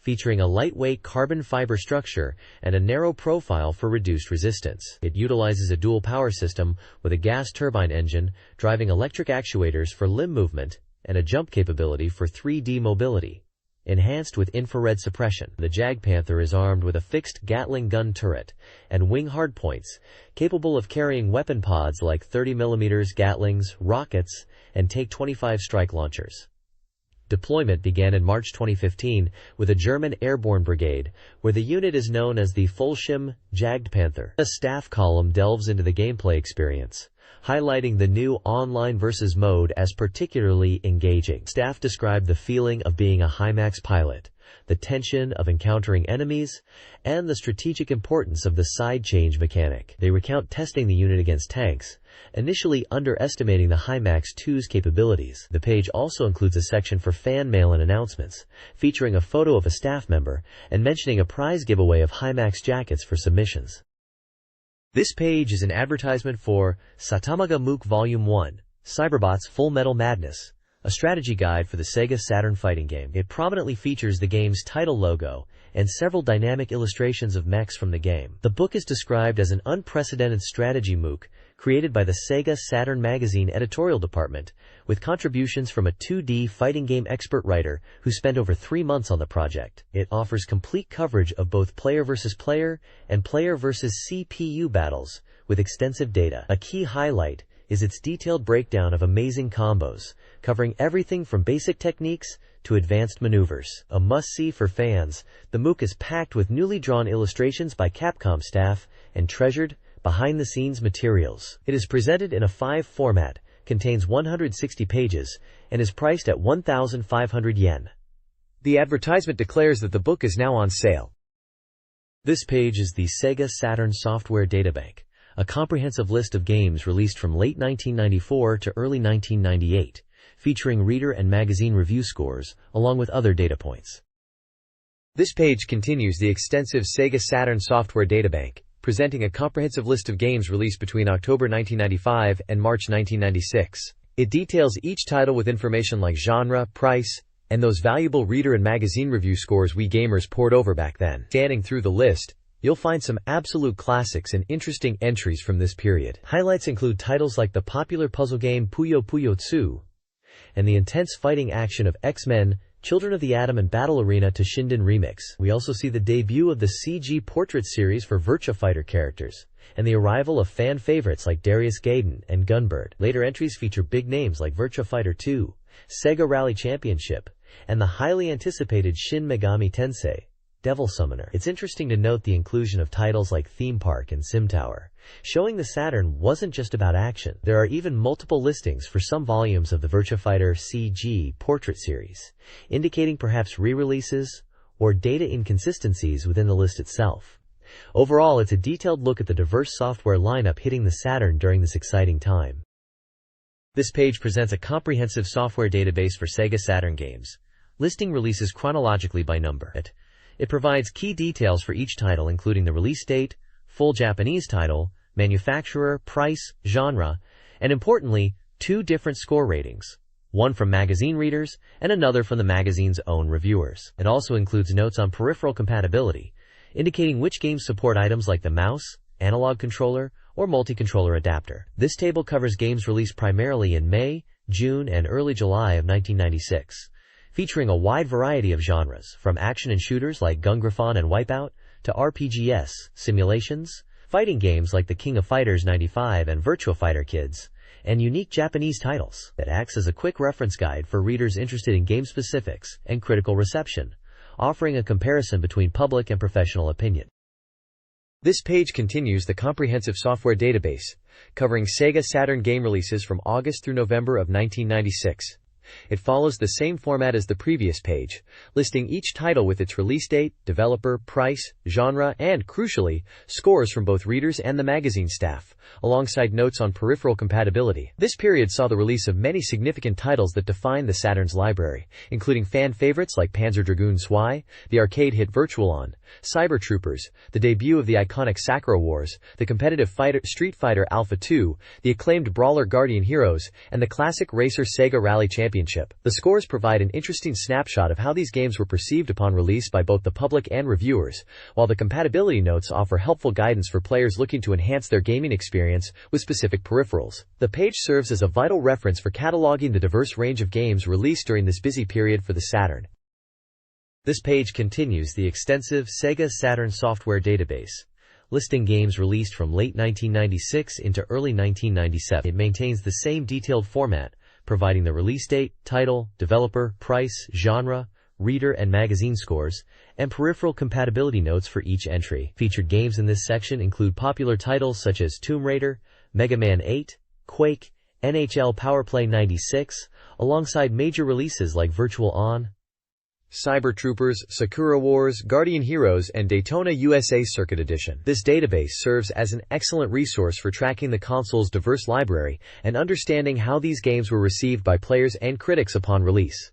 featuring a lightweight carbon fiber structure and a narrow profile for reduced resistance. It utilizes a dual power system with a gas turbine engine driving electric actuators for limb movement and a jump capability for 3D mobility, enhanced with infrared suppression. The Jagdpanther is armed with a fixed Gatling gun turret and wing hardpoints, capable of carrying weapon pods like 30mm Gatlings, rockets, and Take-25 strike launchers. Deployment began in March 2015 with a German airborne brigade, where the unit is known as the Fallschirm Jagdpanther. A staff column delves into the gameplay experience, highlighting the new online versus mode as particularly engaging. Staff describe the feeling of being a HIMAX pilot, the tension of encountering enemies, and the strategic importance of the side change mechanic. They recount testing the unit against tanks, initially underestimating the HIMAX 2's capabilities. The page also includes a section for fan mail and announcements, featuring a photo of a staff member and mentioning a prize giveaway of HIMAX jackets for submissions. This page is an advertisement for Satamaga MOOC Volume 1, Cyberbots Full Metal Madness, a strategy guide for the Sega Saturn fighting game. It prominently features the game's title logo and several dynamic illustrations of mechs from the game. The book is described as an unprecedented strategy MOOC created by the Sega Saturn Magazine editorial department, with contributions from a 2D fighting game expert writer who spent over 3 months on the project. It offers complete coverage of both player versus player and player versus CPU battles, with extensive data. A key highlight is its detailed breakdown of amazing combos, covering everything from basic techniques to advanced maneuvers. A must-see for fans, the MOOC is packed with newly drawn illustrations by Capcom staff and treasured, behind-the-scenes materials. It is presented in a 5 format, contains 160 pages, and is priced at 1,500 yen. The advertisement declares that the book is now on sale. This page is the SEGA Saturn Software Databank, a comprehensive list of games released from late 1994 to early 1998, featuring reader and magazine review scores, along with other data points. This page continues the extensive Sega Saturn Software Databank, presenting a comprehensive list of games released between October 1995 and March 1996. It details each title with information like genre, price, and those valuable reader and magazine review scores we gamers poured over back then. Scanning through the list, you'll find some absolute classics and interesting entries from this period. Highlights include titles like the popular puzzle game Puyo Puyo 2, and the intense fighting action of X-Men, Children of the Atom and Battle Arena to Shinden Remix. We also see the debut of the CG Portrait series for Virtua Fighter characters, and the arrival of fan favorites like Darius Gaiden and Gunbird. Later entries feature big names like Virtua Fighter 2, Sega Rally Championship, and the highly anticipated Shin Megami Tensei, Devil Summoner. It's interesting to note the inclusion of titles like Theme Park and Sim Tower, showing the Saturn wasn't just about action. There are even multiple listings for some volumes of the Virtua Fighter CG Portrait series, indicating perhaps re-releases or data inconsistencies within the list itself. Overall, it's a detailed look at the diverse software lineup hitting the Saturn during this exciting time. This page presents a comprehensive software database for Sega Saturn games, listing releases chronologically by number. It provides key details for each title, including the release date, full Japanese title, manufacturer, price, genre, and importantly, 2 different score ratings, one from magazine readers and another from the magazine's own reviewers. It also includes notes on peripheral compatibility, indicating which games support items like the mouse, analog controller, or multi-controller adapter. This table covers games released primarily in May, June, and early July of 1996. Featuring a wide variety of genres, from action and shooters like Gungrafon and Wipeout, to RPGs, simulations, fighting games like the King of Fighters 95 and Virtua Fighter Kids, and unique Japanese titles. That acts as a quick reference guide for readers interested in game specifics and critical reception, offering a comparison between public and professional opinion. This page continues the comprehensive software database, covering Sega Saturn game releases from August through November of 1996. It follows the same format as the previous page, listing each title with its release date, developer, price, genre, and, crucially, scores from both readers and the magazine staff, alongside notes on peripheral compatibility. This period saw the release of many significant titles that define the Saturn's library, including fan favorites like Panzer Dragoon Zwei, the arcade hit Virtual On, Cyber Troopers, the debut of the iconic Sakura Wars, the competitive Street Fighter Alpha 2, the acclaimed brawler Guardian Heroes, and the classic racer Sega Rally Championship. Championship. The scores provide an interesting snapshot of how these games were perceived upon release by both the public and reviewers, while the compatibility notes offer helpful guidance for players looking to enhance their gaming experience with specific peripherals. The page serves as a vital reference for cataloging the diverse range of games released during this busy period for the Saturn. This page continues the extensive SEGA Saturn software database, listing games released from late 1996 into early 1997. It maintains the same detailed format, providing the release date, title, developer, price, genre, reader and magazine scores, and peripheral compatibility notes for each entry. Featured games in this section include popular titles such as Tomb Raider, Mega Man 8, Quake, NHL Powerplay 96, alongside major releases like Virtual On, Cyber Troopers, Sakura Wars, Guardian Heroes, and Daytona USA Circuit Edition. This database serves as an excellent resource for tracking the console's diverse library and understanding how these games were received by players and critics upon release.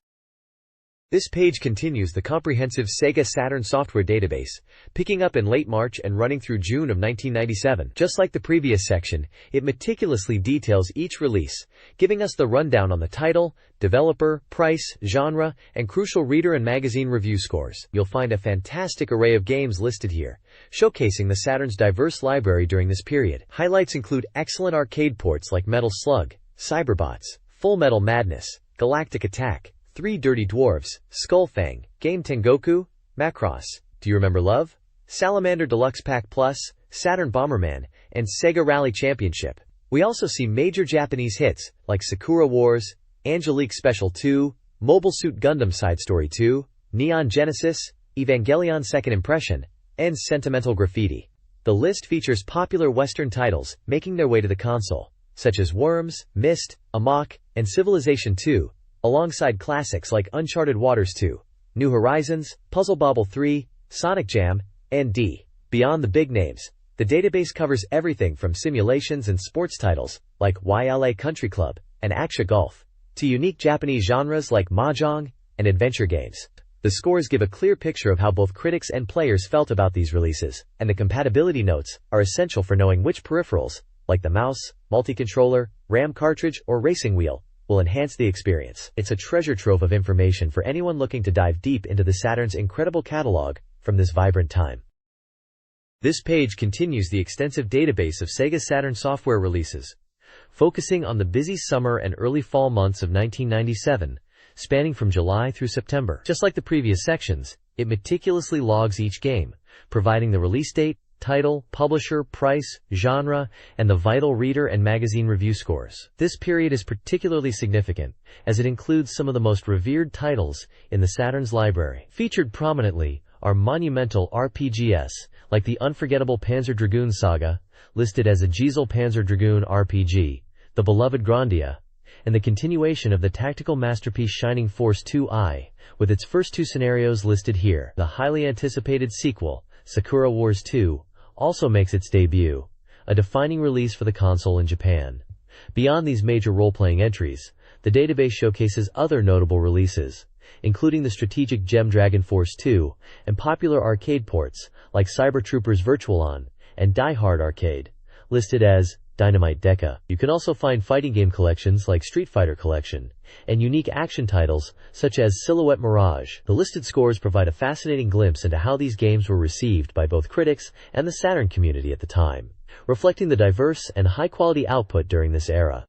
This page continues the comprehensive SEGA Saturn software database, picking up in late March and running through June of 1997. Just like the previous section, it meticulously details each release, giving us the rundown on the title, developer, price, genre, and crucial reader and magazine review scores. You'll find a fantastic array of games listed here, showcasing the Saturn's diverse library during this period. Highlights include excellent arcade ports like Metal Slug, Cyberbots, Full Metal Madness, Galactic Attack, Three Dirty Dwarves, Skullfang, Game Tengoku, Macross, Do You Remember Love?, Salamander Deluxe Pack Plus, Saturn Bomberman, and Sega Rally Championship. We also see major Japanese hits like Sakura Wars, Angelique Special 2, Mobile Suit Gundam Side Story 2, Neon Genesis, Evangelion Second Impression, and Sentimental Graffiti. The list features popular Western titles making their way to the console, such as Worms, Myst, Amok, and Civilization 2, alongside classics like Uncharted Waters 2, New Horizons, Puzzle Bobble 3, Sonic Jam, and D. Beyond the big names, the database covers everything from simulations and sports titles like YLA Country Club and Aksha Golf, to unique Japanese genres like mahjong and adventure games. The scores give a clear picture of how both critics and players felt about these releases, and the compatibility notes are essential for knowing which peripherals, like the mouse, multi-controller, RAM cartridge, or racing wheel, will enhance the experience. It's a treasure trove of information for anyone looking to dive deep into the Saturn's incredible catalog from this vibrant time. This page continues the extensive database of SEGA Saturn software releases, focusing on the busy summer and early fall months of 1997, spanning from July through September. Just like the previous sections, it meticulously logs each game, providing the release date, title, publisher, price, genre, and the vital reader and magazine review scores. This period is particularly significant, as it includes some of the most revered titles in the Saturn's library. Featured prominently are monumental RPGs, like the unforgettable Panzer Dragoon Saga, listed as a Giselle Panzer Dragoon RPG, the beloved Grandia, and the continuation of the tactical masterpiece Shining Force 2I, with its first two scenarios listed here. The highly anticipated sequel, Sakura Wars 2, also makes its debut, a defining release for the console in Japan. Beyond these major role-playing entries, the database showcases other notable releases, including the strategic gem Dragon Force 2 and popular arcade ports like Cyber Troopers Virtual On and Die Hard Arcade, listed as Dynamite Deca. You can also find fighting game collections like Street Fighter Collection and unique action titles such as Silhouette Mirage. The listed scores provide a fascinating glimpse into how these games were received by both critics and the Saturn community at the time, reflecting the diverse and high-quality output during this era.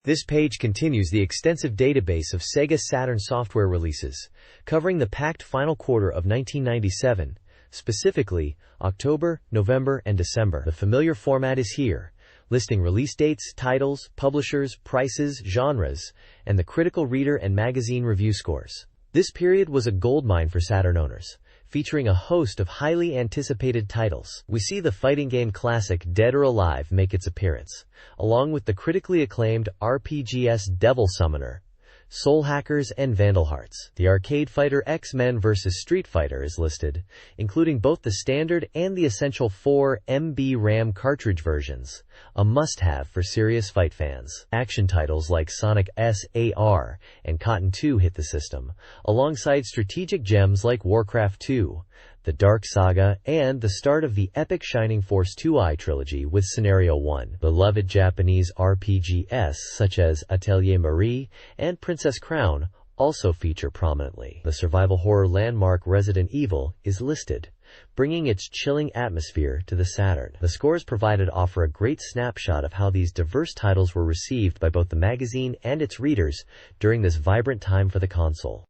This page continues the extensive database of SEGA Saturn software releases, covering the packed final quarter of 1997, specifically October, November, and December. The familiar format is here, listing release dates, titles, publishers, prices, genres, and the critical reader and magazine review scores. This period was a goldmine for Saturn owners, featuring a host of highly anticipated titles. We see the fighting game classic Dead or Alive make its appearance, along with the critically acclaimed RPGs Devil Summoner, Soul Hackers, and Vandal Hearts. The arcade fighter X-Men vs. Street Fighter is listed, including both the standard and the essential 4 MB RAM cartridge versions, a must-have for serious fight fans. Action titles like Sonic SAR and Cotton 2 hit the system, alongside strategic gems like Warcraft 2, the Dark Saga, and the start of the epic Shining Force 2i trilogy with Scenario 1. Beloved Japanese RPGs such as Atelier Marie and Princess Crown also feature prominently. The survival horror landmark Resident Evil is listed, bringing its chilling atmosphere to the Saturn. The scores provided offer a great snapshot of how these diverse titles were received by both the magazine and its readers during this vibrant time for the console.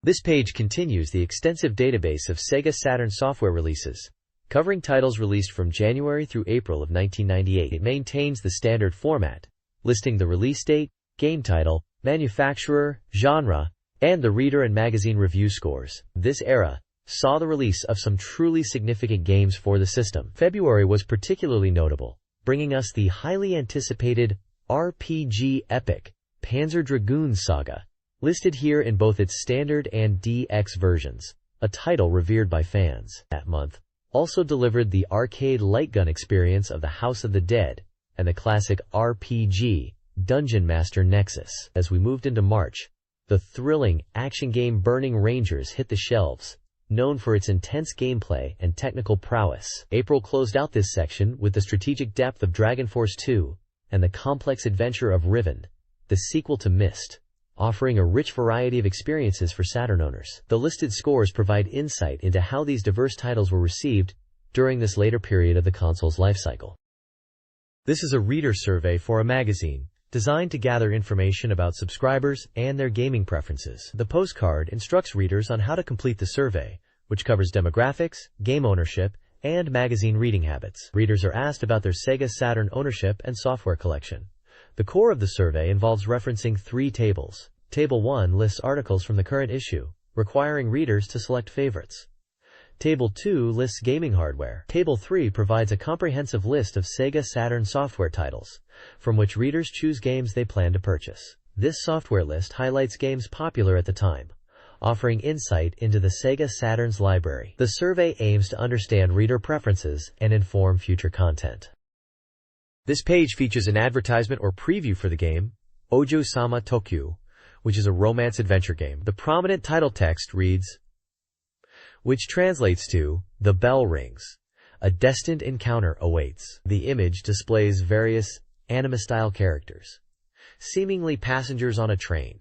This page continues the extensive database of SEGA Saturn software releases, covering titles released from January through April of 1998. It maintains the standard format, listing the release date, game title, manufacturer, genre, and the reader and magazine review scores. This era saw the release of some truly significant games for the system. February was particularly notable, bringing us the highly anticipated RPG epic Panzer Dragoon Saga, listed here in both its standard and DX versions, a title revered by fans. That month also delivered the arcade light gun experience of the House of the Dead and the classic RPG Dungeon Master Nexus. As we moved into March, the thrilling action game Burning Rangers hit the shelves, known for its intense gameplay and technical prowess. April closed out this section with the strategic depth of Dragon Force 2 and the complex adventure of Riven, the sequel to Myst, offering a rich variety of experiences for Saturn owners. The listed scores provide insight into how these diverse titles were received during this later period of the console's lifecycle. This is a reader survey for a magazine, designed to gather information about subscribers and their gaming preferences. The postcard instructs readers on how to complete the survey, which covers demographics, game ownership, and magazine reading habits. Readers are asked about their SEGA Saturn ownership and software collection. The core of the survey involves referencing 3 tables. Table 1 lists articles from the current issue, requiring readers to select favorites. Table 2 lists gaming hardware. Table 3 provides a comprehensive list of SEGA Saturn software titles, from which readers choose games they plan to purchase. This software list highlights games popular at the time, offering insight into the SEGA Saturn's library. The survey aims to understand reader preferences and inform future content. This page features an advertisement or preview for the game, Ojo-sama Tokyu, which is a romance adventure game. The prominent title text reads, which translates to, "The bell rings. A destined encounter awaits." The image displays various anime-style characters, seemingly passengers on a train,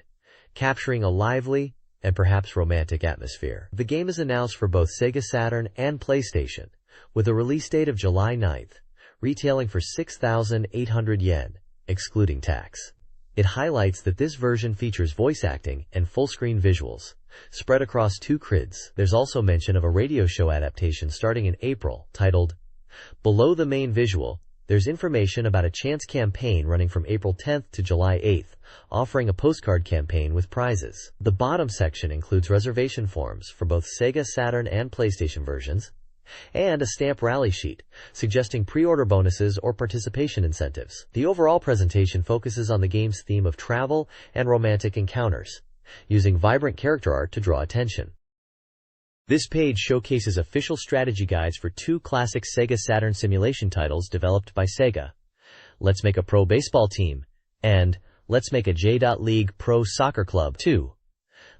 capturing a lively and perhaps romantic atmosphere. The game is announced for both Sega Saturn and PlayStation, with a release date of July 9th, retailing for 6,800 yen, excluding tax. It highlights that this version features voice acting and full-screen visuals, spread across 2 grids. There's also mention of a radio show adaptation starting in April, titled, Below the Main Visual, there's information about a chance campaign running from April 10th to July 8th, offering a postcard campaign with prizes. The bottom section includes reservation forms for both Sega Saturn and PlayStation versions, and a stamp rally sheet, suggesting pre-order bonuses or participation incentives. The overall presentation focuses on the game's theme of travel and romantic encounters, using vibrant character art to draw attention. This page showcases official strategy guides for 2 classic Sega Saturn simulation titles developed by Sega, Let's Make a Pro Baseball Team, and Let's Make a J.League Pro Soccer Club 2.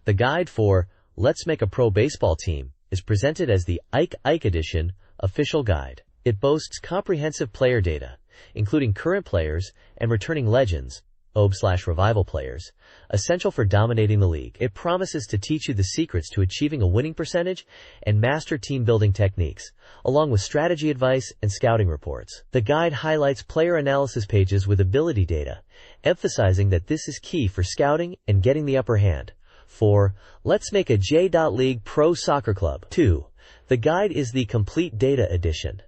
The guide for Let's Make a Pro Baseball Team is presented as the Ike Edition official guide. It boasts comprehensive player data, including current players and returning legends, OB/revival players, essential for dominating the league. It promises to teach you the secrets to achieving a winning percentage and master team-building techniques, along with strategy advice and scouting reports. The guide highlights player analysis pages with ability data, emphasizing that this is key for scouting and getting the upper hand. For Let's Make a J.League Pro Soccer Club 2, the guide is the Complete Data Edition.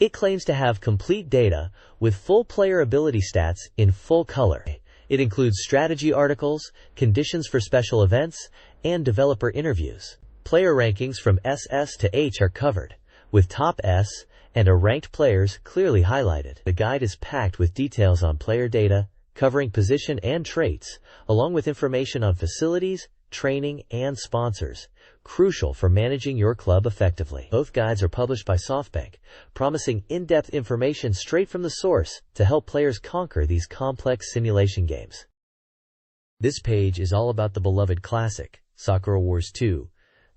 It claims to have complete data with full player ability stats in full color. It includes strategy articles, conditions for special events, and developer interviews. Player rankings from SS to H are covered, with top S and A ranked players clearly highlighted. The guide is packed with details on player data, covering position and traits, along with information on facilities, training, and sponsors, crucial for managing your club effectively. Both guides are published by SoftBank, promising in-depth information straight from the source to help players conquer these complex simulation games. This page is all about the beloved classic, Sakura Wars 2,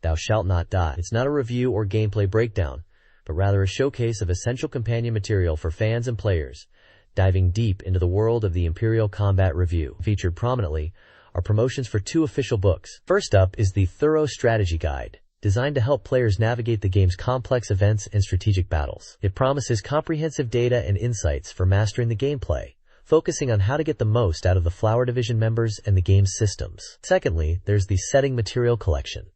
Thou Shalt Not Die. It's not a review or gameplay breakdown, but rather a showcase of essential companion material for fans and players, diving deep into the world of the Imperial Combat Review. Featured prominently are promotions for 2 official books. First up is the Thorough Strategy Guide, designed to help players navigate the game's complex events and strategic battles. It promises comprehensive data and insights for mastering the gameplay, focusing on how to get the most out of the Flower Division members and the game's systems. Secondly, there's the Setting Material Collection.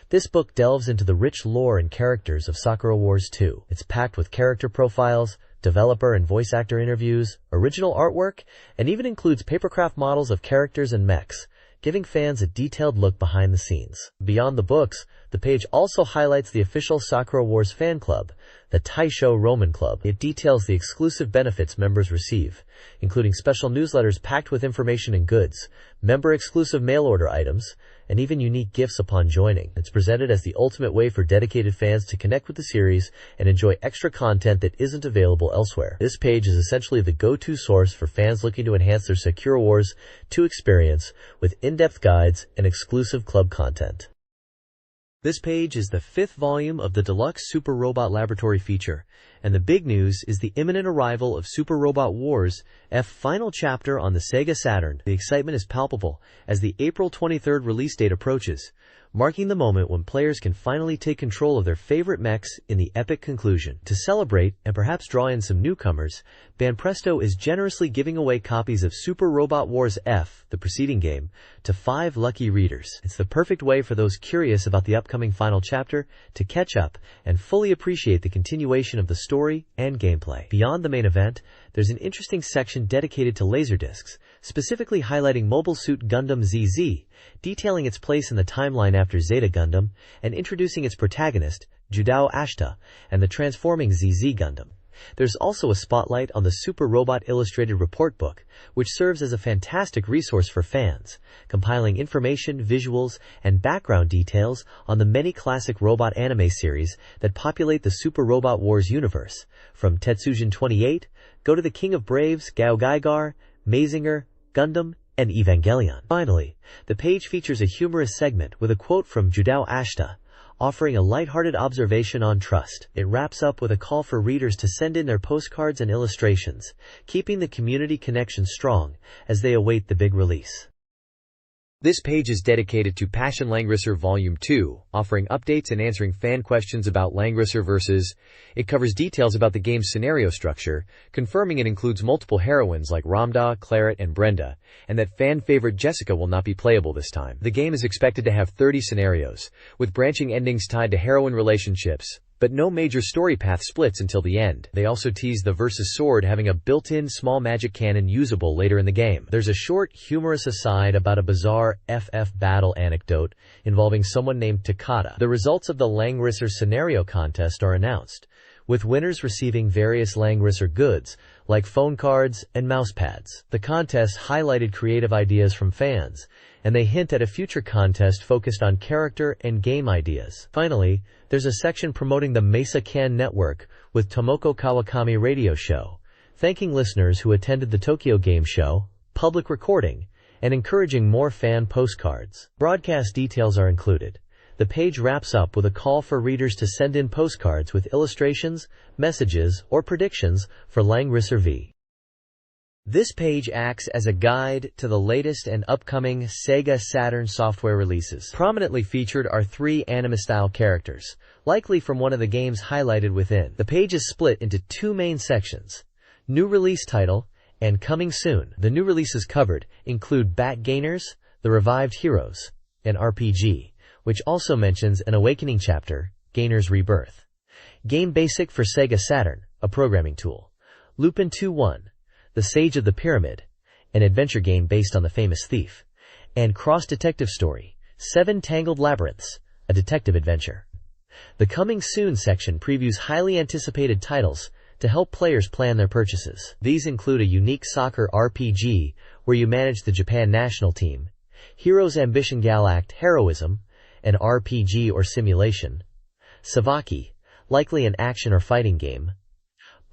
This book delves into the rich lore and characters of Sakura Wars 2. It's packed with character profiles, developer and voice actor interviews, original artwork, and even includes papercraft models of characters and mechs, giving fans a detailed look behind the scenes. Beyond the books, the page also highlights the official Sakura Wars fan club, the Taisho Roman Club. It details the exclusive benefits members receive, including special newsletters packed with information and goods, member-exclusive mail-order items, and even unique gifts upon joining. It's presented as the ultimate way for dedicated fans to connect with the series and enjoy extra content that isn't available elsewhere. This page is essentially the go-to source for fans looking to enhance their Sakura Wars 2 experience with in-depth guides and exclusive club content. This page is the 5th volume of the Deluxe Super Robot Laboratory feature, and the big news is the imminent arrival of Super Robot Wars F final chapter on the Sega Saturn. The excitement is palpable as the April 23rd release date approaches, marking the moment when players can finally take control of their favorite mechs in the epic conclusion. To celebrate and perhaps draw in some newcomers, Banpresto is generously giving away copies of Super Robot Wars F, the preceding game, to 5 lucky readers. It's the perfect way for those curious about the upcoming final chapter to catch up and fully appreciate the continuation of the story and gameplay. Beyond the main event, there's an interesting section dedicated to Laserdiscs, specifically highlighting Mobile Suit Gundam ZZ, detailing its place in the timeline after Zeta Gundam, and introducing its protagonist, Judao Ashita, and the transforming ZZ Gundam. There's also a spotlight on the Super Robot Illustrated Report Book, which serves as a fantastic resource for fans, compiling information, visuals, and background details on the many classic robot anime series that populate the Super Robot Wars universe, from Tetsujin 28, Go to the King of Braves, Gao Gaigar, Mazinger, Gundam, and Evangelion. Finally, the page features a humorous segment with a quote from Judao Ashita, offering a lighthearted observation on trust. It wraps up with a call for readers to send in their postcards and illustrations, keeping the community connection strong as they await the big release. This page is dedicated to Passion Langrisser Volume 2, offering updates and answering fan questions about Langrisser vs. It covers details about the game's scenario structure, confirming it includes multiple heroines like Ramda, Claret, and Brenda, and that fan-favorite Jessica will not be playable this time. The game is expected to have 30 scenarios, with branching endings tied to heroine relationships, but no major story path splits until the end. They also tease the Versus Sword having a built-in small magic cannon usable later in the game. There's a short, humorous aside about a bizarre FF battle anecdote involving someone named Takata. The results of the Langrisser scenario contest are announced, with winners receiving various Langrisser goods, like phone cards and mousepads. The contest highlighted creative ideas from fans, and they hint at a future contest focused on character and game ideas. Finally, there's a section promoting the Mesa Can Network with Tomoko Kawakami Radio Show, thanking listeners who attended the Tokyo Game Show, public recording, and encouraging more fan postcards. Broadcast details are included. The page wraps up with a call for readers to send in postcards with illustrations, messages, or predictions for Langrisser V. This page acts as a guide to the latest and upcoming SEGA Saturn software releases. Prominently featured are 3 anime-style characters, likely from one of the games highlighted within. The page is split into 2 main sections: New Release Title and Coming Soon. The new releases covered include Bat Gainers, The Revived Heroes, and RPG, which also mentions an Awakening chapter, Gainers Rebirth. Game Basic for Sega Saturn, a programming tool. Lupin 2-1, The Sage of the Pyramid, an adventure game based on the famous thief. And Cross Detective Story, 7 Tangled Labyrinths, a detective adventure. The Coming Soon section previews highly anticipated titles to help players plan their purchases. These include a unique soccer RPG where you manage the Japan national team, Heroes Ambition Galact Heroism, an RPG or simulation, Savaki, likely an action or fighting game,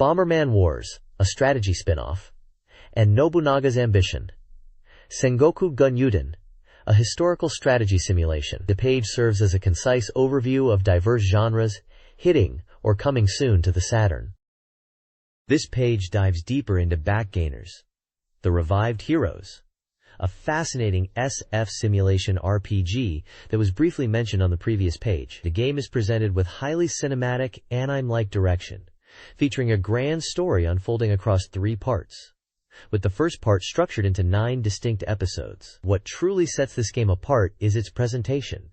Bomberman Wars, a strategy spin-off, and Nobunaga's Ambition. Sengoku Gun Yuden, a historical strategy simulation. The page serves as a concise overview of diverse genres, hitting or coming soon to the Saturn. This page dives deeper into Backgainers, the Revived Heroes, a fascinating SF simulation RPG that was briefly mentioned on the previous page. The game is presented with highly cinematic, anime-like direction, featuring a grand story unfolding across 3 parts, with the first part structured into 9 distinct episodes. What truly sets this game apart is its presentation,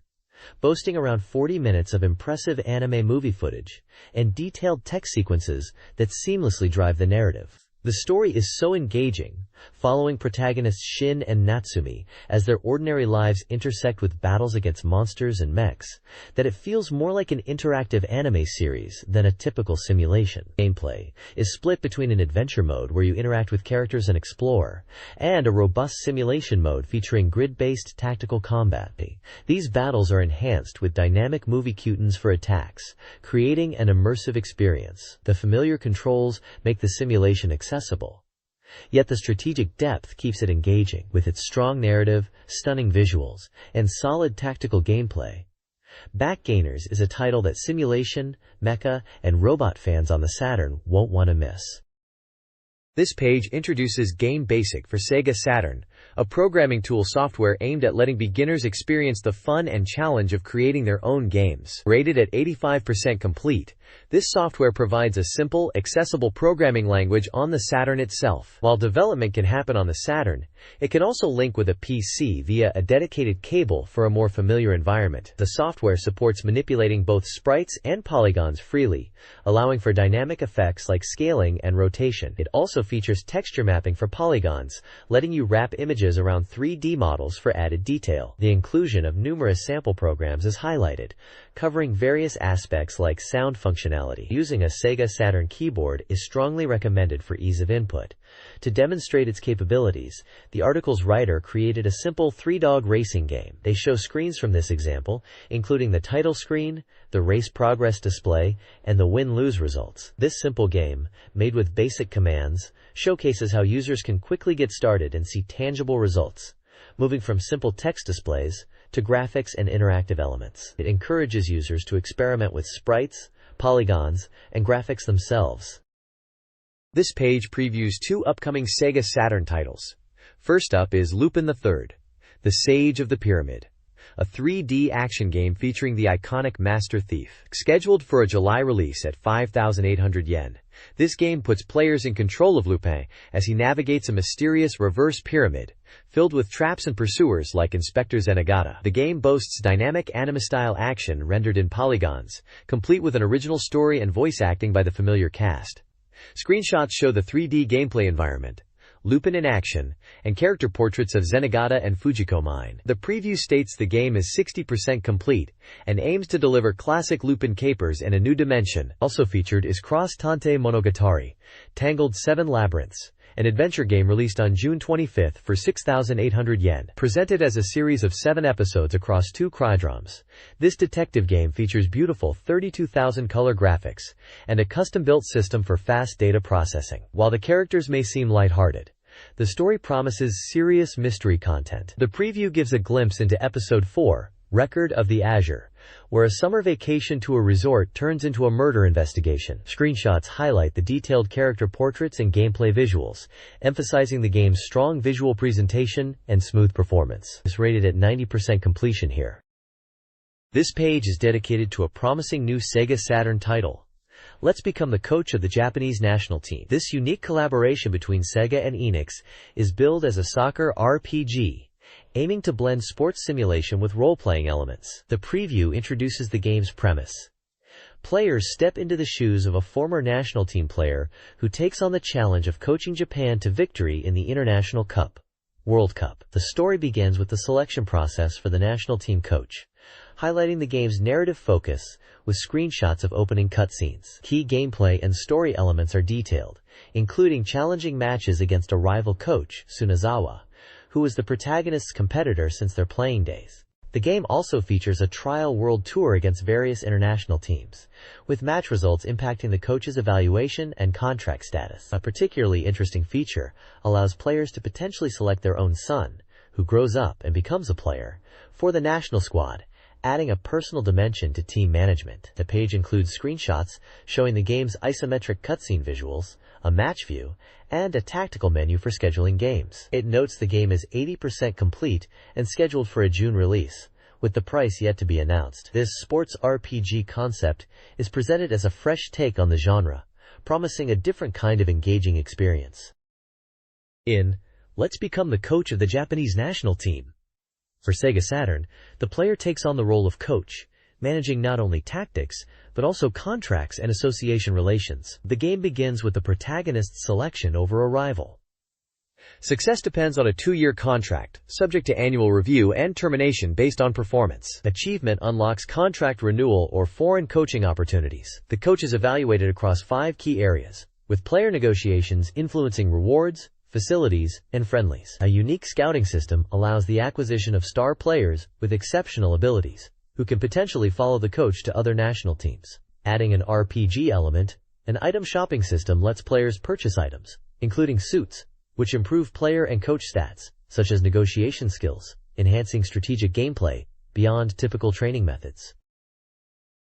boasting around 40 minutes of impressive anime movie footage and detailed text sequences that seamlessly drive the narrative. The story is so engaging, following protagonists Shin and Natsumi as their ordinary lives intersect with battles against monsters and mechs, that it feels more like an interactive anime series than a typical simulation. Gameplay is split between an adventure mode where you interact with characters and explore, and a robust simulation mode featuring grid-based tactical combat. These battles are enhanced with dynamic movie cutscenes for attacks, creating an immersive experience. The familiar controls make the simulation accessible, yet the strategic depth keeps it engaging. With its strong narrative, stunning visuals, and solid tactical gameplay, Backgainers is a title that simulation, mecha, and robot fans on the Saturn won't want to miss. This page introduces Game Basic for SEGA Saturn, a programming tool software aimed at letting beginners experience the fun and challenge of creating their own games. Rated at 85% complete, this software provides a simple, accessible programming language on the Saturn itself. While development can happen on the Saturn, it can also link with a PC via a dedicated cable for a more familiar environment. The software supports manipulating both sprites and polygons freely, allowing for dynamic effects like scaling and rotation. It also features texture mapping for polygons, letting you wrap images around 3D models for added detail. The inclusion of numerous sample programs is highlighted, covering various aspects like sound functionality. Using a SEGA Saturn keyboard is strongly recommended for ease of input. To demonstrate its capabilities, the article's writer created a simple 3-dog racing game. They show screens from this example, including the title screen, the race progress display, and the win-lose results. This simple game, made with basic commands, showcases how users can quickly get started and see tangible results, moving from simple text displays to graphics and interactive elements. It encourages users to experiment with sprites, polygons, and graphics themselves. This page previews 2 upcoming SEGA Saturn titles. First up is Lupin III, The Sage of the Pyramid, a 3D action game featuring the iconic Master Thief. Scheduled for a July release at 5,800 yen, this game puts players in control of Lupin as he navigates a mysterious reverse pyramid, filled with traps and pursuers like Inspector Zenigata. The game boasts dynamic anime-style action rendered in polygons, complete with an original story and voice acting by the familiar cast. Screenshots show the 3D gameplay environment, Lupin in action, and character portraits of Zenigata and Fujiko Mine. The preview states the game is 60% complete and aims to deliver classic Lupin capers in a new dimension. Also featured is Cross Tante Monogatari, Tangled 7 Labyrinths, an adventure game released on June 25 for 6,800 yen. Presented as a series of 7 episodes across 2 crydroms, this detective game features beautiful 32,000 color graphics and a custom-built system for fast data processing. While the characters may seem lighthearted, the story promises serious mystery content. The preview gives a glimpse into Episode 4, Record of the Azure, where a summer vacation to a resort turns into a murder investigation. Screenshots highlight the detailed character portraits and gameplay visuals, emphasizing the game's strong visual presentation and smooth performance. It's rated at 90% completion here. This page is dedicated to a promising new SEGA Saturn title. Let's become the coach of the Japanese national team. This unique collaboration between SEGA and Enix is billed as a soccer RPG, aiming to blend sports simulation with role-playing elements. The preview introduces the game's premise. Players step into the shoes of a former national team player who takes on the challenge of coaching Japan to victory in the International World Cup. The story begins with the selection process for the national team coach, highlighting the game's narrative focus with screenshots of opening cutscenes. Key gameplay and story elements are detailed, including challenging matches against a rival coach, Tsunazawa, who was the protagonist's competitor since their playing days. The game also features a trial world tour against various international teams, with match results impacting the coach's evaluation and contract status. A particularly interesting feature allows players to potentially select their own son, who grows up and becomes a player for the national squad, adding a personal dimension to team management. The page includes screenshots showing the game's isometric cutscene visuals, a match view, and a tactical menu for scheduling games. It notes the game is 80% complete and scheduled for a June release, with the price yet to be announced. This sports RPG concept is presented as a fresh take on the genre, promising a different kind of engaging experience. Let's become the coach of the Japanese national team. For SEGA Saturn, the player takes on the role of coach, managing not only tactics, but also contracts and association relations. The game begins with the protagonist's selection over a rival. Success depends on a 2-year contract, subject to annual review and termination based on performance. Achievement unlocks contract renewal or foreign coaching opportunities. The coach is evaluated across 5 key areas, with player negotiations influencing rewards, facilities, and friendlies. A unique scouting system allows the acquisition of star players with exceptional abilities, who can potentially follow the coach to other national teams. Adding an RPG element, an item shopping system lets players purchase items, including suits, which improve player and coach stats, such as negotiation skills, enhancing strategic gameplay beyond typical training methods.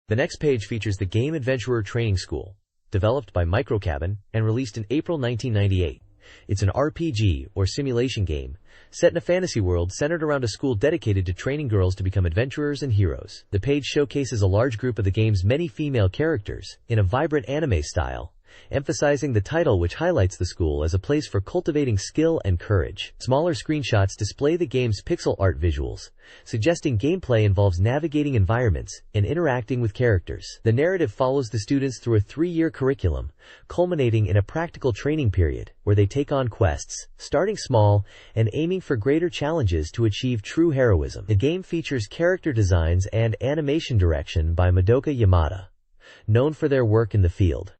The next page features the Game Adventurer Training School, developed by Microcabin and released in April 1998. It's an RPG, or simulation game, set in a fantasy world centered around a school dedicated to training girls to become adventurers and heroes. The page showcases a large group of the game's many female characters, in a vibrant anime style, emphasizing the title, which highlights the school as a place for cultivating skill and courage. Smaller screenshots display the game's pixel art visuals, suggesting gameplay involves navigating environments and interacting with characters. The narrative follows the students through a 3-year curriculum, culminating in a practical training period, where they take on quests, starting small and aiming for greater challenges to achieve true heroism. The game features character designs and animation direction by Madoka Yamada, known for their work in the field.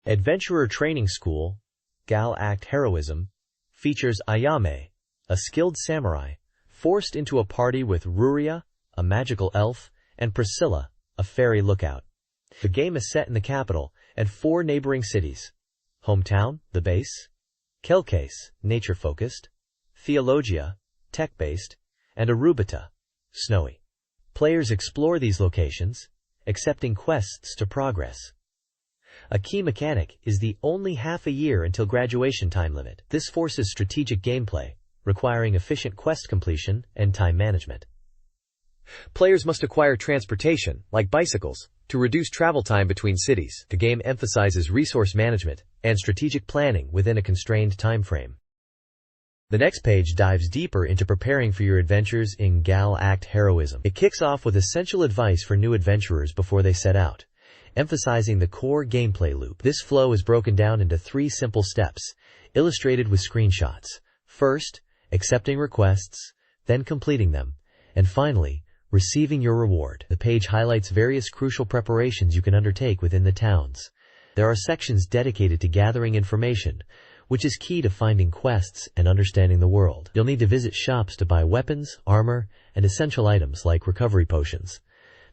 Adventurer Training School, Gal Act Heroism, features Ayame, a skilled samurai, forced into a party with Ruria, a magical elf, and Priscilla, a fairy lookout. The game is set in the capital and 4 neighboring cities: Hometown, the base; Kelkase, nature-focused; Theologia, tech-based; and Arubita, snowy. Players explore these locations, accepting quests to progress. A key mechanic is the only half a year until graduation time limit. This forces strategic gameplay, requiring efficient quest completion and time management. Players must acquire transportation, like bicycles, to reduce travel time between cities. The game emphasizes resource management and strategic planning within a constrained time frame. The next page dives deeper into preparing for your adventures in Gal Act Heroism. It kicks off with essential advice for new adventurers before they set out, emphasizing the core gameplay loop. This flow is broken down into 3 simple steps, illustrated with screenshots. First, accepting requests, then completing them, and finally, receiving your reward. The page highlights various crucial preparations you can undertake within the towns. There are sections dedicated to gathering information, which is key to finding quests and understanding the world. You'll need to visit shops to buy weapons, armor, and essential items like recovery potions.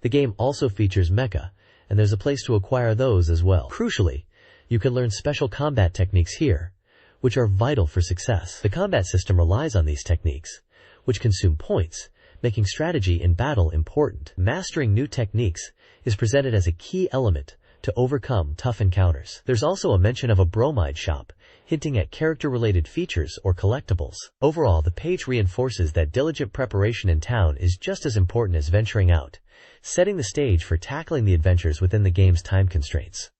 The game also features mecha, and there's a place to acquire those as well. Crucially, you can learn special combat techniques here, which are vital for success. The combat system relies on these techniques, which consume points, making strategy in battle important. Mastering new techniques is presented as a key element to overcome tough encounters. There's also a mention of a bromide shop, hinting at character-related features or collectibles. Overall, the page reinforces that diligent preparation in town is just as important as venturing out, setting the stage for tackling the adventures within the game's time constraints.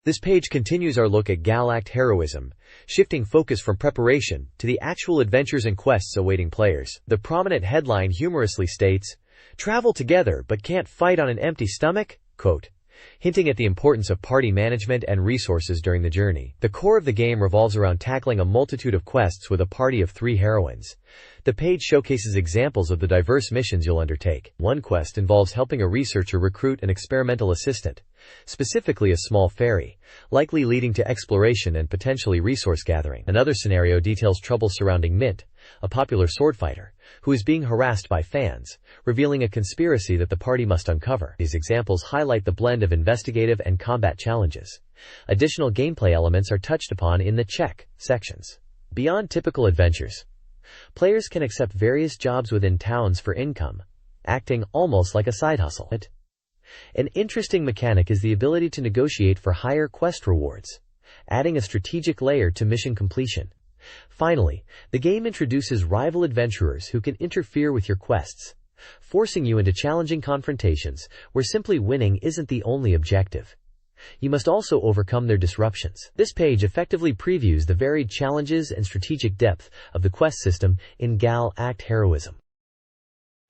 This page continues our look at Gal Act Heroism, shifting focus from preparation to the actual adventures and quests awaiting players. The prominent headline humorously states, "Travel together but can't fight on an empty stomach?" Quote, hinting at the importance of party management and resources during the journey. The core of the game revolves around tackling a multitude of quests with a party of 3 heroines. The page showcases examples of the diverse missions you'll undertake. One quest involves helping a researcher recruit an experimental assistant, specifically a small fairy, likely leading to exploration and potentially resource gathering. Another scenario details trouble surrounding Mint, a popular sword fighter, who is being harassed by fans, revealing a conspiracy that the party must uncover. These examples highlight the blend of investigative and combat challenges. Additional gameplay elements are touched upon in the check sections. Beyond typical adventures, Players can accept various jobs within towns for income, acting almost like a side hustle. An interesting mechanic is the ability to negotiate for higher quest rewards, adding a strategic layer to mission completion. Finally, the game introduces rival adventurers who can interfere with your quests, forcing you into challenging confrontations where simply winning isn't the only objective. You must also overcome their disruptions. This page effectively previews the varied challenges and strategic depth of the quest system in Gal Act Heroism.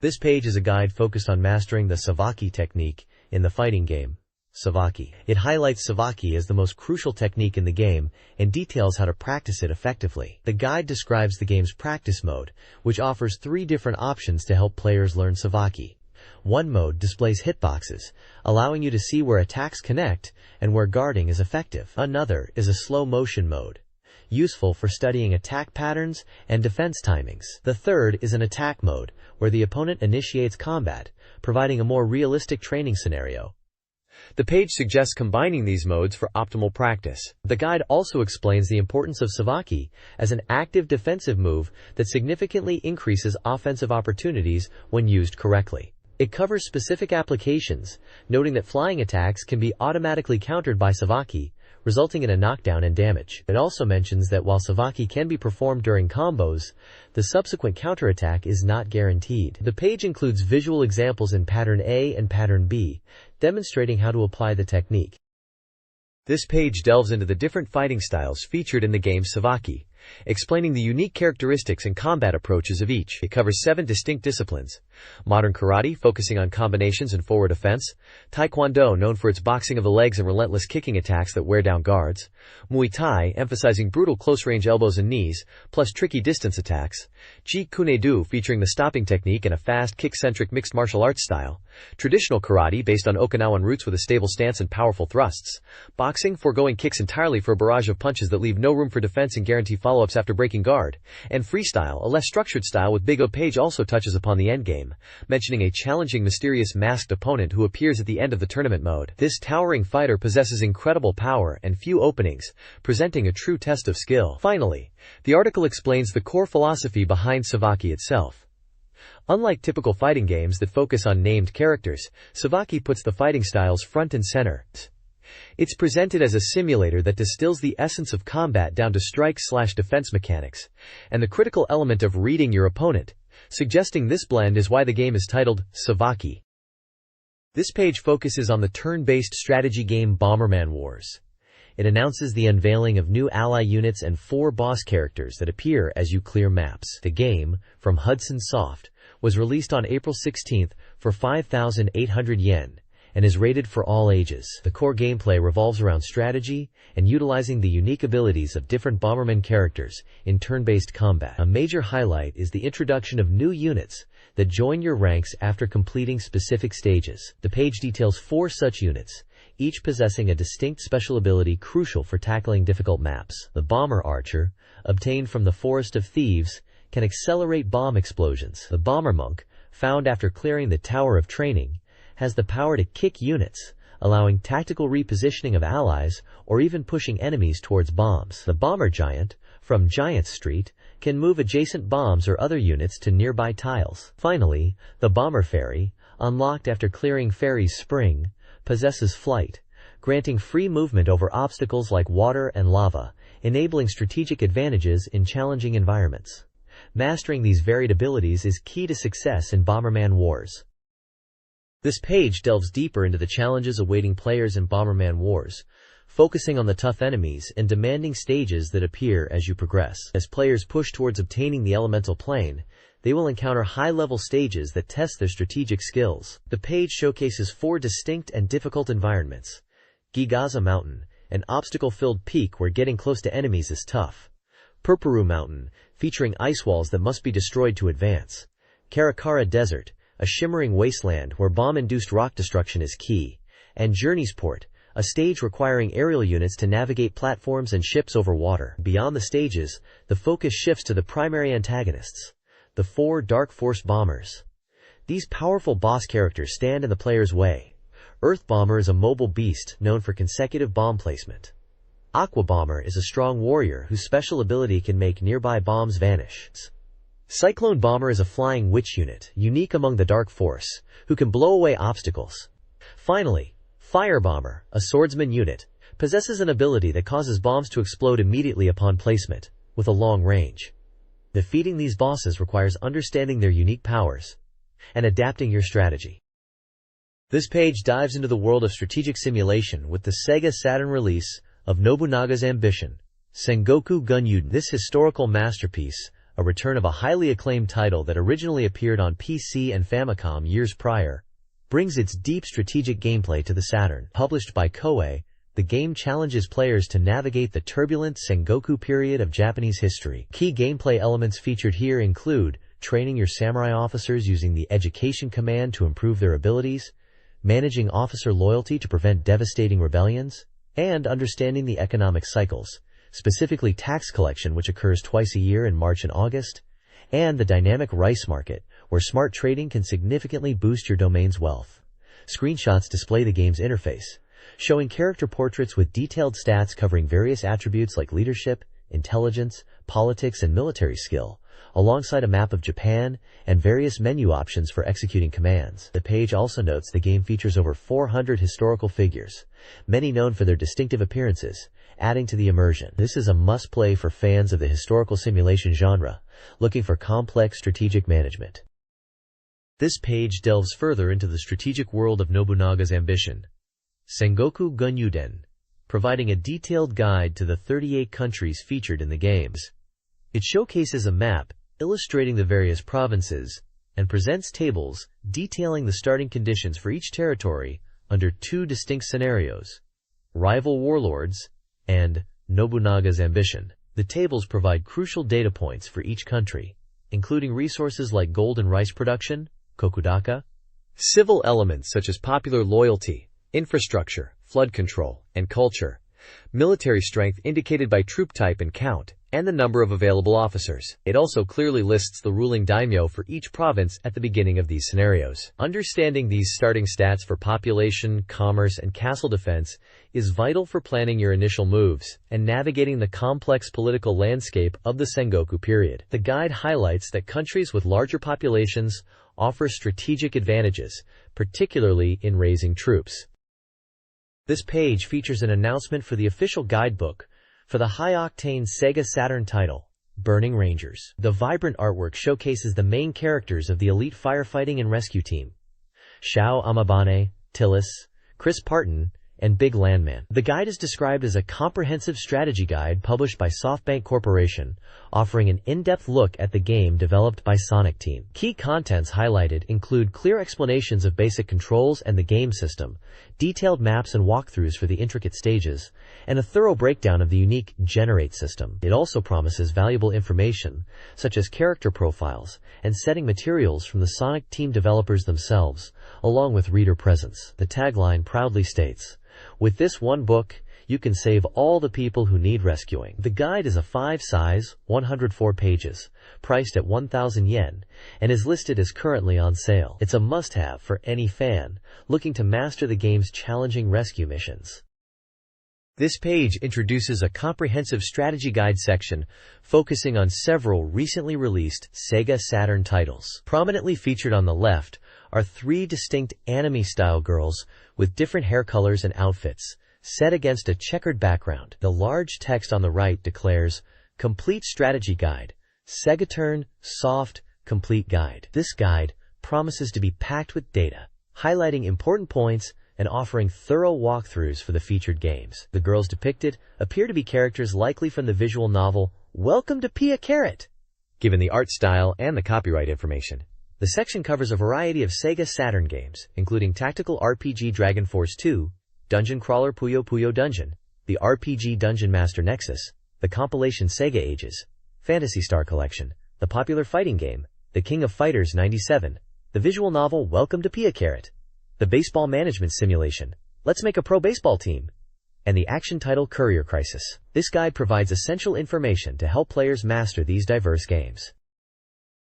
This page is a guide focused on mastering the Savaki technique in the fighting game, Savaki. It highlights Savaki as the most crucial technique in the game and details how to practice it effectively. The guide describes the game's practice mode, which offers 3 different options to help players learn Savaki. One mode displays hitboxes, allowing you to see where attacks connect and where guarding is effective. Another is a slow motion mode, useful for studying attack patterns and defense timings. The third is an attack mode, where the opponent initiates combat, providing a more realistic training scenario. The page suggests combining these modes for optimal practice. The guide also explains the importance of Savaki as an active defensive move that significantly increases offensive opportunities when used correctly. It covers specific applications, noting that flying attacks can be automatically countered by Savaki, resulting in a knockdown and damage. It also mentions that while Savaki can be performed during combos, the subsequent counterattack is not guaranteed. The page includes visual examples in Pattern A and Pattern B, demonstrating how to apply the technique. This page delves into the different fighting styles featured in the game Savaki, explaining the unique characteristics and combat approaches of each. It covers 7 distinct disciplines: modern karate, focusing on combinations and forward offense; taekwondo, known for its boxing of the legs and relentless kicking attacks that wear down guards; muay thai, emphasizing brutal close-range elbows and knees, plus tricky distance attacks; jeet kune do, featuring the stopping technique and a fast, kick-centric mixed martial arts style; traditional karate, based on Okinawan roots with a stable stance and powerful thrusts; boxing, foregoing kicks entirely for a barrage of punches that leave no room for defense and guarantee follow-ups after breaking guard; and freestyle, a less structured style with Big O. Page also touches upon the endgame, mentioning a challenging, mysterious masked opponent who appears at the end of the tournament mode. This towering fighter possesses incredible power and few openings, presenting a true test of skill. Finally, the article explains the core philosophy behind Savaki itself. Unlike typical fighting games that focus on named characters, Savaki puts the fighting styles front and center. It's presented as a simulator that distills the essence of combat down to strike/defense mechanics, and the critical element of reading your opponent, suggesting this blend is why the game is titled Savaki. This page focuses on the turn-based strategy game Bomberman Wars. It announces the unveiling of new ally units and 4 boss characters that appear as you clear maps. The game, from Hudson Soft, was released on April 16 for 5,800 yen, and is rated for all ages. The core gameplay revolves around strategy and utilizing the unique abilities of different Bomberman characters in turn-based combat. A major highlight is the introduction of new units that join your ranks after completing specific stages. The page details 4 such units, each possessing a distinct special ability crucial for tackling difficult maps. The Bomber Archer, obtained from the Forest of Thieves, can accelerate bomb explosions. The Bomber Monk, found after clearing the Tower of Training, has the power to kick units, allowing tactical repositioning of allies or even pushing enemies towards bombs. The Bomber Giant, from Giant Street, can move adjacent bombs or other units to nearby tiles. Finally, the Bomber Fairy, unlocked after clearing Fairy's Spring, possesses flight, granting free movement over obstacles like water and lava, enabling strategic advantages in challenging environments. Mastering these varied abilities is key to success in Bomberman Wars. This page delves deeper into the challenges awaiting players in Bomberman Wars, focusing on the tough enemies and demanding stages that appear as you progress. As players push towards obtaining the elemental plane, they will encounter high-level stages that test their strategic skills. The page showcases 4 distinct and difficult environments: Gigaza Mountain, an obstacle-filled peak where getting close to enemies is tough; Purpuru Mountain, featuring ice walls that must be destroyed to advance; Karakara Desert, a shimmering wasteland where bomb-induced rock destruction is key; and Journeysport, a stage requiring aerial units to navigate platforms and ships over water. Beyond the stages, the focus shifts to the primary antagonists, the 4 Dark Force Bombers. These powerful boss characters stand in the player's way. Earth Bomber is a mobile beast known for consecutive bomb placement. Aqua Bomber is a strong warrior whose special ability can make nearby bombs vanish. Cyclone Bomber is a flying witch unit, unique among the Dark Force, who can blow away obstacles. Finally, Fire Bomber, a swordsman unit, possesses an ability that causes bombs to explode immediately upon placement, with a long range. Defeating these bosses requires understanding their unique powers and adapting your strategy. This page dives into the world of strategic simulation with the SEGA Saturn release of Nobunaga's Ambition, Sengoku Gun-Yuden. This historical masterpiece, a return of a highly acclaimed title that originally appeared on PC and Famicom years prior, brings its deep strategic gameplay to the Saturn. Published by Koei, the game challenges players to navigate the turbulent Sengoku period of Japanese history. Key gameplay elements featured here include training your samurai officers using the education command to improve their abilities, managing officer loyalty to prevent devastating rebellions, and understanding the economic cycles, specifically tax collection, which occurs twice a year in March and August, and the dynamic rice market, where smart trading can significantly boost your domain's wealth. Screenshots display the game's interface, showing character portraits with detailed stats covering various attributes like leadership, intelligence, politics, and military skill, alongside a map of Japan and various menu options for executing commands. The page also notes the game features over 400 historical figures, many known for their distinctive appearances, adding to the immersion. This is a must-play for fans of the historical simulation genre, looking for complex strategic management. This page delves further into the strategic world of Nobunaga's Ambition, Sengoku Gun-Yuden, providing a detailed guide to the 38 countries featured in the games. It showcases a map illustrating the various provinces and presents tables detailing the starting conditions for each territory under two distinct scenarios: rival warlords and Nobunaga's Ambition. The tables provide crucial data points for each country, including resources like gold and rice production, kokudaka, civil elements such as popular loyalty, infrastructure, flood control, and culture, military strength indicated by troop type and count, and the number of available officers. It also clearly lists the ruling daimyo for each province at the beginning of these scenarios. Understanding these starting stats for population, commerce, and castle defense is vital for planning your initial moves and navigating the complex political landscape of the Sengoku period. The guide highlights that countries with larger populations offer strategic advantages, particularly in raising troops. This page features an announcement for the official guidebook for the high-octane SEGA Saturn title, Burning Rangers. The vibrant artwork showcases the main characters of the elite firefighting and rescue team: Shao Amabane, Tillis, Chris Parton, and Big Landman. The guide is described as a comprehensive strategy guide published by SoftBank Corporation, offering an in-depth look at the game developed by Sonic Team. Key contents highlighted include clear explanations of basic controls and the game system, detailed maps and walkthroughs for the intricate stages, and a thorough breakdown of the unique Generate system. It also promises valuable information, such as character profiles and setting materials from the Sonic Team developers themselves, along with reader presence. The tagline proudly states, "With this one book, you can save all the people who need rescuing." The guide is a 5-size, 104 pages, priced at 1,000 yen, and is listed as currently on sale. It's a must-have for any fan looking to master the game's challenging rescue missions. This page introduces a comprehensive strategy guide section focusing on several recently released SEGA Saturn titles. Prominently featured on the left are 3 distinct anime-style girls with different hair colors and outfits, set against a checkered background. The large text on the right declares, "Complete Strategy Guide, SEGAturn Soft Complete Guide." This guide promises to be packed with data, highlighting important points and offering thorough walkthroughs for the featured games. The girls depicted appear to be characters likely from the visual novel Welcome to Pia Carrot. Given the art style and the copyright information, the section covers a variety of SEGA Saturn games, including tactical RPG Dragon Force 2, Dungeon Crawler Puyo Puyo Dungeon, the RPG Dungeon Master Nexus, the compilation SEGA Ages, Phantasy Star Collection, the popular fighting game, The King of Fighters 97, the visual novel Welcome to Pia Carrot, the baseball management simulation, Let's Make a Pro Baseball Team, and the action title Courier Crisis. This guide provides essential information to help players master these diverse games.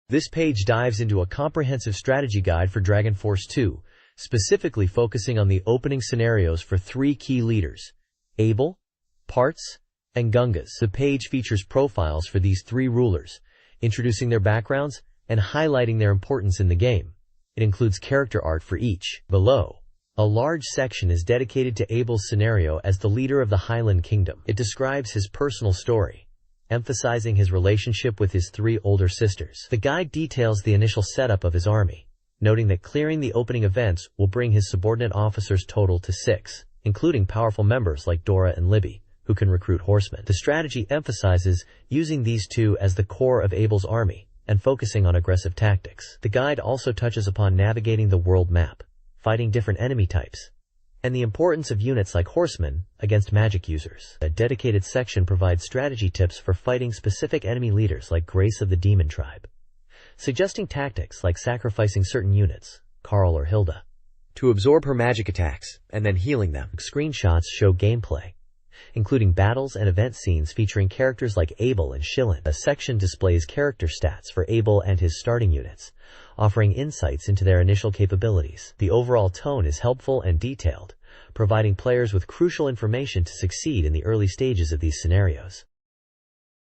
This page dives into a comprehensive strategy guide for Dragon Force 2, specifically focusing on the opening scenarios for 3 key leaders: Abel, Parts, and Gungas. The page features profiles for these 3 rulers, introducing their backgrounds and highlighting their importance in the game. It includes character art for each. Below, a large section is dedicated to Abel's scenario as the leader of the Highland Kingdom. It describes his personal story, emphasizing his relationship with his 3 older sisters. The guide details the initial setup of his army, noting that clearing the opening events will bring his subordinate officers total to 6, including powerful members like Dora and Libby, who can recruit horsemen. The strategy emphasizes using these 2 as the core of Abel's army and focusing on aggressive tactics. The guide also touches upon navigating the world map, fighting different enemy types, and the importance of units like horsemen against magic users. A dedicated section provides strategy tips for fighting specific enemy leaders like Grace of the Demon Tribe, suggesting tactics like sacrificing certain units, Carl or Hilda, to absorb her magic attacks and then healing them. Screenshots show gameplay, including battles and event scenes featuring characters like Abel and Shilin. A section displays character stats for Abel and his starting units, offering insights into their initial capabilities. The overall tone is helpful and detailed, providing players with crucial information to succeed in the early stages of these scenarios.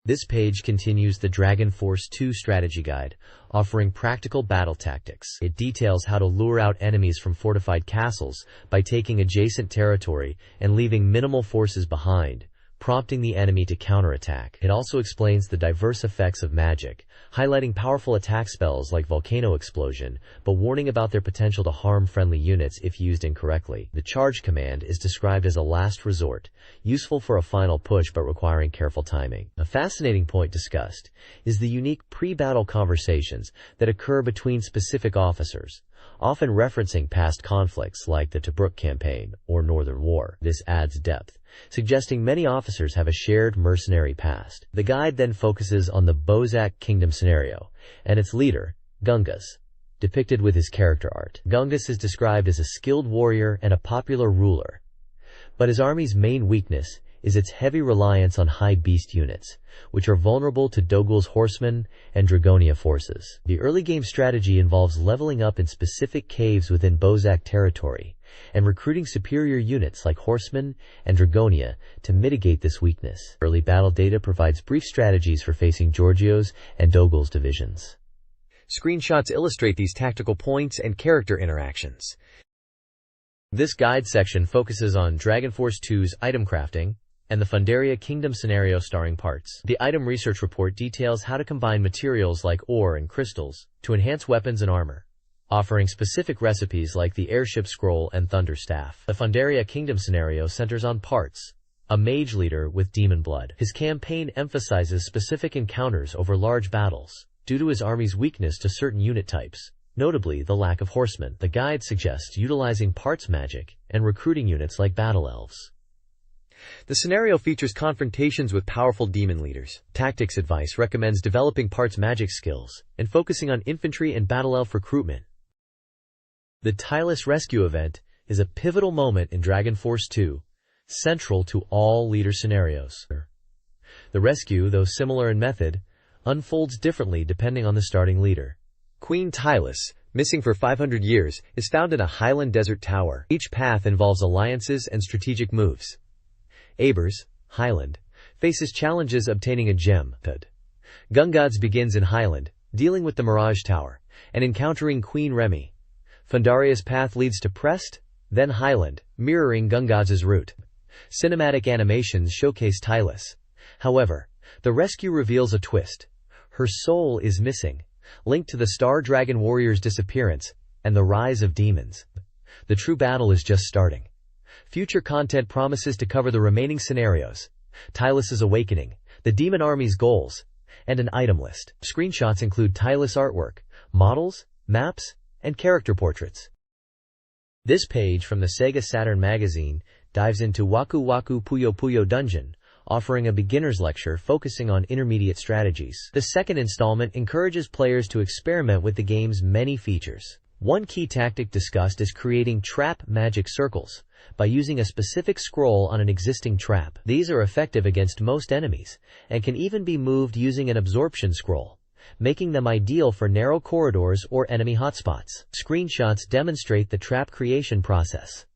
This page continues the Dragon Force 2 strategy guide, offering practical battle tactics. It details how to lure out enemies from fortified castles by taking adjacent territory and leaving minimal forces behind, prompting the enemy to counterattack. It also explains the diverse effects of magic, highlighting powerful attack spells like Volcano Explosion, but warning about their potential to harm friendly units if used incorrectly. The charge command is described as a last resort, useful for a final push but requiring careful timing. A fascinating point discussed is the unique pre-battle conversations that occur between specific officers, often referencing past conflicts like the Tobruk campaign or Northern War. This adds depth, suggesting many officers have a shared mercenary past. The guide then focuses on the Bozak Kingdom scenario and its leader, Gungas, depicted with his character art. Gungas is described as a skilled warrior and a popular ruler, but his army's main weakness is its heavy reliance on high beast units, which are vulnerable to Dogul's horsemen and Dragonia forces. The early game strategy involves leveling up in specific caves within Bozak territory and recruiting superior units like horsemen and Dragonia to mitigate this weakness. Early battle data provides brief strategies for facing Giorgio's and Dogul's divisions. Screenshots illustrate these tactical points and character interactions. This guide section focuses on Dragon Force 2's item crafting and the Fundaria Kingdom scenario starring parts. The item research report details how to combine materials like ore and crystals to enhance weapons and armor, offering specific recipes like the Airship Scroll and Thunder Staff. The Fundaria Kingdom scenario centers on Parts, a mage leader with demon blood. His campaign emphasizes specific encounters over large battles, due to his army's weakness to certain unit types, notably the lack of horsemen. The guide suggests utilizing Parts magic and recruiting units like Battle Elves. The scenario features confrontations with powerful demon leaders. Tactics advice recommends developing Parts magic skills and focusing on infantry and Battle Elf recruitment. The Tylus Rescue event is a pivotal moment in Dragon Force 2, central to all leader scenarios. The rescue, though similar in method, unfolds differently depending on the starting leader. Queen Tylus, missing for 500 years, is found in a highland desert tower. Each path involves alliances and strategic moves. Abers, Highland, faces challenges obtaining a gem. Gungads begins in Highland, dealing with the Mirage Tower, and encountering Queen Remy. Fundaria's path leads to Prest, then Highland, mirroring Gungads' route. Cinematic animations showcase Tylus. However, the rescue reveals a twist. Her soul is missing, linked to the Star Dragon Warrior's disappearance and the rise of demons. The true battle is just starting. Future content promises to cover the remaining scenarios, Tylus' awakening, the demon army's goals, and an item list. Screenshots include Tylus artwork, models, maps, and character portraits. This page from the SEGA Saturn magazine dives into Waku Waku Puyo Puyo Dungeon, offering a beginner's lecture focusing on intermediate strategies. The second installment encourages players to experiment with the game's many features. One key tactic discussed is creating trap magic circles by using a specific scroll on an existing trap. These are effective against most enemies and can even be moved using an absorption scroll, making them ideal for narrow corridors or enemy hotspots. Screenshots demonstrate the trap creation process.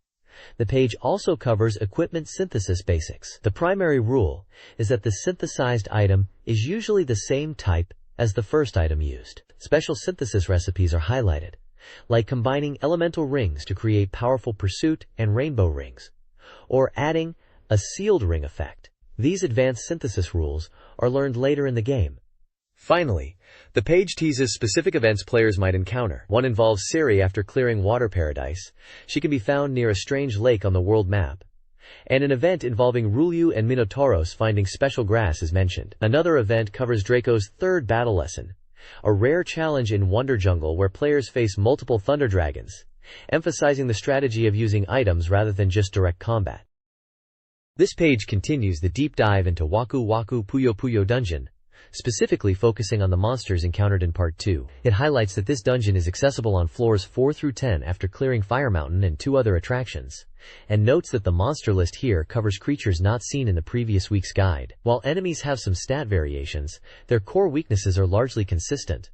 The page also covers equipment synthesis basics. The primary rule is that the synthesized item is usually the same type as the first item used. Special synthesis recipes are highlighted, like combining elemental rings to create powerful pursuit and rainbow rings, or adding a sealed ring effect. These advanced synthesis rules are learned later in the game. Finally, the page teases specific events players might encounter. One involves Ciri after clearing Water Paradise. She can be found near a strange lake on the world map. And an event involving Rulyu and Minotauros finding special grass is mentioned. Another event covers Draco's third battle lesson, a rare challenge in Wonder Jungle where players face multiple Thunder Dragons, emphasizing the strategy of using items rather than just direct combat. This page continues the deep dive into Waku Waku Puyo Puyo Dungeon, specifically focusing on the monsters encountered in Part 2. It highlights that this dungeon is accessible on floors 4 through 10 after clearing Fire Mountain and 2 other attractions, and notes that the monster list here covers creatures not seen in the previous week's guide. While enemies have some stat variations, their core weaknesses are largely consistent,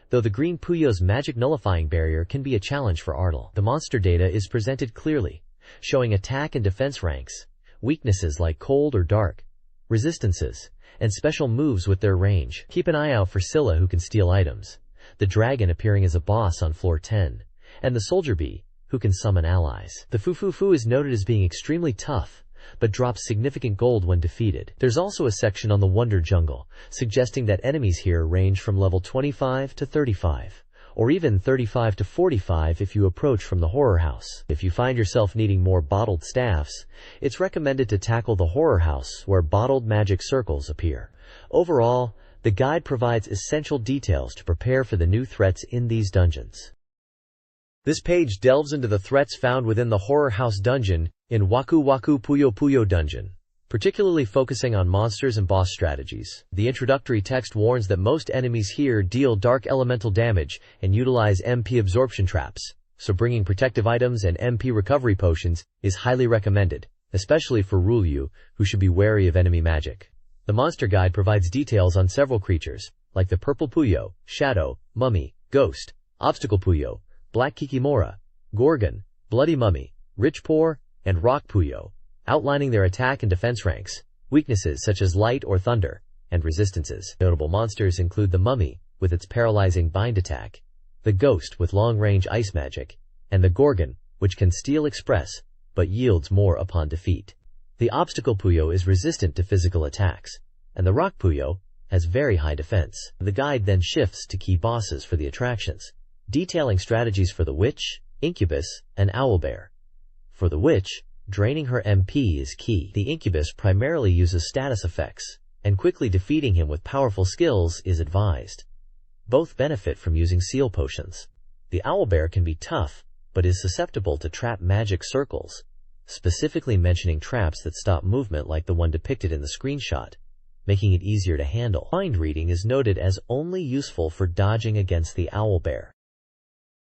though the green Puyo's magic nullifying barrier can be a challenge for Ardal. The monster data is presented clearly, showing attack and defense ranks, weaknesses like cold or dark, resistances, and special moves with their range. Keep an eye out for Scylla, who can steal items, the dragon appearing as a boss on floor 10, and the soldier bee, who can summon allies. The Fufufu is noted as being extremely tough, but drops significant gold when defeated. There's also a section on the Wonder Jungle, suggesting that enemies here range from level 25 to 35, or even 35 to 45 if you approach from the Horror House. If you find yourself needing more bottled staffs, it's recommended to tackle the Horror House where bottled magic circles appear. Overall, the guide provides essential details to prepare for the new threats in these dungeons. This page delves into the threats found within the Horror House dungeon in Waku Waku Puyo Puyo Dungeon, particularly focusing on monsters and boss strategies. The introductory text warns that most enemies here deal dark elemental damage and utilize MP absorption traps, so bringing protective items and MP recovery potions is highly recommended, especially for Rulyu, who should be wary of enemy magic. The monster guide provides details on several creatures, like the Purple Puyo, Shadow, Mummy, Ghost, Obstacle Puyo, Black Kikimora, Gorgon, Bloody Mummy, Rich Poor, and Rock Puyo, outlining their attack and defense ranks, weaknesses such as light or thunder, and resistances. Notable monsters include the Mummy, with its paralyzing bind attack, the Ghost with long-range ice magic, and the Gorgon, which can steal express, but yields more upon defeat. The Obstacle Puyo is resistant to physical attacks, and the Rock Puyo has very high defense. The guide then shifts to key bosses for the attractions, detailing strategies for the Witch, Incubus, and Owlbear. For the Witch, draining her MP is key. The Incubus primarily uses status effects, and quickly defeating him with powerful skills is advised. Both benefit from using seal potions. The Owlbear can be tough, but is susceptible to trap magic circles, specifically mentioning traps that stop movement like the one depicted in the screenshot, making it easier to handle. Mind reading is noted as only useful for dodging against the Owlbear.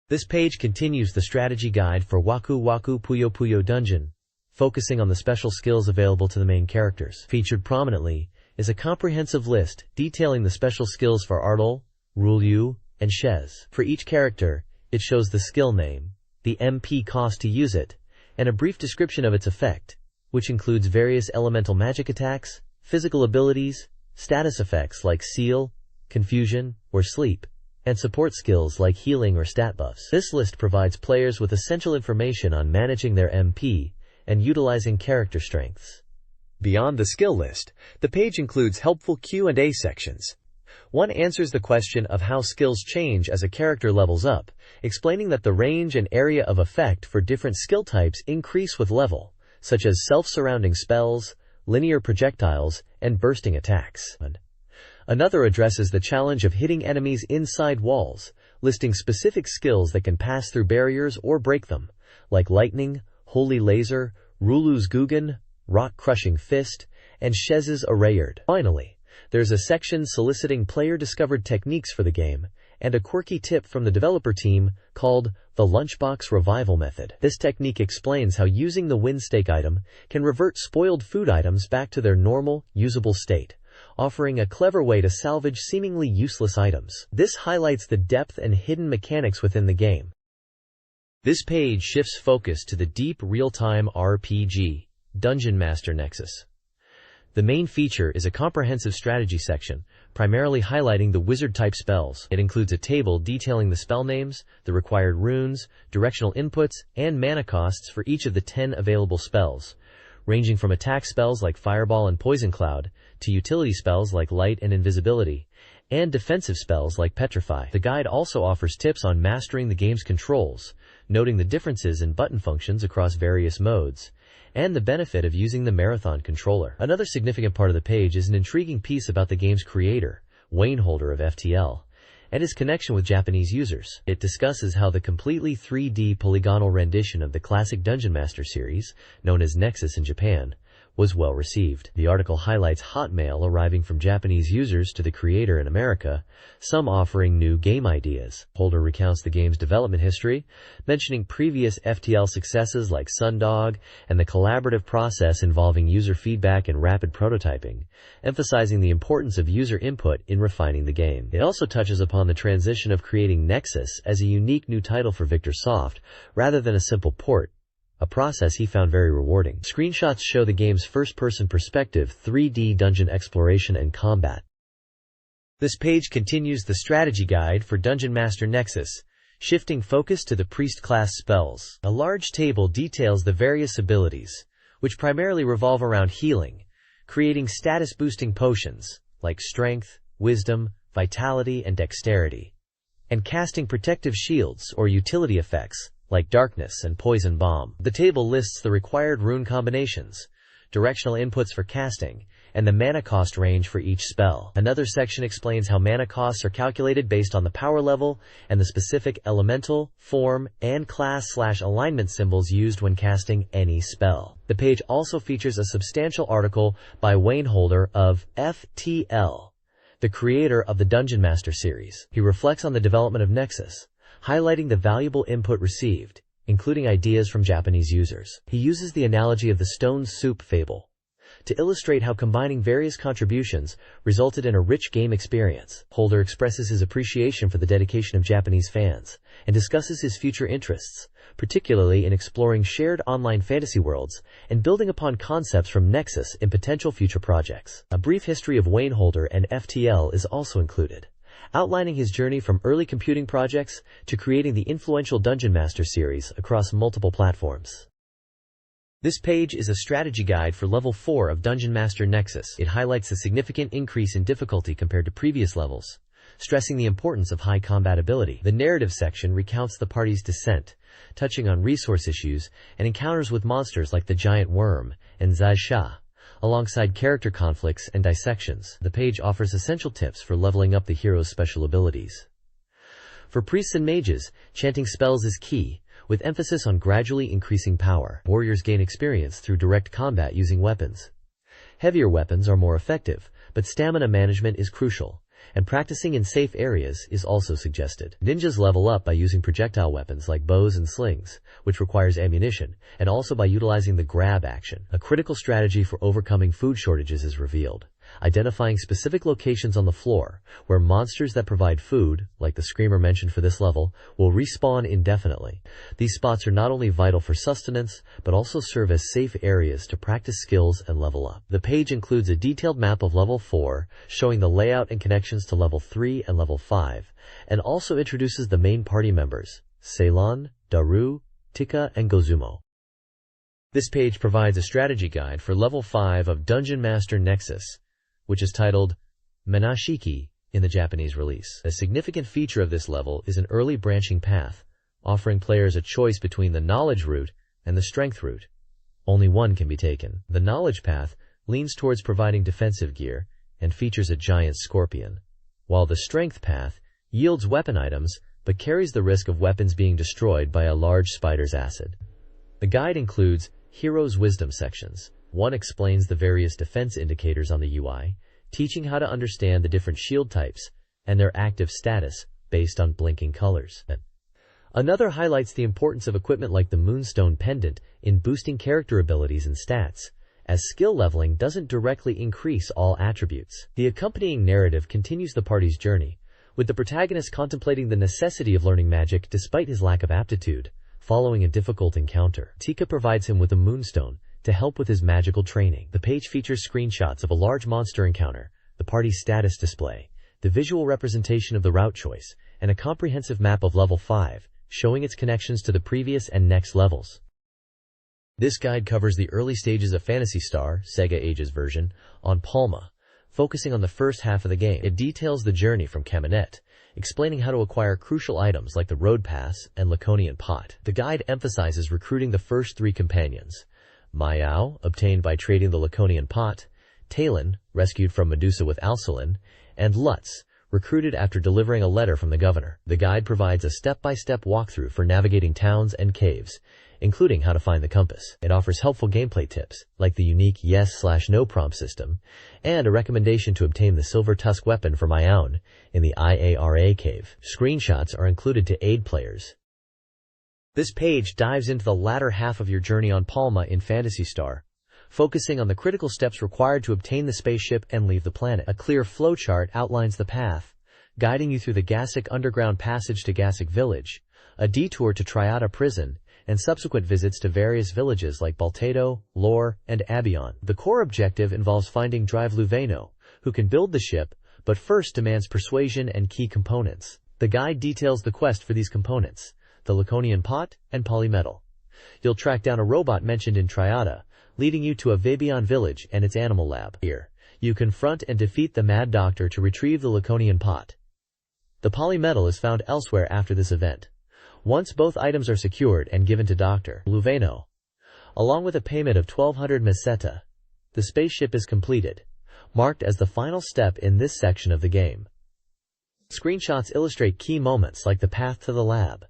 This page continues the strategy guide for Waku Waku Puyo Puyo Dungeon, focusing on the special skills available to the main characters. Featured prominently is a comprehensive list detailing the special skills for Ardal, Rulyu, and Shez. For each character, it shows the skill name, the MP cost to use it, and a brief description of its effect, which includes various elemental magic attacks, physical abilities, status effects like seal, confusion, or sleep, and support skills like healing or stat buffs. This list provides players with essential information on managing their MP and utilizing character strengths. Beyond the skill list, the page includes helpful Q&A sections. One answers the question of how skills change as a character levels up, explaining that the range and area of effect for different skill types increase with level, such as self-surrounding spells, linear projectiles, and bursting attacks. Another addresses the challenge of hitting enemies inside walls, listing specific skills that can pass through barriers or break them, like lightning, holy laser, Rulu's Guggen, rock-crushing fist, and Shez's Arrayard. Finally, there's a section soliciting player-discovered techniques for the game, and a quirky tip from the developer team called the Lunchbox Revival Method. This technique explains how using the Windstake item can revert spoiled food items back to their normal, usable state, offering a clever way to salvage seemingly useless items. This highlights the depth and hidden mechanics within the game. This page shifts focus to the deep real-time RPG, Dungeon Master Nexus. The main feature is a comprehensive strategy section, primarily highlighting the wizard-type spells. It includes a table detailing the spell names, the required runes, directional inputs, and mana costs for each of the 10 available spells, ranging from attack spells like Fireball and Poison Cloud, to utility spells like Light and Invisibility, and defensive spells like Petrify. The guide also offers tips on mastering the game's controls, noting the differences in button functions across various modes, and the benefit of using the Marathon controller. Another significant part of the page is an intriguing piece about the game's creator, Wayne Holder of FTL, and his connection with Japanese users. It discusses how the completely 3D polygonal rendition of the classic Dungeon Master series, known as Nexus in Japan, was well received. The article highlights hot mail arriving from Japanese users to the creator in America, some offering new game ideas. Holder recounts the game's development history, mentioning previous FTL successes like Sundog and the collaborative process involving user feedback and rapid prototyping, emphasizing the importance of user input in refining the game. It also touches upon the transition of creating Nexus as a unique new title for Victor Soft rather than a simple port, a process he found very rewarding. Screenshots show the game's first-person perspective 3D dungeon exploration and combat. This page continues the strategy guide for Dungeon Master Nexus, shifting focus to the priest class spells. A large table details the various abilities, which primarily revolve around healing, creating status-boosting potions like Strength, Wisdom, Vitality, and Dexterity, and casting protective shields or utility effects like Darkness and Poison Bomb. The table lists the required rune combinations, directional inputs for casting, and the mana cost range for each spell. Another section explains how mana costs are calculated based on the power level and the specific elemental, form, and class/alignment symbols used when casting any spell. The page also features a substantial article by Wayne Holder of FTL, the creator of the Dungeon Master series. He reflects on the development of Nexus, highlighting the valuable input received, including ideas from Japanese users. He uses the analogy of the stone soup fable to illustrate how combining various contributions resulted in a rich game experience. Holder expresses his appreciation for the dedication of Japanese fans and discusses his future interests, particularly in exploring shared online fantasy worlds and building upon concepts from Nexus in potential future projects. A brief history of Wayne Holder and FTL is also included, outlining his journey from early computing projects to creating the influential Dungeon Master series across multiple platforms. This page is a strategy guide for Level 4 of Dungeon Master Nexus. It highlights a significant increase in difficulty compared to previous levels, stressing the importance of high combatability. The narrative section recounts the party's descent, touching on resource issues and encounters with monsters like the Giant Worm and Zai Sha, alongside character conflicts and dissections. The page offers essential tips for leveling up the hero's special abilities. For priests and mages, chanting spells is key, with emphasis on gradually increasing power. Warriors gain experience through direct combat using weapons. Heavier weapons are more effective, but stamina management is crucial, and practicing in safe areas is also suggested. Ninjas level up by using projectile weapons like bows and slings, which requires ammunition, and also by utilizing the grab action. A critical strategy for overcoming food shortages is revealed, identifying specific locations on the floor where monsters that provide food, like the Screamer mentioned for this level, will respawn indefinitely. These spots are not only vital for sustenance, but also serve as safe areas to practice skills and level up. The page includes a detailed map of Level 4, showing the layout and connections to Level 3 and Level 5, and also introduces the main party members, Ceylon, Daru, Tika, and Gozumo. This page provides a strategy guide for Level 5 of Dungeon Master Nexus, which is titled Menashiki in the Japanese release. A significant feature of this level is an early branching path, offering players a choice between the knowledge route and the strength route. Only one can be taken. The knowledge path leans towards providing defensive gear and features a giant scorpion, while the strength path yields weapon items but carries the risk of weapons being destroyed by a large spider's acid. The guide includes Hero's Wisdom sections. One explains the various defense indicators on the UI, teaching how to understand the different shield types and their active status based on blinking colors. Another highlights the importance of equipment like the Moonstone Pendant in boosting character abilities and stats, as skill leveling doesn't directly increase all attributes. The accompanying narrative continues the party's journey, with the protagonist contemplating the necessity of learning magic despite his lack of aptitude, following a difficult encounter. Tika provides him with a moonstone, to help with his magical training. The page features screenshots of a large monster encounter, the party's status display, the visual representation of the route choice, and a comprehensive map of level 5, showing its connections to the previous and next levels. This guide covers the early stages of Phantasy Star, Sega Ages version, on Palma, focusing on the first half of the game. It details the journey from Caminette, explaining how to acquire crucial items like the Road Pass and Laconian Pot. The guide emphasizes recruiting the first 3 companions: Mayao, obtained by trading the Laconian Pot; Talon, rescued from Medusa with Alcalin; and Lutz, recruited after delivering a letter from the governor. The guide provides a step-by-step walkthrough for navigating towns and caves, including how to find the compass. It offers helpful gameplay tips, like the unique yes/no prompt system, and a recommendation to obtain the Silver Tusk weapon for Mayaun in the IARA cave. Screenshots are included to aid players. This page dives into the latter half of your journey on Palma in Phantasy Star, focusing on the critical steps required to obtain the spaceship and leave the planet. A clear flowchart outlines the path, guiding you through the Gassic underground passage to Gassic Village, a detour to Triada Prison, and subsequent visits to various villages like Baltedo, Lore, and Abion. The core objective involves finding Drive Luveno, who can build the ship, but first demands persuasion and key components. The guide details the quest for these components: the Laconian Pot and Polymetal. You'll track down a robot mentioned in Triada, leading you to a Vabion village and its animal lab. Here, you confront and defeat the Mad Doctor to retrieve the Laconian Pot. The Polymetal is found elsewhere after this event. Once both items are secured and given to Dr. Luveno, along with a payment of 1,200 meseta, the spaceship is completed, marked as the final step in this section of the game. Screenshots illustrate key moments like the path to the lab,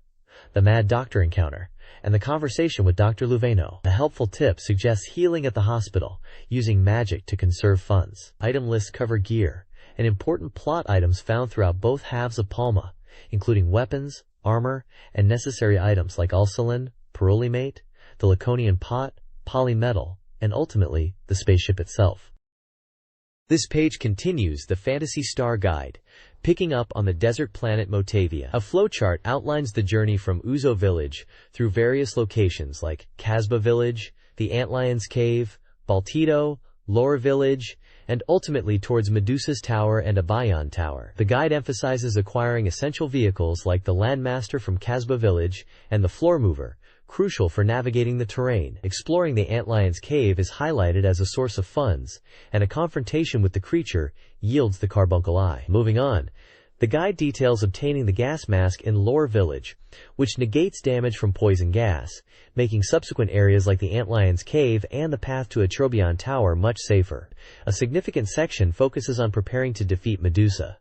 the Mad Doctor encounter, and the conversation with Dr. Luveno. A helpful tip suggests healing at the hospital, using magic to conserve funds. Item lists cover gear and important plot items found throughout both halves of Palma, including weapons, armor, and necessary items like Alcalin, Perolimate, the Laconian Pot, Polymetal, and ultimately, the spaceship itself. This page continues the Phantasy Star Guide, picking up on the desert planet Motavia. A flowchart outlines the journey from Uzo Village through various locations like Casbah Village, the Antlion's Cave, Baltedo, Lore Village, and ultimately towards Medusa's Tower and Abayon Tower. The guide emphasizes acquiring essential vehicles like the Landmaster from Casbah Village and the Floor Mover, crucial for navigating the terrain. Exploring the Antlion's Cave is highlighted as a source of funds, and a confrontation with the creature yields the Carbuncle Eye. Moving on, the guide details obtaining the gas mask in Lore Village, which negates damage from poison gas, making subsequent areas like the Antlion's Cave and the path to Atrobion Tower much safer. A significant section focuses on preparing to defeat Medusa.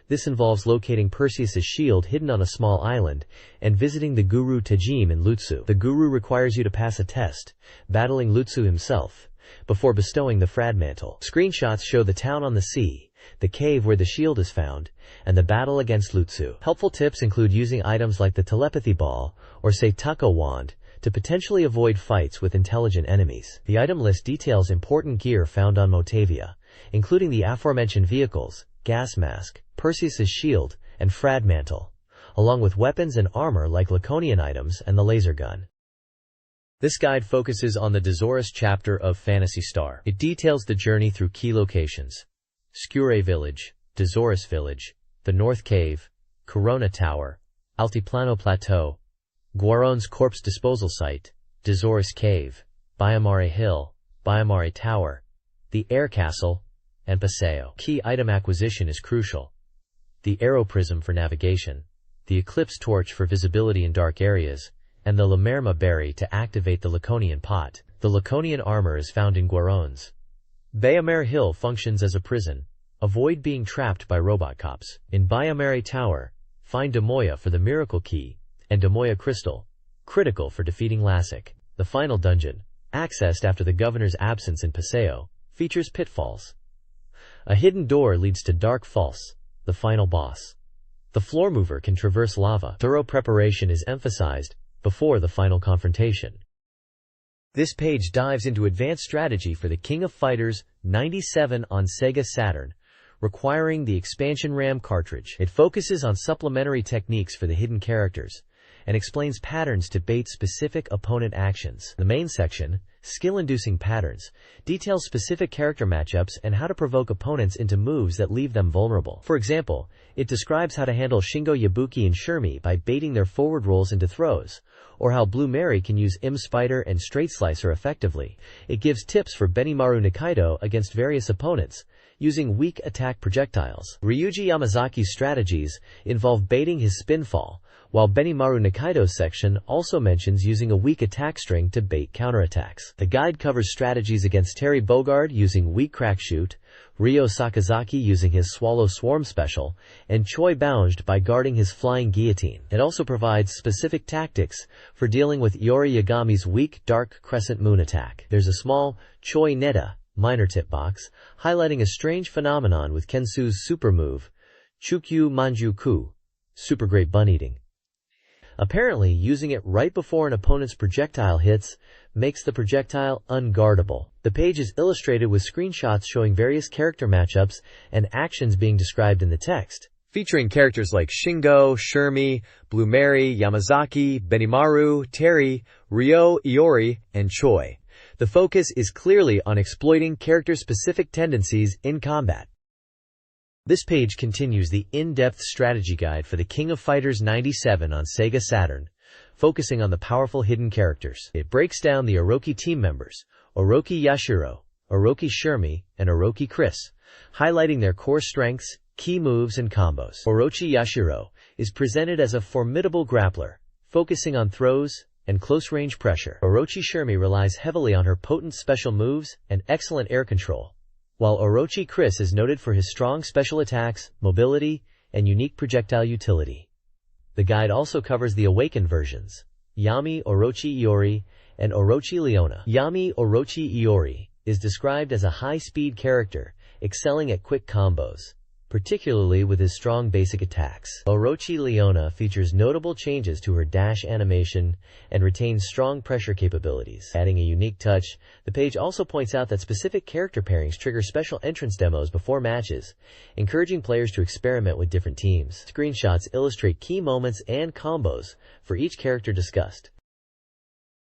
This involves locating Perseus's shield hidden on a small island, and visiting the Guru Tajim in Lutsu. The Guru requires you to pass a test, battling Lutsu himself, before bestowing the Fragmantle. Screenshots show the town on the sea, the cave where the shield is found, and the battle against Lutsu. Helpful tips include using items like the Telepathy Ball or Seitako Wand to potentially avoid fights with intelligent enemies. The item list details important gear found on Motavia, including the aforementioned vehicles, gas mask, Perseus's shield, and Fragmantle, along with weapons and armor like Laconian items and the laser gun. This guide focuses on the Dazorus chapter of Phantasy Star. It details the journey through key locations: Scure Village, Dazorus Village, the North Cave, Corona Tower, Altiplano Plateau, Guaron's Corpse Disposal Site, Dazorus Cave, Bayamare Hill, Bayamare Tower, the Air Castle, and Paseo. Key item acquisition is crucial: the Aero Prism for navigation, the Eclipse Torch for visibility in dark areas, and the Lamerma Berry to activate the Laconian Pot. The Laconian armor is found in Guaron's. Bayamare Hill functions as a prison. Avoid being trapped by robot cops. In Bayamare Tower, find Demoya for the Miracle Key and Demoya Crystal, critical for defeating Lassic. The final dungeon, accessed after the governor's absence in Paseo, features pitfalls. A hidden door leads to Dark False, the final boss. The Floor Mover can traverse lava. Thorough preparation is emphasized before the final confrontation. This page dives into advanced strategy for the King of Fighters 97 on Sega Saturn, requiring the expansion RAM cartridge. It focuses on supplementary techniques for the hidden characters, and explains patterns to bait specific opponent actions. The main section, Skill-Inducing Patterns, details specific character matchups and how to provoke opponents into moves that leave them vulnerable. For example, it describes how to handle Shingo Yabuki and Shermie by baiting their forward rolls into throws, or how Blue Mary can use M-Spider and Straight Slicer effectively. It gives tips for Benimaru Nikaido against various opponents, using weak attack projectiles. Ryuji Yamazaki's strategies involve baiting his spinfall, while Benimaru Nikaido's section also mentions using a weak attack string to bait counterattacks. The guide covers strategies against Terry Bogard using weak crack shoot, Ryo Sakazaki using his Swallow Swarm special, and Choi Bounged by guarding his flying guillotine. It also provides specific tactics for dealing with Iori Yagami's weak Dark Crescent Moon attack. There's a small Choi Neta minor tip box, highlighting a strange phenomenon with Kensu's super move, Chukyu Manju-ku, super great bun eating. Apparently, using it right before an opponent's projectile hits makes the projectile unguardable. The page is illustrated with screenshots showing various character matchups and actions being described in the text, featuring characters like Shingo, Shermie, Blue Mary, Yamazaki, Benimaru, Terry, Ryo, Iori, and Choi. The focus is clearly on exploiting character-specific tendencies in combat. This page continues the in-depth strategy guide for the King of Fighters 97 on SEGA Saturn, focusing on the powerful hidden characters. It breaks down the Orochi team members, Orochi Yashiro, Orochi Shermie, and Orochi Chris, highlighting their core strengths, key moves, and combos. Orochi Yashiro is presented as a formidable grappler, focusing on throws and close-range pressure. Orochi Shermie relies heavily on her potent special moves and excellent air control, while Orochi Chris is noted for his strong special attacks, mobility, and unique projectile utility. The guide also covers the awakened versions, Yami Orochi Iori and Orochi Leona. Yami Orochi Iori is described as a high-speed character, excelling at quick combos, particularly with his strong basic attacks. Orochi Leona features notable changes to her dash animation and retains strong pressure capabilities. Adding a unique touch, the page also points out that specific character pairings trigger special entrance demos before matches, encouraging players to experiment with different teams. Screenshots illustrate key moments and combos for each character discussed.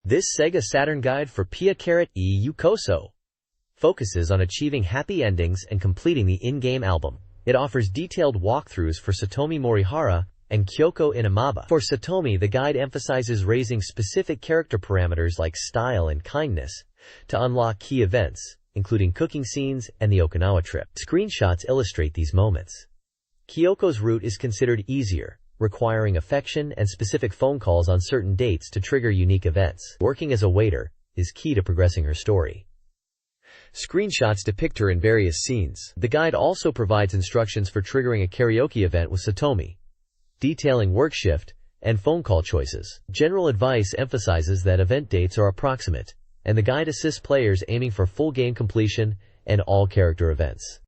This SEGA Saturn guide for Pia e Yukoso focuses on achieving happy endings and completing the in-game album. It offers detailed walkthroughs for Satomi Morihara and Kyoko Inamaba. For Satomi, the guide emphasizes raising specific character parameters like style and kindness to unlock key events, including cooking scenes and the Okinawa trip. Screenshots illustrate these moments. Kyoko's route is considered easier, requiring affection and specific phone calls on certain dates to trigger unique events. Working as a waiter is key to progressing her story. Screenshots depict her in various scenes. The guide also provides instructions for triggering a karaoke event with Satomi, detailing work shift and phone call choices. General advice emphasizes that event dates are approximate, and the guide assists players aiming for full game completion and all character events.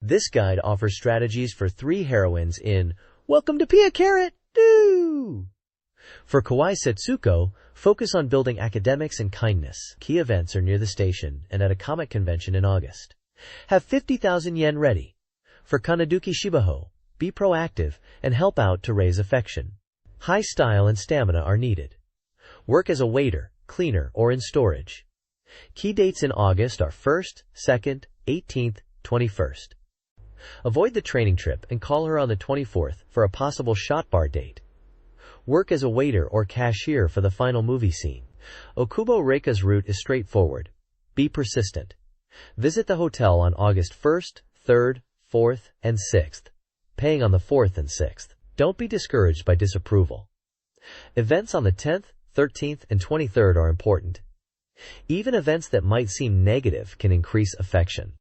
This guide offers strategies for 3 heroines in Welcome to Pia Carrot! Do! For Kawaii Setsuko, focus on building academics and kindness. Key events are near the station and at a comic convention in August. Have 50,000 yen ready. For Kanaduki Shibaho, be proactive and help out to raise affection. High style and stamina are needed. Work as a waiter, cleaner, or in storage. Key dates in August are 1st, 2nd, 18th, 21st. Avoid the training trip and call her on the 24th for a possible shot bar date. Work as a waiter or cashier for the final movie scene. Okubo Reika's route is straightforward. Be persistent. Visit the hotel on August 1st, 3rd, 4th, and 6th, paying on the 4th and 6th. Don't be discouraged by disapproval. Events on the 10th, 13th, and 23rd are important. Even events that might seem negative can increase affection.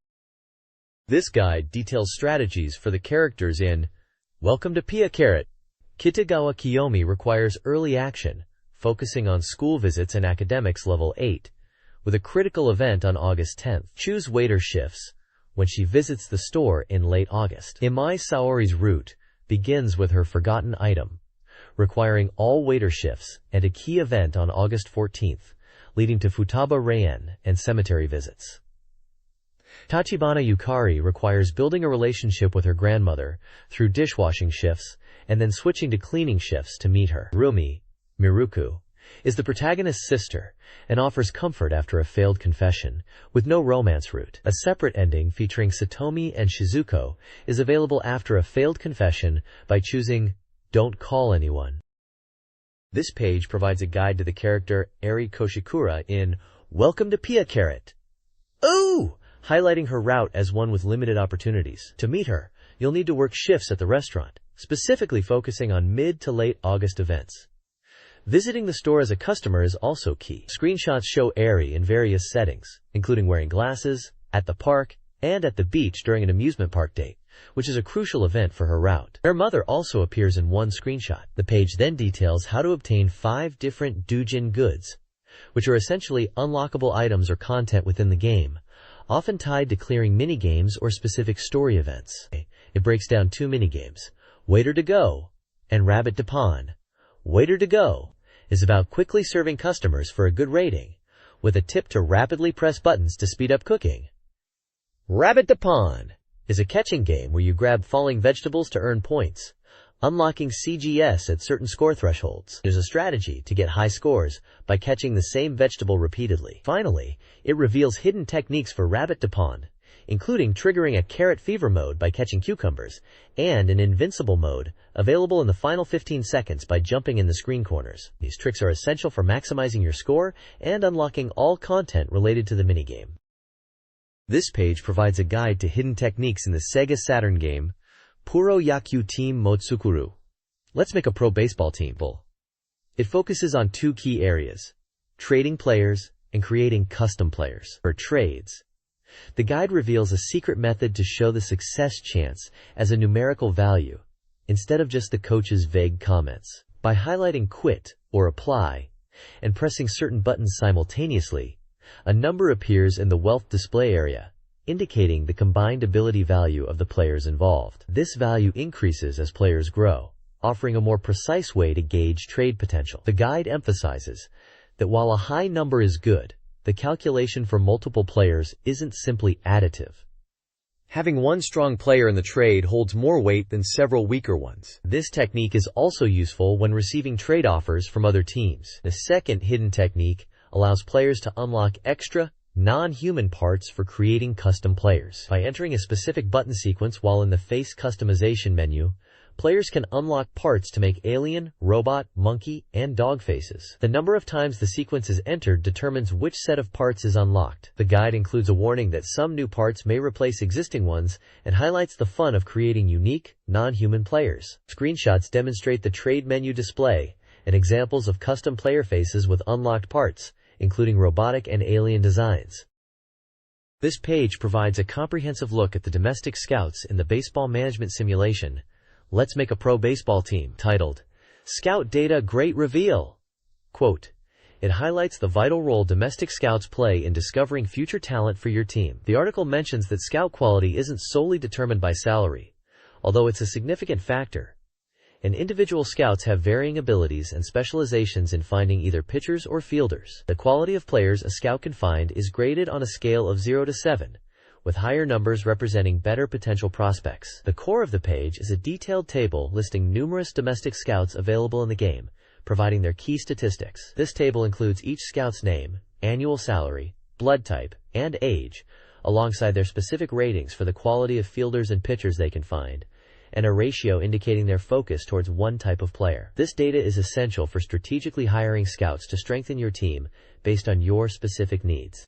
This guide details strategies for the characters in Welcome to Pia Carrot. Kitagawa Kiyomi requires early action, focusing on school visits and academics level 8, with a critical event on August 10th. Choose waiter shifts when she visits the store in late August. Imai Saori's route begins with her forgotten item, requiring all waiter shifts and a key event on August 14th, leading to Futaba Reien and cemetery visits. Tachibana Yukari requires building a relationship with her grandmother through dishwashing shifts and then switching to cleaning shifts to meet her. Rumi, Miruku, is the protagonist's sister and offers comfort after a failed confession, with no romance route. A separate ending featuring Satomi and Shizuko is available after a failed confession by choosing Don't Call Anyone. This page provides a guide to the character Eri Koshikura in Welcome to Pia Carrot, ooh, highlighting her route as one with limited opportunities. To meet her, you'll need to work shifts at the restaurant, specifically focusing on mid to late August events. Visiting the store as a customer is also key. Screenshots show Eri in various settings, including wearing glasses, at the park, and at the beach during an amusement park date, which is a crucial event for her route. Her mother also appears in one screenshot. The page then details how to obtain 5 different doujin goods, which are essentially unlockable items or content within the game, often tied to clearing minigames or specific story events. It breaks down 2 minigames, Waiter to Go and Rabbit to Pawn. Waiter to Go is about quickly serving customers for a good rating, with a tip to rapidly press buttons to speed up cooking. Rabbit to Pawn is a catching game where you grab falling vegetables to earn points, unlocking CGS at certain score thresholds. There's a strategy to get high scores by catching the same vegetable repeatedly. Finally, it reveals hidden techniques for Rabbit to Pawn, including triggering a carrot fever mode by catching cucumbers, and an invincible mode, available in the final 15 seconds by jumping in the screen corners. These tricks are essential for maximizing your score and unlocking all content related to the minigame. This page provides a guide to hidden techniques in the SEGA Saturn game, Puro Yaku Team Motsukuru. Let's make a pro baseball team. It focuses on 2 key areas, trading players and creating custom players, or trades. The guide reveals a secret method to show the success chance as a numerical value, instead of just the coach's vague comments. By highlighting Quit or Apply and pressing certain buttons simultaneously, a number appears in the wealth display area, indicating the combined ability value of the players involved. This value increases as players grow, offering a more precise way to gauge trade potential. The guide emphasizes that while a high number is good, the calculation for multiple players isn't simply additive. Having one strong player in the trade holds more weight than several weaker ones. This technique is also useful when receiving trade offers from other teams. The second hidden technique allows players to unlock extra, non-human parts for creating custom players. By entering a specific button sequence while in the face customization menu, players can unlock parts to make alien, robot, monkey, and dog faces. The number of times the sequence is entered determines which set of parts is unlocked. The guide includes a warning that some new parts may replace existing ones and highlights the fun of creating unique, non-human players. Screenshots demonstrate the trade menu display and examples of custom player faces with unlocked parts, including robotic and alien designs. This page provides a comprehensive look at the domestic scouts in the baseball management simulation, Let's Make a Pro Baseball Team, titled, Scout Data Great Reveal. Quote, it highlights the vital role domestic scouts play in discovering future talent for your team. The article mentions that scout quality isn't solely determined by salary, although it's a significant factor, and individual scouts have varying abilities and specializations in finding either pitchers or fielders. The quality of players a scout can find is graded on a scale of 0 to 7. With higher numbers representing better potential prospects. The core of the page is a detailed table listing numerous domestic scouts available in the game, providing their key statistics. This table includes each scout's name, annual salary, blood type, and age, alongside their specific ratings for the quality of fielders and pitchers they can find, and a ratio indicating their focus towards one type of player. This data is essential for strategically hiring scouts to strengthen your team based on your specific needs.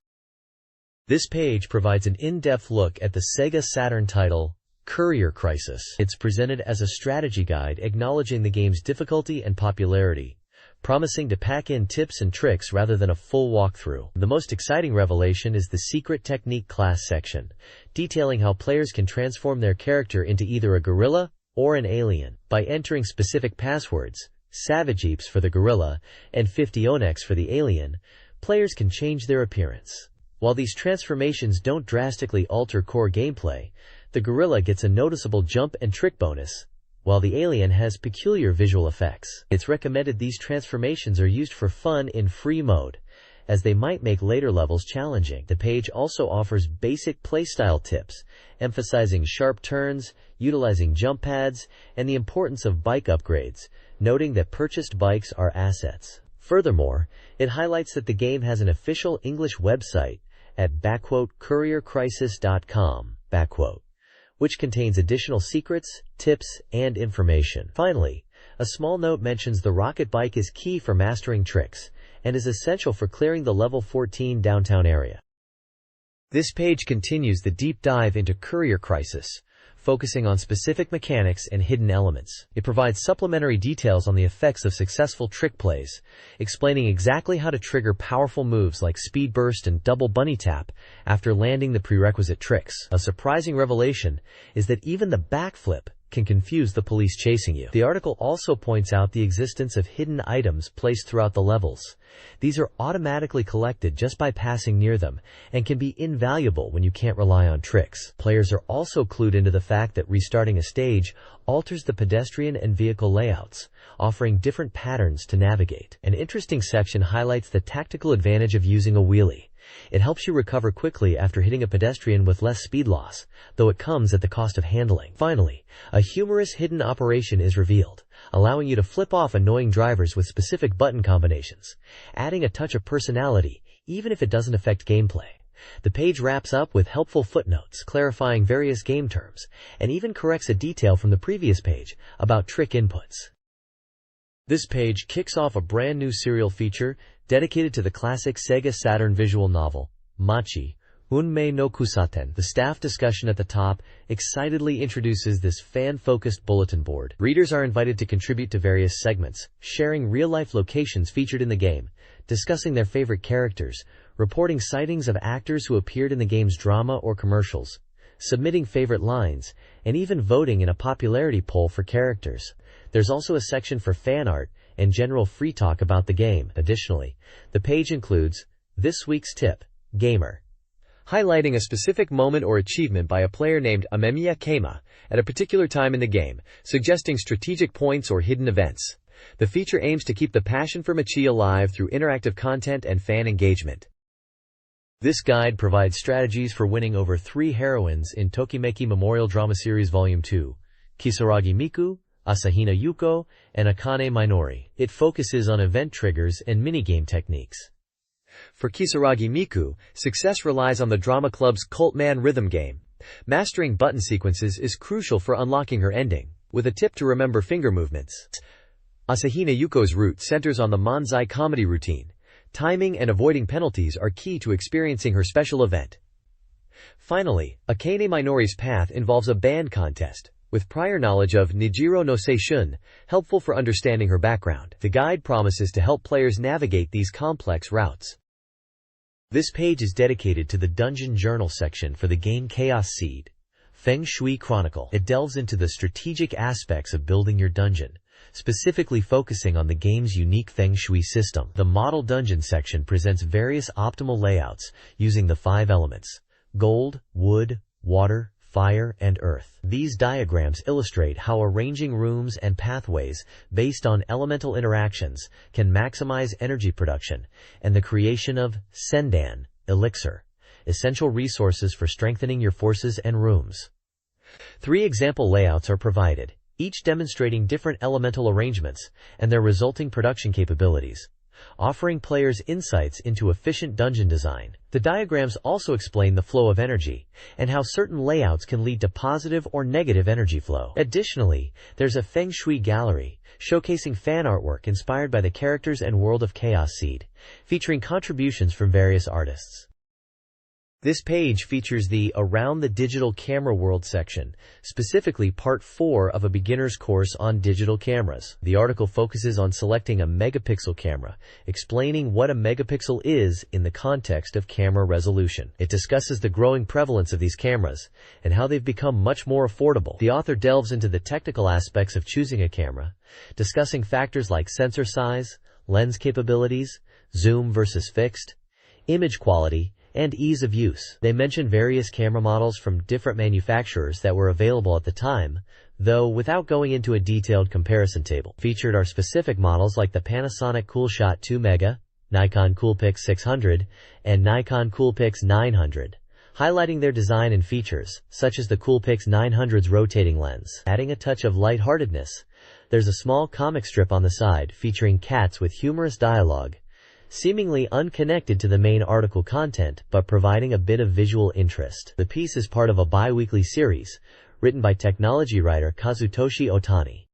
This page provides an in-depth look at the SEGA Saturn title, Courier Crisis. It's presented as a strategy guide acknowledging the game's difficulty and popularity, promising to pack in tips and tricks rather than a full walkthrough. The most exciting revelation is the Secret Technique class section, detailing how players can transform their character into either a gorilla or an alien. By entering specific passwords, Savage Eeps for the gorilla and 50 Onyx for the alien, players can change their appearance. While these transformations don't drastically alter core gameplay, the gorilla gets a noticeable jump and trick bonus, while the alien has peculiar visual effects. It's recommended these transformations are used for fun in free mode, as they might make later levels challenging. The page also offers basic playstyle tips, emphasizing sharp turns, utilizing jump pads, and the importance of bike upgrades, noting that purchased bikes are assets. Furthermore, it highlights that the game has an official English website at couriercrisis.com, which contains additional secrets, tips, and information. Finally, a small note mentions the rocket bike is key for mastering tricks and is essential for clearing the level 14 downtown area. This page continues the deep dive into Courier Crisis, focusing on specific mechanics and hidden elements. It provides supplementary details on the effects of successful trick plays, explaining exactly how to trigger powerful moves like speed burst and double bunny tap after landing the prerequisite tricks. A surprising revelation is that even the backflip can confuse the police chasing you. The article also points out the existence of hidden items placed throughout the levels. These are automatically collected just by passing near them and can be invaluable when you can't rely on tricks. Players are also clued into the fact that restarting a stage alters the pedestrian and vehicle layouts, offering different patterns to navigate. An interesting section highlights the tactical advantage of using a wheelie. It helps you recover quickly after hitting a pedestrian with less speed loss, though it comes at the cost of handling. Finally, a humorous hidden operation is revealed, allowing you to flip off annoying drivers with specific button combinations, adding a touch of personality, even if it doesn't affect gameplay. The page wraps up with helpful footnotes, clarifying various game terms, and even corrects a detail from the previous page about trick inputs. This page kicks off a brand new serial feature dedicated to the classic Sega Saturn visual novel, Machi, Unmei no Kusaten. The staff discussion at the top excitedly introduces this fan-focused bulletin board. Readers are invited to contribute to various segments, sharing real-life locations featured in the game, discussing their favorite characters, reporting sightings of actors who appeared in the game's drama or commercials, submitting favorite lines, and even voting in a popularity poll for characters. There's also a section for fan art and general free talk about the game. Additionally, the page includes this week's tip, Gamer, highlighting a specific moment or achievement by a player named Amemiya Keima at a particular time in the game, suggesting strategic points or hidden events. The feature aims to keep the passion for Machi alive through interactive content and fan engagement. This guide provides strategies for winning over 3 heroines in Tokimeki Memorial Drama Series Volume 2, Kisaragi Miku, Asahina Yuko, and Akane Minori. It focuses on event triggers and minigame techniques. For Kisaragi Miku, success relies on the drama club's Cultman rhythm game. Mastering button sequences is crucial for unlocking her ending, with a tip to remember finger movements. Asahina Yuko's route centers on the Manzai comedy routine. Timing and avoiding penalties are key to experiencing her special event. Finally, Akane Minori's path involves a band contest, with prior knowledge of Nijiro no Seishun, helpful for understanding her background. The guide promises to help players navigate these complex routes. This page is dedicated to the Dungeon Journal section for the game Chaos Seed, Feng Shui Chronicle. It delves into the strategic aspects of building your dungeon, specifically focusing on the game's unique Feng Shui system. The Model Dungeon section presents various optimal layouts using the 5 elements: gold, wood, water, fire, and earth. These diagrams illustrate how arranging rooms and pathways based on elemental interactions can maximize energy production and the creation of sendan, elixir, essential resources for strengthening your forces and rooms. 3 example layouts are provided, each demonstrating different elemental arrangements and their resulting production capabilities, offering players insights into efficient dungeon design. The diagrams also explain the flow of energy and how certain layouts can lead to positive or negative energy flow. Additionally, there's a Feng Shui gallery showcasing fan artwork inspired by the characters and world of Chaos Seed, featuring contributions from various artists. This page features the Around the Digital Camera World section, specifically Part 4 of a beginner's course on digital cameras. The article focuses on selecting a megapixel camera, explaining what a megapixel is in the context of camera resolution. It discusses the growing prevalence of these cameras and how they've become much more affordable. The author delves into the technical aspects of choosing a camera, discussing factors like sensor size, lens capabilities, zoom versus fixed, image quality, and ease of use. They mention various camera models from different manufacturers that were available at the time, though without going into a detailed comparison table. Featured are specific models like the Panasonic CoolShot 2 Mega, Nikon Coolpix 600, and Nikon Coolpix 900, highlighting their design and features, such as the Coolpix 900's rotating lens. Adding a touch of lightheartedness, there's a small comic strip on the side featuring cats with humorous dialogue, seemingly unconnected to the main article content but providing a bit of visual interest. The piece is part of a bi-weekly series, written by technology writer Kazutoshi Otani.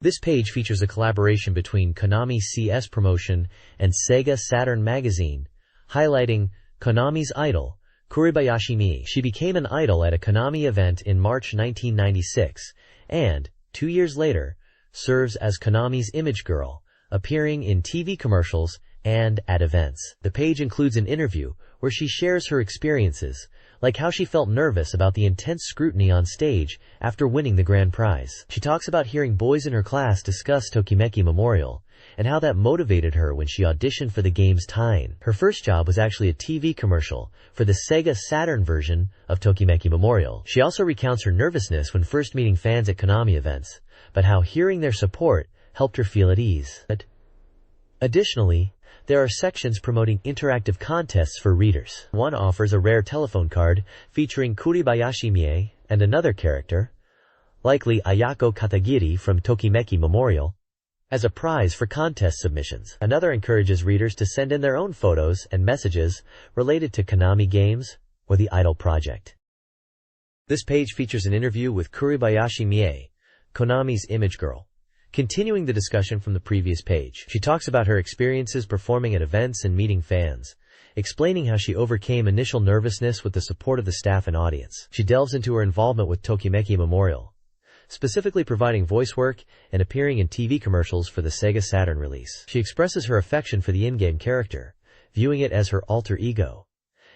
This page features a collaboration between Konami CS Promotion and SEGA Saturn Magazine, highlighting Konami's idol, Kuribayashi Mie. She became an idol at a Konami event in March 1996, and, 2 years later, serves as Konami's image girl, appearing in TV commercials and at events. The page includes an interview where she shares her experiences, like how she felt nervous about the intense scrutiny on stage after winning the grand prize. She talks about hearing boys in her class discuss Tokimeki Memorial, and how that motivated her when she auditioned for the game's tie-in. Her first job was actually a TV commercial for the SEGA Saturn version of Tokimeki Memorial. She also recounts her nervousness when first meeting fans at Konami events, but how hearing their support helped her feel at ease. Additionally, there are sections promoting interactive contests for readers. One offers a rare telephone card featuring Kuribayashi Mie and another character, likely Ayako Katagiri from Tokimeki Memorial, as a prize for contest submissions. Another encourages readers to send in their own photos and messages related to Konami games or the Idol project. This page features an interview with Kuribayashi Mie, Konami's image girl. Continuing the discussion from the previous page, she talks about her experiences performing at events and meeting fans, explaining how she overcame initial nervousness with the support of the staff and audience. She delves into her involvement with Tokimeki Memorial, specifically providing voice work and appearing in TV commercials for the SEGA Saturn release. She expresses her affection for the in-game character, viewing it as her alter ego,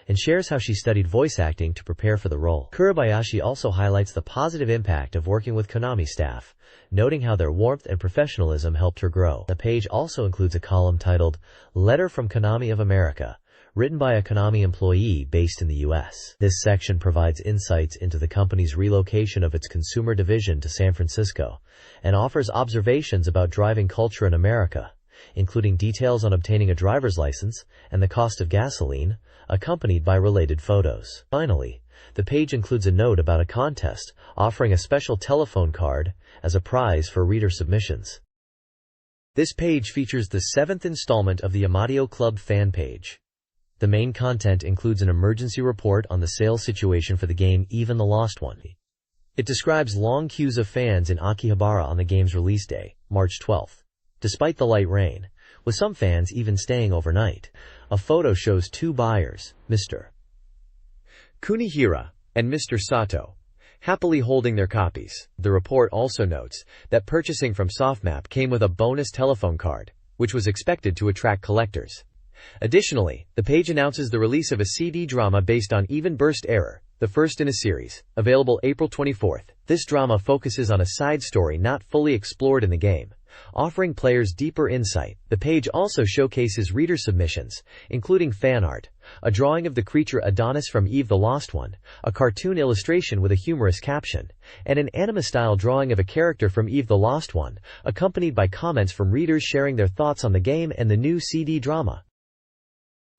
and shares how she studied voice acting to prepare for the role. Kuribayashi also highlights the positive impact of working with Konami staff, noting how their warmth and professionalism helped her grow. The page also includes a column titled Letter from Konami of America, written by a Konami employee based in the U.S. This section provides insights into the company's relocation of its consumer division to San Francisco, and offers observations about driving culture in America, including details on obtaining a driver's license and the cost of gasoline, accompanied by related photos. Finally, the page includes a note about a contest offering a special telephone card as a prize for reader submissions. This page features the 7th installment of the Amadio Club fan page. The main content includes an emergency report on the sales situation for the game Even the Lost One. It describes long queues of fans in Akihabara on the game's release day, March 12th, despite the light rain, with some fans even staying overnight. A photo shows two buyers, Mr. Kunihira and Mr. Sato, happily holding their copies. The report also notes that purchasing from Softmap came with a bonus telephone card, which was expected to attract collectors. Additionally, the page announces the release of a CD drama based on Even Burst Error, the first in a series, available April 24th. This drama focuses on a side story not fully explored in the game, offering players deeper insight. The page also showcases reader submissions, including fan art, a drawing of the creature Adonis from Eve the Lost One, a cartoon illustration with a humorous caption, and an anime-style drawing of a character from Eve the Lost One, accompanied by comments from readers sharing their thoughts on the game and the new CD drama.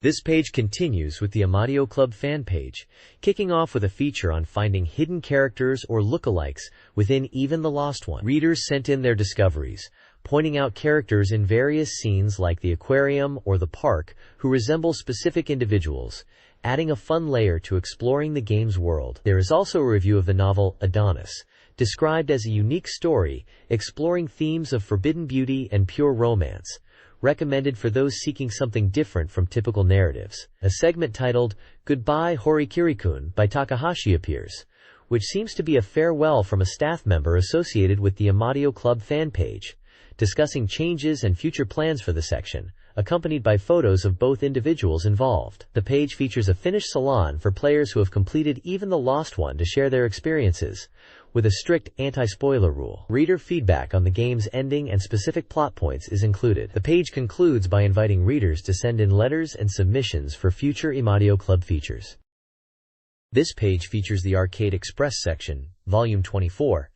This page continues with the Amadio Club fan page, kicking off with a feature on finding hidden characters or lookalikes within Even the Lost One. Readers sent in their discoveries, pointing out characters in various scenes like the aquarium or the park who resemble specific individuals, adding a fun layer to exploring the game's world. There is also a review of the novel Adonis, described as a unique story exploring themes of forbidden beauty and pure romance, recommended for those seeking something different from typical narratives. A segment titled Goodbye Horikiri-kun by Takahashi appears, which seems to be a farewell from a staff member associated with the Amadio Club fan page, discussing changes and future plans for the section, accompanied by photos of both individuals involved. The page features a Finnish salon for players who have completed Even the Lost One to share their experiences, with a strict anti-spoiler rule. Reader feedback on the game's ending and specific plot points is included. The page concludes by inviting readers to send in letters and submissions for future Amadio Club features. This page features the Arcade Express section, Volume 24,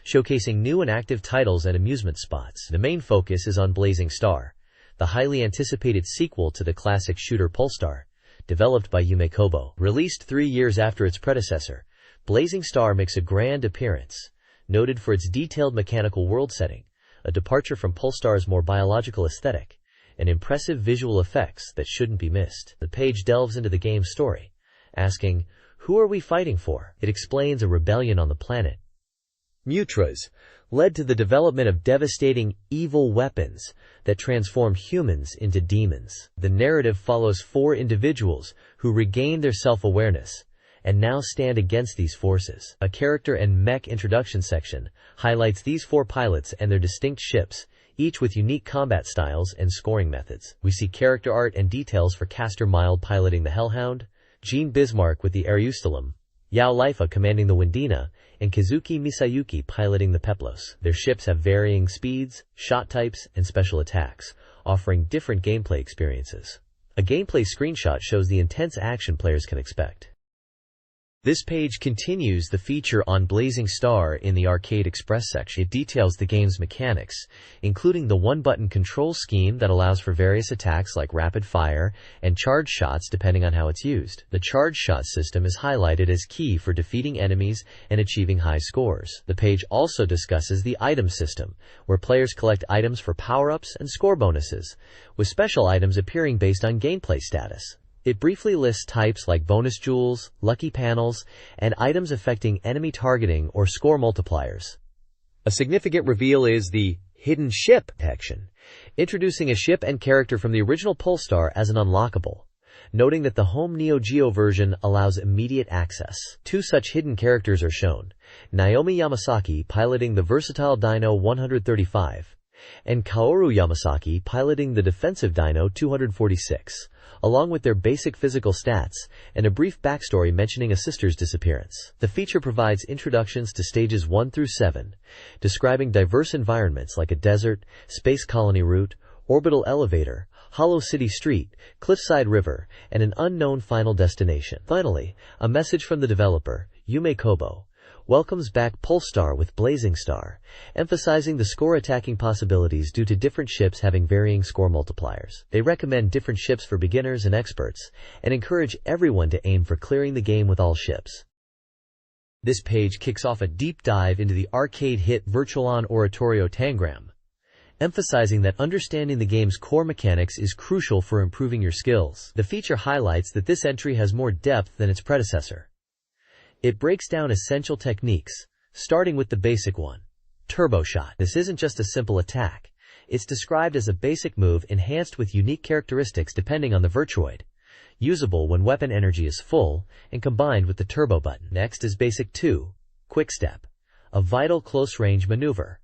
showcasing new and active titles and amusement spots. The main focus is on Blazing Star, the highly anticipated sequel to the classic shooter Polestar, developed by Yume Kobo. Released 3 years after its predecessor, Blazing Star makes a grand appearance, noted for its detailed mechanical world setting, a departure from Polestar's more biological aesthetic, and impressive visual effects that shouldn't be missed. The page delves into the game's story, asking, "Who are we fighting for?" It explains a rebellion on the planet Mutras led to the development of devastating, evil weapons that transform humans into demons. The narrative follows 4 individuals who regain their self-awareness and now stand against these forces. A character and mech introduction section highlights these 4 pilots and their distinct ships, each with unique combat styles and scoring methods. We see character art and details for Castor Mild piloting the Hellhound, Jean Bismarck with the Aeroustilum, Yao Lifa commanding the Windina, and Kazuki Misayuki piloting the Peplos. Their ships have varying speeds, shot types, and special attacks, offering different gameplay experiences. A gameplay screenshot shows the intense action players can expect. This page continues the feature on Blazing Star in the Arcade Express section. It details the game's mechanics, including the one-button control scheme that allows for various attacks like rapid fire and charge shots depending on how it's used. The charge shot system is highlighted as key for defeating enemies and achieving high scores. The page also discusses the item system, where players collect items for power-ups and score bonuses, with special items appearing based on gameplay status. It briefly lists types like bonus jewels, lucky panels, and items affecting enemy targeting or score multipliers. A significant reveal is the hidden ship section, introducing a ship and character from the original Polestar as an unlockable, noting that the home Neo Geo version allows immediate access. 2 such hidden characters are shown: Naomi Yamasaki piloting the versatile Dino 135, and Kaoru Yamasaki piloting the defensive Dino 246. Along with their basic physical stats and a brief backstory mentioning a sister's disappearance. The feature provides introductions to stages 1 through 7, describing diverse environments like a desert, space colony route, orbital elevator, hollow city street, cliffside river, and an unknown final destination. Finally, a message from the developer, Yume Kobo, welcomes back Polestar with Blazing Star, emphasizing the score attacking possibilities due to different ships having varying score multipliers. They recommend different ships for beginners and experts, and encourage everyone to aim for clearing the game with all ships. This page kicks off a deep dive into the arcade hit Virtual-On Oratorio Tangram, emphasizing that understanding the game's core mechanics is crucial for improving your skills. The feature highlights that this entry has more depth than its predecessor. It breaks down essential techniques, starting with the basic one, Turbo Shot. This isn't just a simple attack. It's described as a basic move enhanced with unique characteristics depending on the Virtuoid, usable when weapon energy is full and combined with the turbo button. Next is Basic 2, Quick Step, a vital close-range maneuver.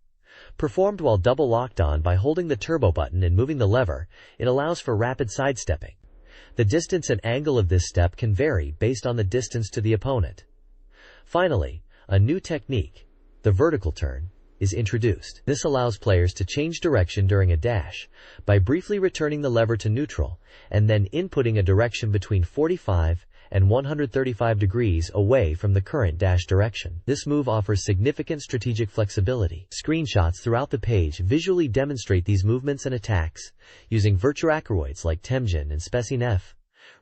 Performed while double locked on by holding the turbo button and moving the lever, it allows for rapid sidestepping. The distance and angle of this step can vary based on the distance to the opponent. Finally, a new technique, the vertical turn, is introduced. This allows players to change direction during a dash by briefly returning the lever to neutral and then inputting a direction between 45 and 135 degrees away from the current dash direction. This move offers significant strategic flexibility. Screenshots throughout the page visually demonstrate these movements and attacks using virtuacroids like Temjin and SpeciNef,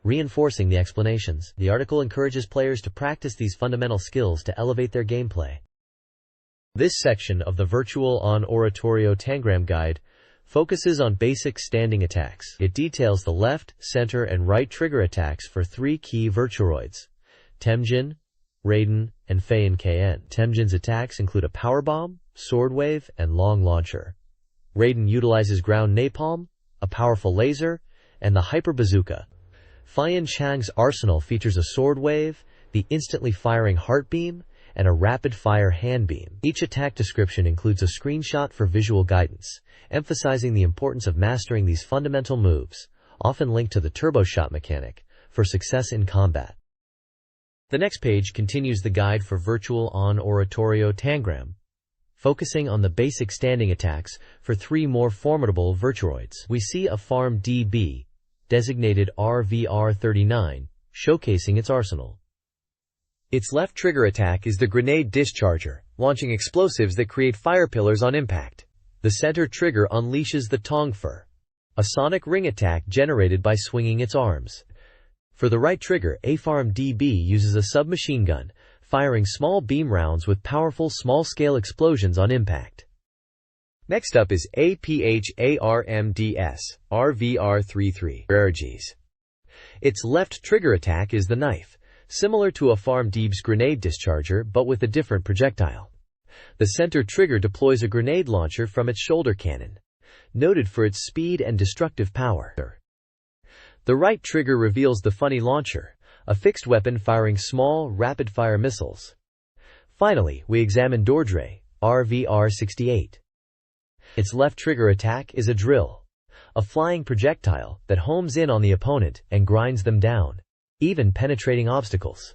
reinforcing the explanations. The article encourages players to practice these fundamental skills to elevate their gameplay. This section of the Virtual-On Oratorio Tangram Guide focuses on basic standing attacks. It details the left, center, and right trigger attacks for 3 key Virtuoids, Temjin, Raiden, and Feian KN. Temjin's attacks include a power bomb, sword wave, and long launcher. Raiden utilizes ground napalm, a powerful laser, and the hyper bazooka. Feian Chang's arsenal features a sword wave, the instantly firing heart beam, and a rapid-fire hand beam. Each attack description includes a screenshot for visual guidance, emphasizing the importance of mastering these fundamental moves, often linked to the turbo shot mechanic, for success in combat. The next page continues the guide for Virtual-On Oratorio Tangram, focusing on the basic standing attacks for 3 more formidable Virtuoids. We see a Farm DB, designated RVR-39, showcasing its arsenal. Its left trigger attack is the Grenade Discharger, launching explosives that create fire pillars on impact. The center trigger unleashes the Tongfer, a sonic ring attack generated by swinging its arms. For the right trigger, AFARM DB uses a submachine gun, firing small beam rounds with powerful small-scale explosions on impact. Next up is APHARMDS RVR33 Rarities. Its left trigger attack is the knife, similar to a FARM-DB's grenade discharger but with a different projectile. The center trigger deploys a grenade launcher from its shoulder cannon, noted for its speed and destructive power. The right trigger reveals the funny launcher, a fixed weapon firing small, rapid-fire missiles. Finally, we examine Dordre, RVR68. Its left trigger attack is a drill, a flying projectile that homes in on the opponent and grinds them down, even penetrating obstacles.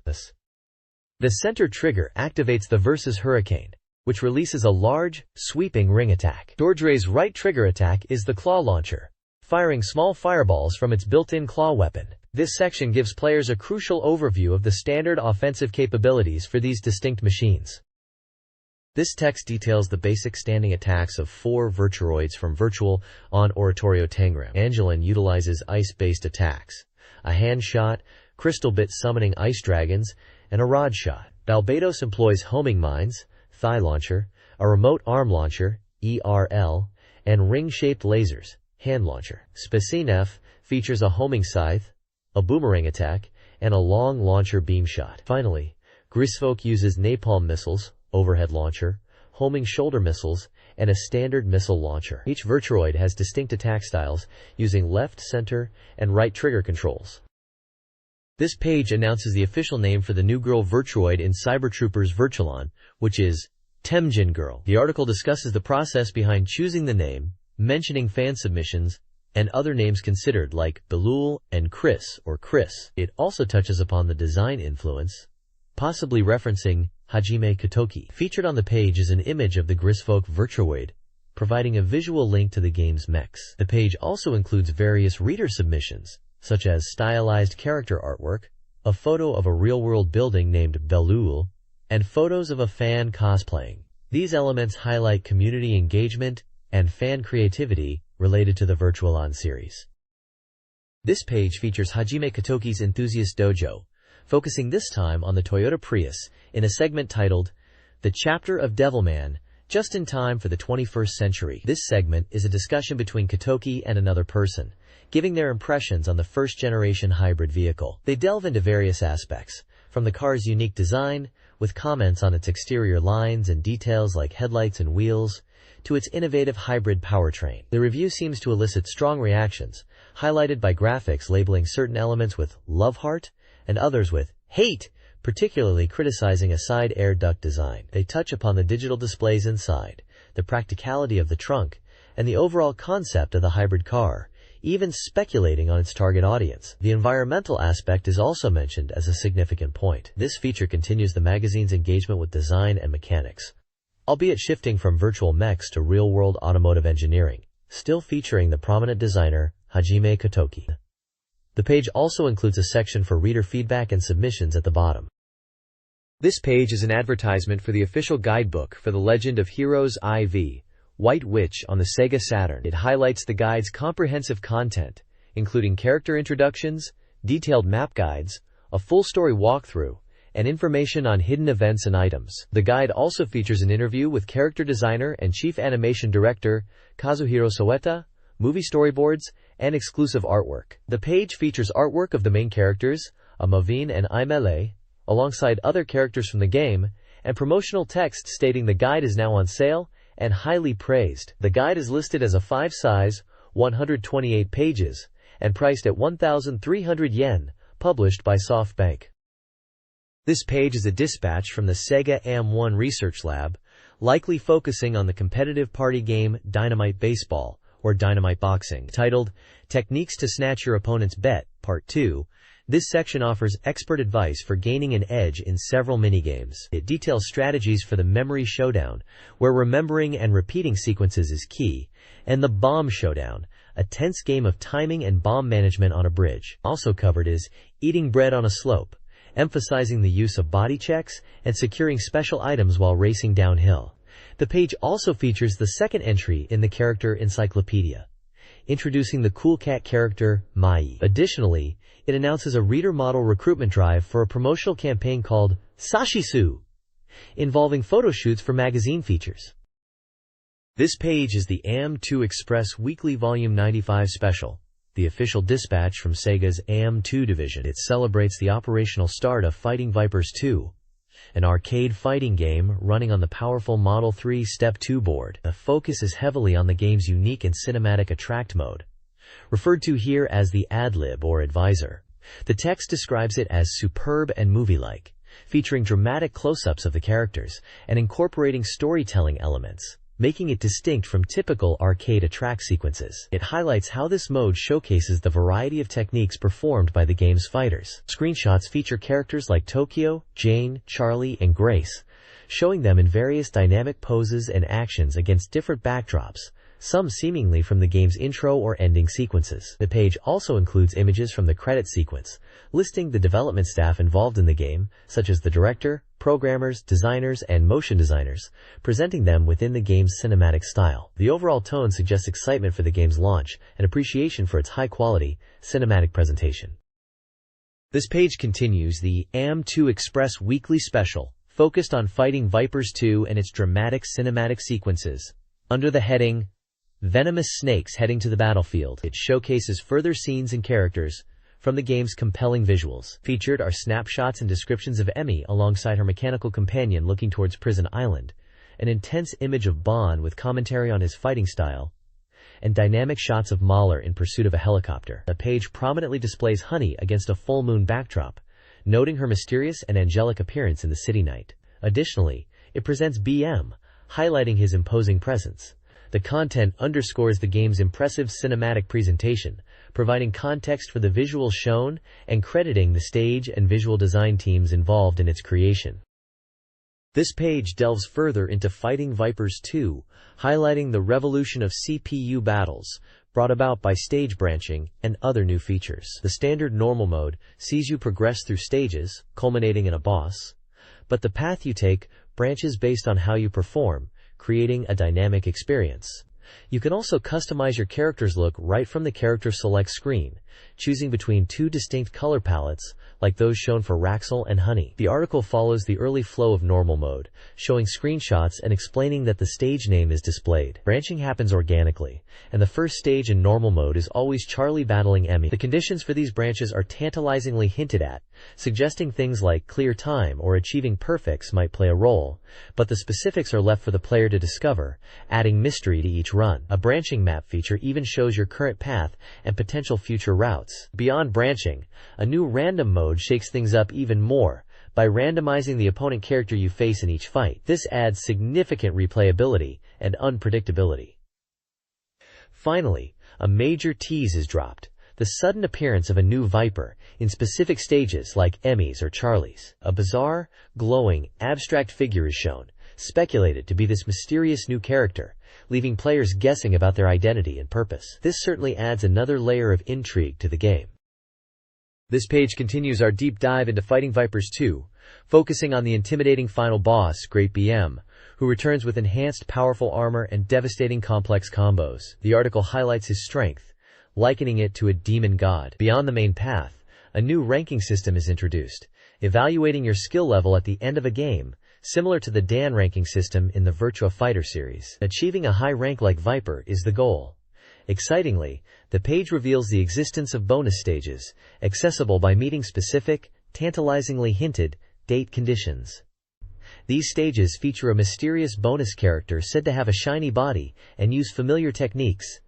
The center trigger activates the Versus Hurricane, which releases a large, sweeping ring attack. Dordre's right trigger attack is the claw launcher, firing small fireballs from its built-in claw weapon. This section gives players a crucial overview of the standard offensive capabilities for these distinct machines. This text details the basic standing attacks of 4 Virturoids from Virtual on Oratorio Tangram. Angelin utilizes ice-based attacks, a hand shot, crystal bit summoning ice dragons, and a rod shot. Balbados employs homing mines, thigh launcher, a remote arm launcher, ERL, and ring-shaped lasers, hand launcher. Spacinef features a homing scythe, a boomerang attack, and a long launcher beam shot. Finally, Grisfolk uses napalm missiles, overhead launcher, homing shoulder missiles, and a standard missile launcher. Each Virturoid has distinct attack styles, using left, center, and right trigger controls. This page announces the official name for the new girl Virturoid in Cybertroopers Virtualon, which is Temjin Girl. The article discusses the process behind choosing the name, mentioning fan submissions, and other names considered like Belul and Chris or Chris. It also touches upon the design influence, possibly referencing Hajime Katoki. Featured on the page is an image of the Grisfolk Virtuoid, providing a visual link to the game's mechs. The page also includes various reader submissions, such as stylized character artwork, a photo of a real-world building named Belul, and photos of a fan cosplaying. These elements highlight community engagement and fan creativity related to the Virtualon series. This page features Hajime Katoki's Enthusiast Dojo, focusing this time on the Toyota Prius in a segment titled, The Chapter of Devilman, just in time for the 21st century. This segment is a discussion between Katoki and another person, giving their impressions on the first-generation hybrid vehicle. They delve into various aspects, from the car's unique design, with comments on its exterior lines and details like headlights and wheels, to its innovative hybrid powertrain. The review seems to elicit strong reactions, highlighted by graphics labeling certain elements with "love heart" and others with "hate," particularly criticizing a side air duct design. They touch upon the digital displays inside, the practicality of the trunk, and the overall concept of the hybrid car, even speculating on its target audience. The environmental aspect is also mentioned as a significant point. This feature continues the magazine's engagement with design and mechanics, albeit shifting from virtual mechs to real-world automotive engineering, still featuring the prominent designer Hajime Katoki. The page also includes a section for reader feedback and submissions at the bottom. This page is an advertisement for the official guidebook for The Legend of Heroes IV, White Witch on the SEGA Saturn. It highlights the guide's comprehensive content, including character introductions, detailed map guides, a full story walkthrough, and information on hidden events and items. The guide also features an interview with character designer and chief animation director Kazuhiro Soeta, movie storyboards, and exclusive artwork. The page features artwork of the main characters, Amavine and Imele, alongside other characters from the game, and promotional text stating the guide is now on sale and highly praised. The guide is listed as a 5-size, 128 pages, and priced at 1,300 yen, published by SoftBank. This page is a dispatch from the Sega AM1 Research Lab, likely focusing on the competitive party game Dynamite Baseball, or Dynamite Boxing. Titled, Techniques to Snatch Your Opponent's Bet, Part 2, this section offers expert advice for gaining an edge in several minigames. It details strategies for the Memory Showdown, where remembering and repeating sequences is key, and the Bomb Showdown, a tense game of timing and bomb management on a bridge. Also covered is Eating Bread on a Slope, emphasizing the use of body checks and securing special items while racing downhill. The page also features the second entry in the Character Encyclopedia, introducing the cool cat character, Mai. Additionally, it announces a reader model recruitment drive for a promotional campaign called Sashisu, involving photo shoots for magazine features. This page is the AM2 Express Weekly Volume 95 Special, the official dispatch from Sega's AM2 division. It celebrates the operational start of Fighting Vipers 2, an arcade fighting game running on the powerful Model 3 Step 2 board. The focus is heavily on the game's unique and cinematic attract mode, referred to here as the ad-lib or advisor. The text describes it as superb and movie-like, featuring dramatic close-ups of the characters and incorporating storytelling elements, making it distinct from typical arcade attract sequences. It highlights how this mode showcases the variety of techniques performed by the game's fighters. Screenshots feature characters like Tokyo, Jane, Charlie, and Grace, showing them in various dynamic poses and actions against different backdrops, some seemingly from the game's intro or ending sequences. The page also includes images from the credit sequence, listing the development staff involved in the game, such as the director, programmers, designers, and motion designers, presenting them within the game's cinematic style. The overall tone suggests excitement for the game's launch and appreciation for its high-quality, cinematic presentation. This page continues the AM2 Express Weekly Special, focused on Fighting Vipers 2 and its dramatic cinematic sequences. Under the heading, Venomous Snakes Heading to the Battlefield, it showcases further scenes and characters from the game's compelling visuals. Featured are snapshots and descriptions of Emmy alongside her mechanical companion looking towards Prison Island, an intense image of Bond with commentary on his fighting style, and dynamic shots of Mahler in pursuit of a helicopter. The page prominently displays Honey against a full moon backdrop, noting her mysterious and angelic appearance in the city night. Additionally, it presents BM, highlighting his imposing presence. The content underscores the game's impressive cinematic presentation, providing context for the visuals shown and crediting the stage and visual design teams involved in its creation. This page delves further into Fighting Vipers 2, highlighting the revolution of CPU battles brought about by stage branching and other new features. The standard normal mode sees you progress through stages, culminating in a boss, but the path you take branches based on how you perform, creating a dynamic experience. You can also customize your character's look right from the character select screen, choosing between two distinct color palettes, like those shown for Raxel and Honey. The article follows the early flow of normal mode, showing screenshots and explaining that the stage name is displayed. Branching happens organically, and the first stage in normal mode is always Charlie battling Emmy. The conditions for these branches are tantalizingly hinted at, suggesting things like clear time or achieving perfects might play a role, but the specifics are left for the player to discover, adding mystery to each run. A branching map feature even shows your current path and potential future routes. Beyond branching, a new random mode shakes things up even more by randomizing the opponent character you face in each fight. This adds significant replayability and unpredictability. Finally, a major tease is dropped: the sudden appearance of a new Viper in specific stages like Emmy's or Charlie's. A bizarre, glowing, abstract figure is shown, speculated to be this mysterious new character, leaving players guessing about their identity and purpose. This certainly adds another layer of intrigue to the game. This page continues our deep dive into Fighting Vipers 2, focusing on the intimidating final boss, Great BM, who returns with enhanced powerful armor and devastating complex combos. The article highlights his strength, likening it to a demon god. Beyond the main path, a new ranking system is introduced, evaluating your skill level at the end of a game, similar to the Dan ranking system in the Virtua Fighter series. Achieving a high rank like Viper is the goal. Excitingly, the page reveals the existence of bonus stages, accessible by meeting specific, tantalizingly hinted, date conditions. These stages feature a mysterious bonus character said to have a shiny body and use familiar techniques,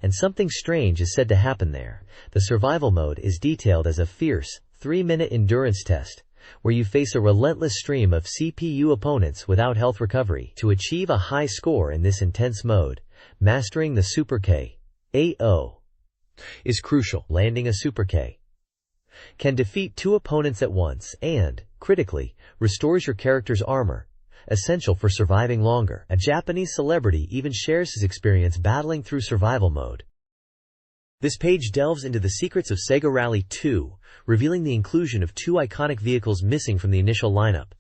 and something strange is said to happen there. The survival mode is detailed as a fierce, 3-minute endurance test, where you face a relentless stream of CPU opponents without health recovery. To achieve a high score in this intense mode, mastering the Super KO is crucial. Landing a Super K can defeat 2 opponents at once and, critically, restores your character's armor, essential for surviving longer. A Japanese celebrity even shares his experience battling through survival mode. This page delves into the secrets of Sega Rally 2, revealing the inclusion of 2 iconic vehicles missing from the initial lineup: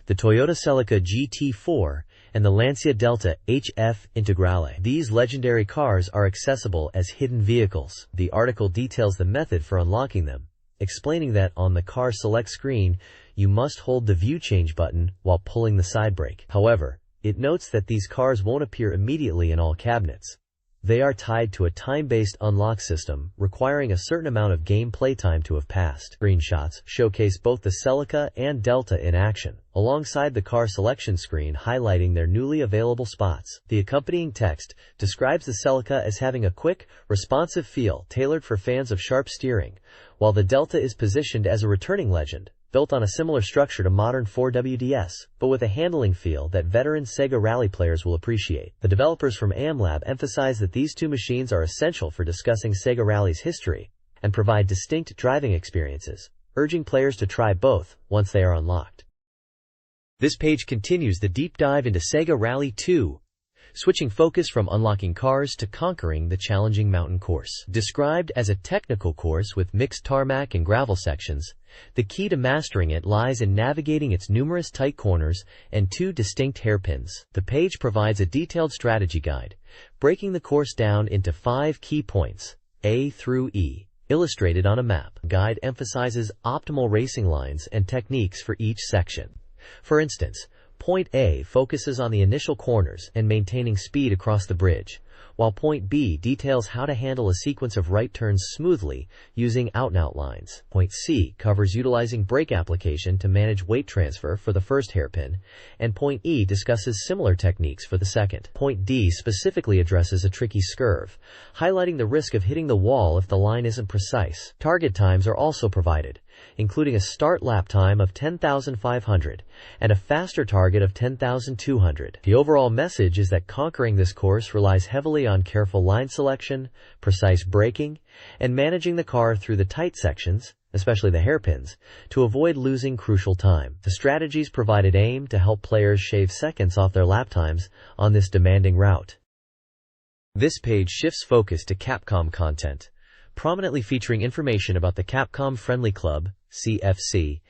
the Toyota Celica GT4 and the Lancia Delta HF Integrale. These legendary cars are accessible as hidden vehicles. The article details the method for unlocking them, explaining that on the car select screen, you must hold the view change button while pulling the side brake. However, it notes that these cars won't appear immediately in all cabinets. They are tied to a time-based unlock system, requiring a certain amount of game playtime to have passed. Screenshots showcase both the Celica and Delta in action, alongside the car selection screen highlighting their newly available spots. The accompanying text describes the Celica as having a quick, responsive feel tailored for fans of sharp steering, while the Delta is positioned as a returning legend, built on a similar structure to modern 4WDs, but with a handling feel that veteran Sega Rally players will appreciate. The developers from AmLab emphasize that these two machines are essential for discussing Sega Rally's history and provide distinct driving experiences, urging players to try both once they are unlocked. This page continues the deep dive into Sega Rally 2, switching focus from unlocking cars to conquering the challenging mountain course. Described as a technical course with mixed tarmac and gravel sections, the key to mastering it lies in navigating its numerous tight corners and two distinct hairpins. The page provides a detailed strategy guide, breaking the course down into 5 key points, A through E, illustrated on a map. The guide emphasizes optimal racing lines and techniques for each section. For instance, Point A focuses on the initial corners and maintaining speed across the bridge, while Point B details how to handle a sequence of right turns smoothly using out-and-out lines. Point C covers utilizing brake application to manage weight transfer for the first hairpin, and Point E discusses similar techniques for the second. Point D specifically addresses a tricky scurve, highlighting the risk of hitting the wall if the line isn't precise. Target times are also provided, including a start lap time of 10,500 and a faster target of 10,200. The overall message is that conquering this course relies heavily on careful line selection, precise braking, and managing the car through the tight sections, especially the hairpins, to avoid losing crucial time. The strategies provided aim to help players shave seconds off their lap times on this demanding route. This page shifts focus to Capcom content, prominently featuring information about the Capcom Friendly Club, CFC,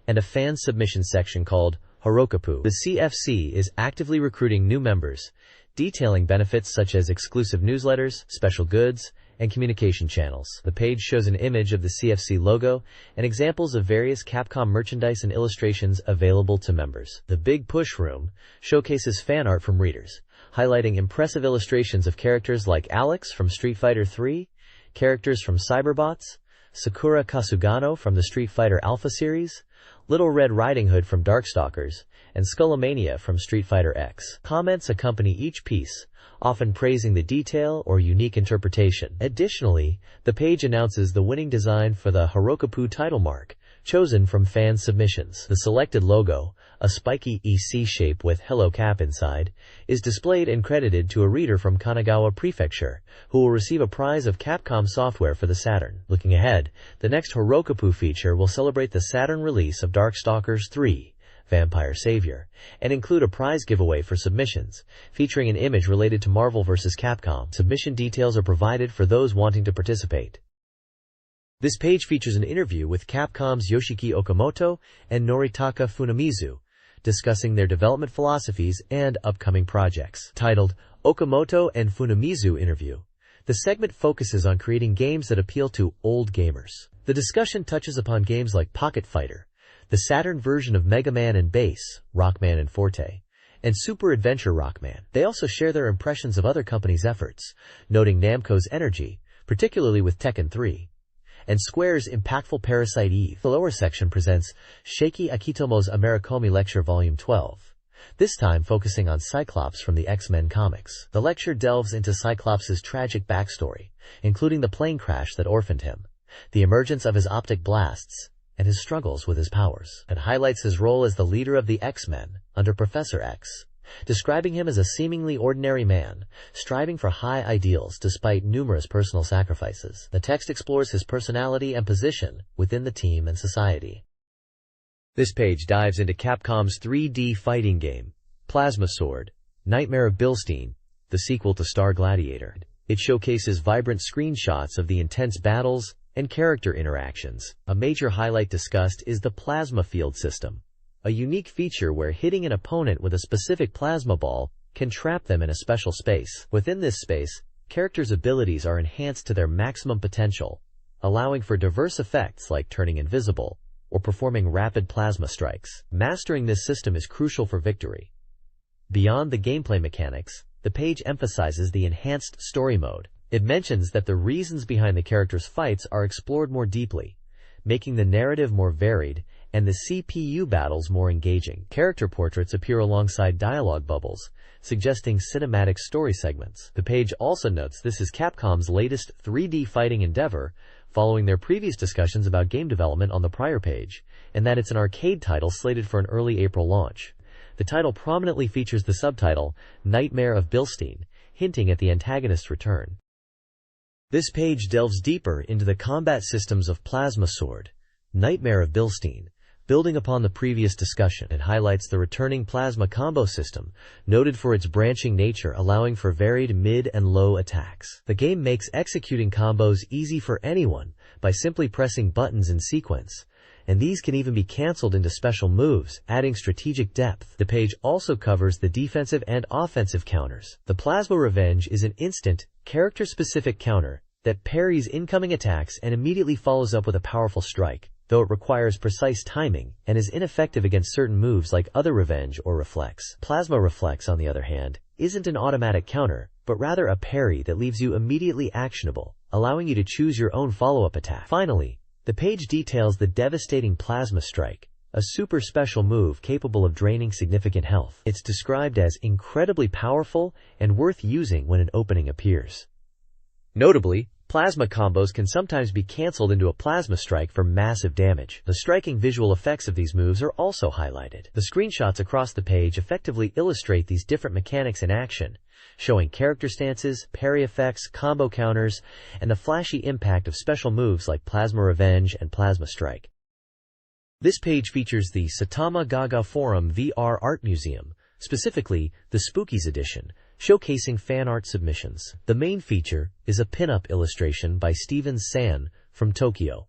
and a fan submission section called Horokapu. The CFC is actively recruiting new members, detailing benefits such as exclusive newsletters, special goods, and communication channels. The page shows an image of the CFC logo and examples of various Capcom merchandise and illustrations available to members. The Big Push Room showcases fan art from readers, highlighting impressive illustrations of characters like Alex from Street Fighter III, characters from Cyberbots, Sakura Kasugano from the Street Fighter Alpha series, Little Red Riding Hood from Darkstalkers, and Skullomania from Street Fighter X. Comments accompany each piece, often praising the detail or unique interpretation. Additionally, the page announces the winning design for the Horokapu title mark, chosen from fan submissions. The selected logo, a spiky EC shape with Hello Cap inside, is displayed and credited to a reader from Kanagawa Prefecture, who will receive a prize of Capcom software for the Saturn. Looking ahead, the next Horokapu feature will celebrate the Saturn release of Darkstalkers 3, Vampire Savior, and include a prize giveaway for submissions, featuring an image related to Marvel vs. Capcom. Submission details are provided for those wanting to participate. This page features an interview with Capcom's Yoshiki Okamoto and Noritaka Funamizu, discussing their development philosophies and upcoming projects. Titled Okamoto and Funamizu Interview, the segment focuses on creating games that appeal to old gamers. The discussion touches upon games like Pocket Fighter, the Saturn version of Mega Man and Bass, Rockman and Forte, and Super Adventure Rockman. They also share their impressions of other companies' efforts, noting Namco's energy, particularly with Tekken 3, and Square's impactful Parasite Eve. The lower section presents Sheiki Akitomo's Americomi Lecture Volume 12, this time focusing on Cyclops from the X-Men comics. The lecture delves into Cyclops' tragic backstory, including the plane crash that orphaned him, the emergence of his optic blasts, and his struggles with his powers. It highlights his role as the leader of the X-Men under Professor X, describing him as a seemingly ordinary man, striving for high ideals despite numerous personal sacrifices. The text explores his personality and position within the team and society. This page dives into Capcom's 3D fighting game, Plasma Sword, Nightmare of Bilstein, the sequel to Star Gladiator. It showcases vibrant screenshots of the intense battles and character interactions. A major highlight discussed is the plasma field system, a unique feature where hitting an opponent with a specific plasma ball can trap them in a special space. Within this space, characters' abilities are enhanced to their maximum potential, allowing for diverse effects like turning invisible or performing rapid plasma strikes. Mastering this system is crucial for victory. Beyond the gameplay mechanics, the page emphasizes the enhanced story mode. It mentions that the reasons behind the characters' fights are explored more deeply, making the narrative more varied and the CPU battles more engaging. Character portraits appear alongside dialogue bubbles, suggesting cinematic story segments. The page also notes this is Capcom's latest 3D fighting endeavor, following their previous discussions about game development on the prior page, and that it's an arcade title slated for an early April launch. The title prominently features the subtitle, Nightmare of Bilstein, hinting at the antagonist's return. This page delves deeper into the combat systems of Plasma Sword, Nightmare of Bilstein. Building upon the previous discussion, it highlights the returning plasma combo system, noted for its branching nature allowing for varied mid and low attacks. The game makes executing combos easy for anyone by simply pressing buttons in sequence, and these can even be cancelled into special moves, adding strategic depth. The page also covers the defensive and offensive counters. The Plasma Revenge is an instant, character-specific counter that parries incoming attacks and immediately follows up with a powerful strike, though it requires precise timing and is ineffective against certain moves like Other Revenge or Reflex. Plasma Reflex, on the other hand, isn't an automatic counter, but rather a parry that leaves you immediately actionable, allowing you to choose your own follow-up attack. Finally, the page details the devastating Plasma Strike, a super special move capable of draining significant health. It's described as incredibly powerful and worth using when an opening appears. Notably, plasma combos can sometimes be cancelled into a plasma strike for massive damage. The striking visual effects of these moves are also highlighted. The screenshots across the page effectively illustrate these different mechanics in action, showing character stances, parry effects, combo counters, and the flashy impact of special moves like Plasma Revenge and Plasma Strike. This page features the Saitama Gaga Forum VR Art Museum, specifically the Spookies edition, showcasing fan art submissions. The main feature is a pin-up illustration by Steven San from Tokyo.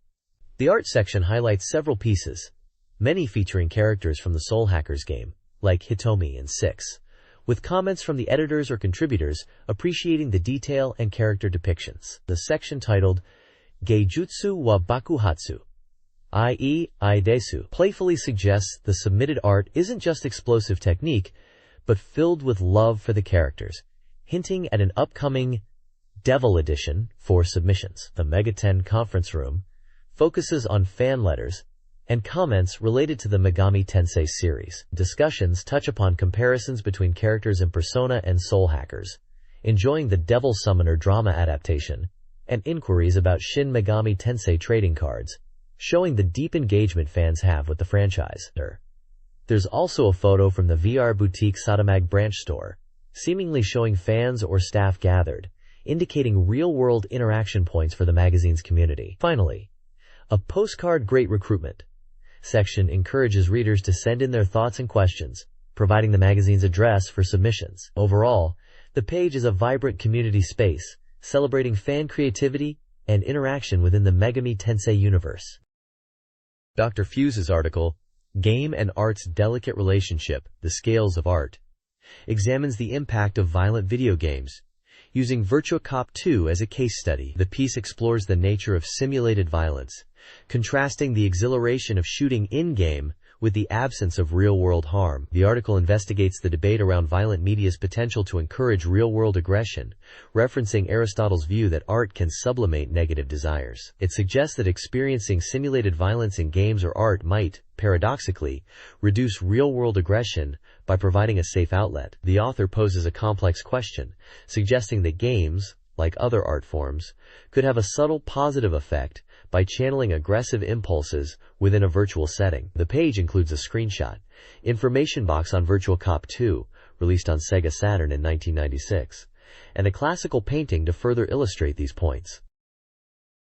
The art section highlights several pieces, many featuring characters from the Soul Hackers game, like Hitomi and Six, with comments from the editors or contributors appreciating the detail and character depictions. The section titled Geijutsu wa Bakuhatsu, i.e. Aidesu, playfully suggests the submitted art isn't just explosive technique, but filled with love for the characters, hinting at an upcoming Devil Edition for submissions. The Mega 10 conference room focuses on fan letters and comments related to the Megami Tensei series. Discussions touch upon comparisons between characters in Persona and Soul Hackers, enjoying the Devil Summoner drama adaptation, and inquiries about Shin Megami Tensei trading cards, showing the deep engagement fans have with the franchise. There's also a photo from the VR boutique Satamag branch store, seemingly showing fans or staff gathered, indicating real-world interaction points for the magazine's community. Finally, a postcard Great Recruitment section encourages readers to send in their thoughts and questions, providing the magazine's address for submissions. Overall, the page is a vibrant community space, celebrating fan creativity and interaction within the Megami Tensei universe. Dr. Fuse's article, Game and Art's Delicate Relationship, The Scales of Art, examines the impact of violent video games, using Virtua Cop 2 as a case study. The piece explores the nature of simulated violence, contrasting the exhilaration of shooting in-game with the absence of real-world harm. The article investigates the debate around violent media's potential to encourage real-world aggression, referencing Aristotle's view that art can sublimate negative desires. It suggests that experiencing simulated violence in games or art might, paradoxically, reduce real-world aggression by providing a safe outlet. The author poses a complex question, suggesting that games, like other art forms, could have a subtle positive effect by channeling aggressive impulses within a virtual setting. The page includes a screenshot, information box on Virtua Cop 2, released on SEGA Saturn in 1996, and a classical painting to further illustrate these points.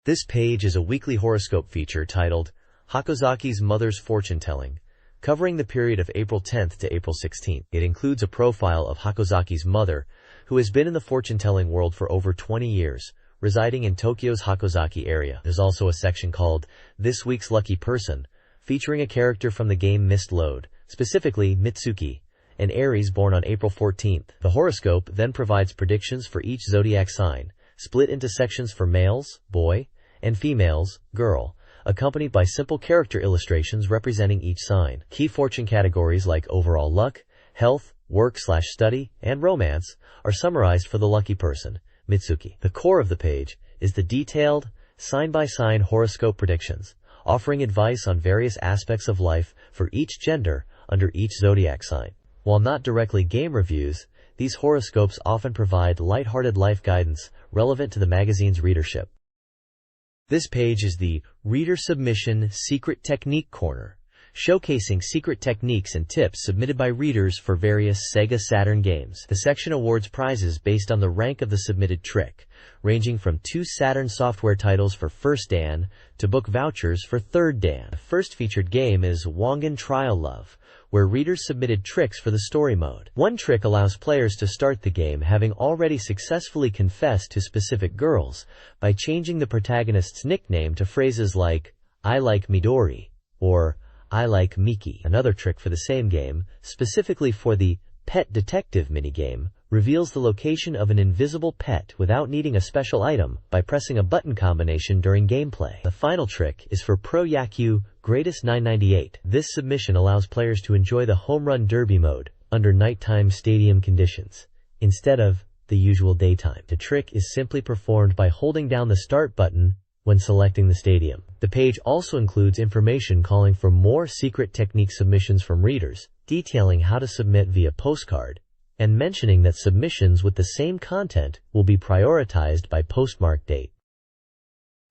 This page is a weekly horoscope feature titled Hakozaki's Mother's Fortune Telling, covering the period of April 10th to April 16th. It includes a profile of Hakozaki's mother, who has been in the fortune-telling world for over 20 years, residing in Tokyo's Hakozaki area. There's also a section called This Week's Lucky Person, featuring a character from the game Mist Load, specifically Mitsuki, an Aries born on April 14th. The horoscope then provides predictions for each zodiac sign, split into sections for males, boy, and females, girl, accompanied by simple character illustrations representing each sign. Key fortune categories like overall luck, health, work/study, and romance are summarized for the lucky person, Mitsuki. The core of the page is the detailed, sign-by-sign horoscope predictions, offering advice on various aspects of life for each gender under each zodiac sign. While not directly game reviews, these horoscopes often provide lighthearted life guidance relevant to the magazine's readership. This page is the Reader Submission Secret Technique Corner, showcasing secret techniques and tips submitted by readers for various SEGA Saturn games. The section awards prizes based on the rank of the submitted trick, ranging from 2 Saturn software titles for First Dan to book vouchers for Third Dan. The first featured game is Wangan Trial Love, where readers submitted tricks for the story mode. One trick allows players to start the game having already successfully confessed to specific girls by changing the protagonist's nickname to phrases like, "I like Midori," or "I like Miki." Another trick for the same game, specifically for the Pet Detective minigame, reveals the location of an invisible pet without needing a special item by pressing a button combination during gameplay. The final trick is for Pro Yaku Greatest 998. This submission allows players to enjoy the home run derby mode under nighttime stadium conditions, instead of the usual daytime. The trick is simply performed by holding down the start button when selecting the stadium. The page also includes information calling for more secret technique submissions from readers, detailing how to submit via postcard, and mentioning that submissions with the same content will be prioritized by postmark date.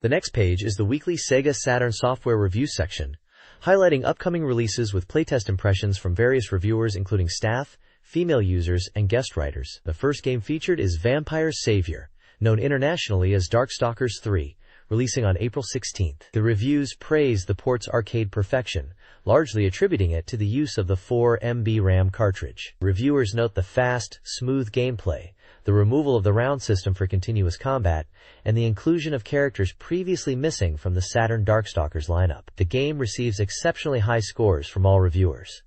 The next page is the weekly SEGA Saturn software review section, highlighting upcoming releases with playtest impressions from various reviewers including staff, female users, and guest writers. The first game featured is Vampire's Savior, known internationally as Darkstalkers 3, releasing on April 16th. The reviews praise the port's arcade perfection, largely attributing it to the use of the 4 MB RAM cartridge. Reviewers note the fast, smooth gameplay, the removal of the round system for continuous combat, and the inclusion of characters previously missing from the Saturn Darkstalkers lineup. The game receives exceptionally high scores from all reviewers.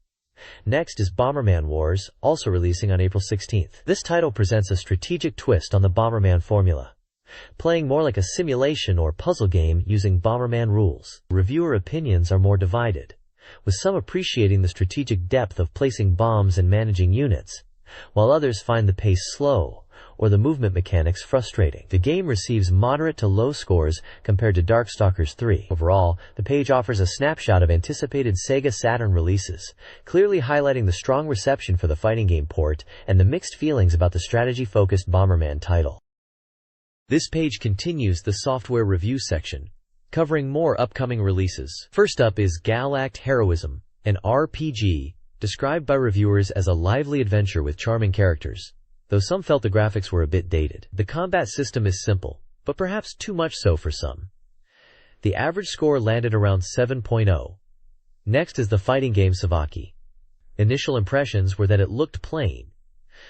Next is Bomberman Wars, also releasing on April 16th. This title presents a strategic twist on the Bomberman formula, playing more like a simulation or puzzle game using Bomberman rules. Reviewer opinions are more divided, with some appreciating the strategic depth of placing bombs and managing units, while others find the pace slow or the movement mechanics frustrating. The game receives moderate to low scores compared to Darkstalkers 3. Overall, the page offers a snapshot of anticipated SEGA Saturn releases, clearly highlighting the strong reception for the fighting game port and the mixed feelings about the strategy-focused Bomberman title. This page continues the software review section, covering more upcoming releases. First up is Galact Heroism, an RPG described by reviewers as a lively adventure with charming characters, though some felt the graphics were a bit dated. The combat system is simple, but perhaps too much so for some. The average score landed around 7.0. Next is the fighting game Savaki. Initial impressions were that it looked plain,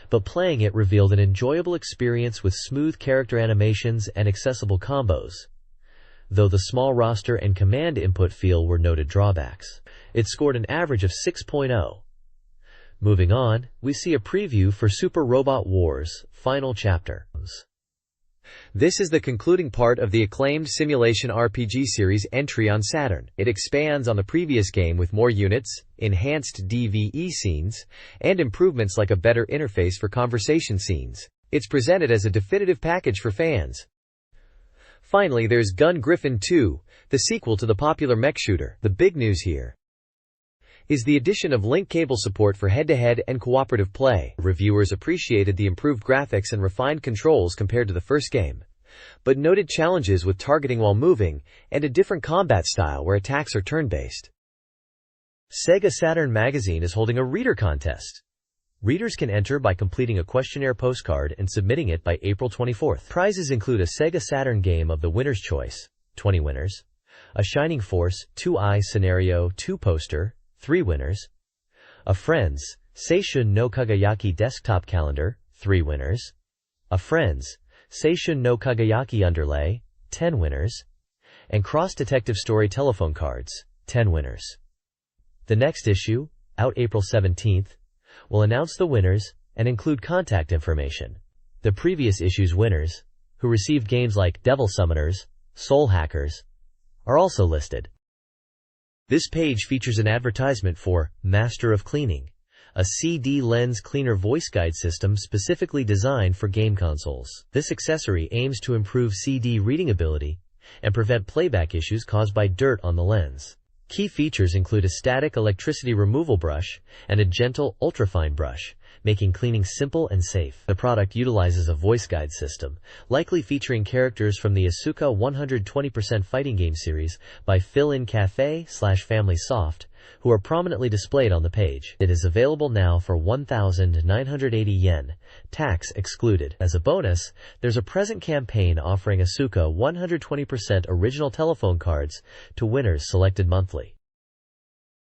but playing it revealed an enjoyable experience with smooth character animations and accessible combos, though the small roster and command input feel were noted drawbacks. It scored an average of 6.0. Moving on, we see a preview for Super Robot Wars Final Chapter. This is the concluding part of the acclaimed simulation RPG series entry on Saturn. It expands on the previous game with more units, enhanced DVE scenes, and improvements like a better interface for conversation scenes. It's presented as a definitive package for fans. Finally, there's Gun Griffin 2, the sequel to the popular mech shooter. The big news here is the addition of link cable support for head-to-head and cooperative play. Reviewers appreciated the improved graphics and refined controls compared to the first game, but noted challenges with targeting while moving and a different combat style where attacks are turn-based. SEGA Saturn Magazine is holding a reader contest. Readers can enter by completing a questionnaire postcard and submitting it by April 24th. Prizes include a SEGA Saturn game of the winner's choice, 20 winners, a Shining Force 2i Scenario 2 poster, 3 winners, a Friends Seishun no Kagayaki desktop calendar, 3 winners, a Friends Seishun no Kagayaki underlay, 10 winners, and Cross Detective Story telephone cards, 10 winners. The next issue, out April 17th, will announce the winners and include contact information. The previous issue's winners, who received games like Devil Summoners, Soul Hackers, are also listed. This page features an advertisement for Master of Cleaning, a CD lens cleaner voice guide system specifically designed for game consoles. This accessory aims to improve CD reading ability and prevent playback issues caused by dirt on the lens. Key features include a static electricity removal brush and a gentle ultrafine brush, making cleaning simple and safe. The product utilizes a voice guide system, likely featuring characters from the Asuka 120% fighting game series by Fill-In Cafe/Family Soft, who are prominently displayed on the page. It is available now for 1,980 yen, tax excluded. As a bonus, there's a present campaign offering Asuka 120% original telephone cards to winners selected monthly.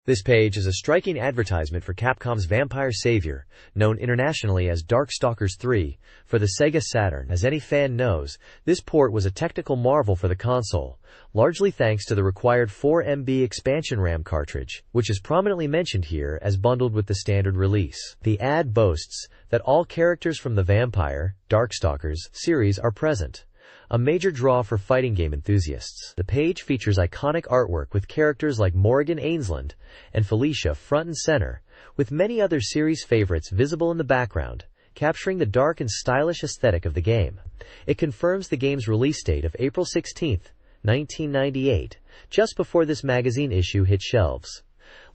This page is a striking advertisement for Capcom's Vampire Savior, known internationally as Darkstalkers 3, for the SEGA Saturn. As any fan knows, this port was a technical marvel for the console, largely thanks to the required 4 MB expansion RAM cartridge, which is prominently mentioned here as bundled with the standard release. The ad boasts that all characters from the Vampire, Darkstalkers series are present, a major draw for fighting game enthusiasts. The page features iconic artwork with characters like Morrigan Ainsland and Felicia front and center, with many other series favorites visible in the background, capturing the dark and stylish aesthetic of the game. It confirms the game's release date of April 16, 1998, just before this magazine issue hit shelves,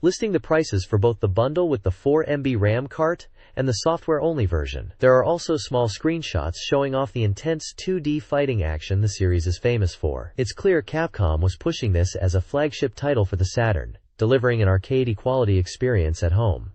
listing the prices for both the bundle with the 4 MB RAM cart and the software-only version. There are also small screenshots showing off the intense 2D fighting action the series is famous for. It's clear Capcom was pushing this as a flagship title for the Saturn, delivering an arcade-quality experience at home.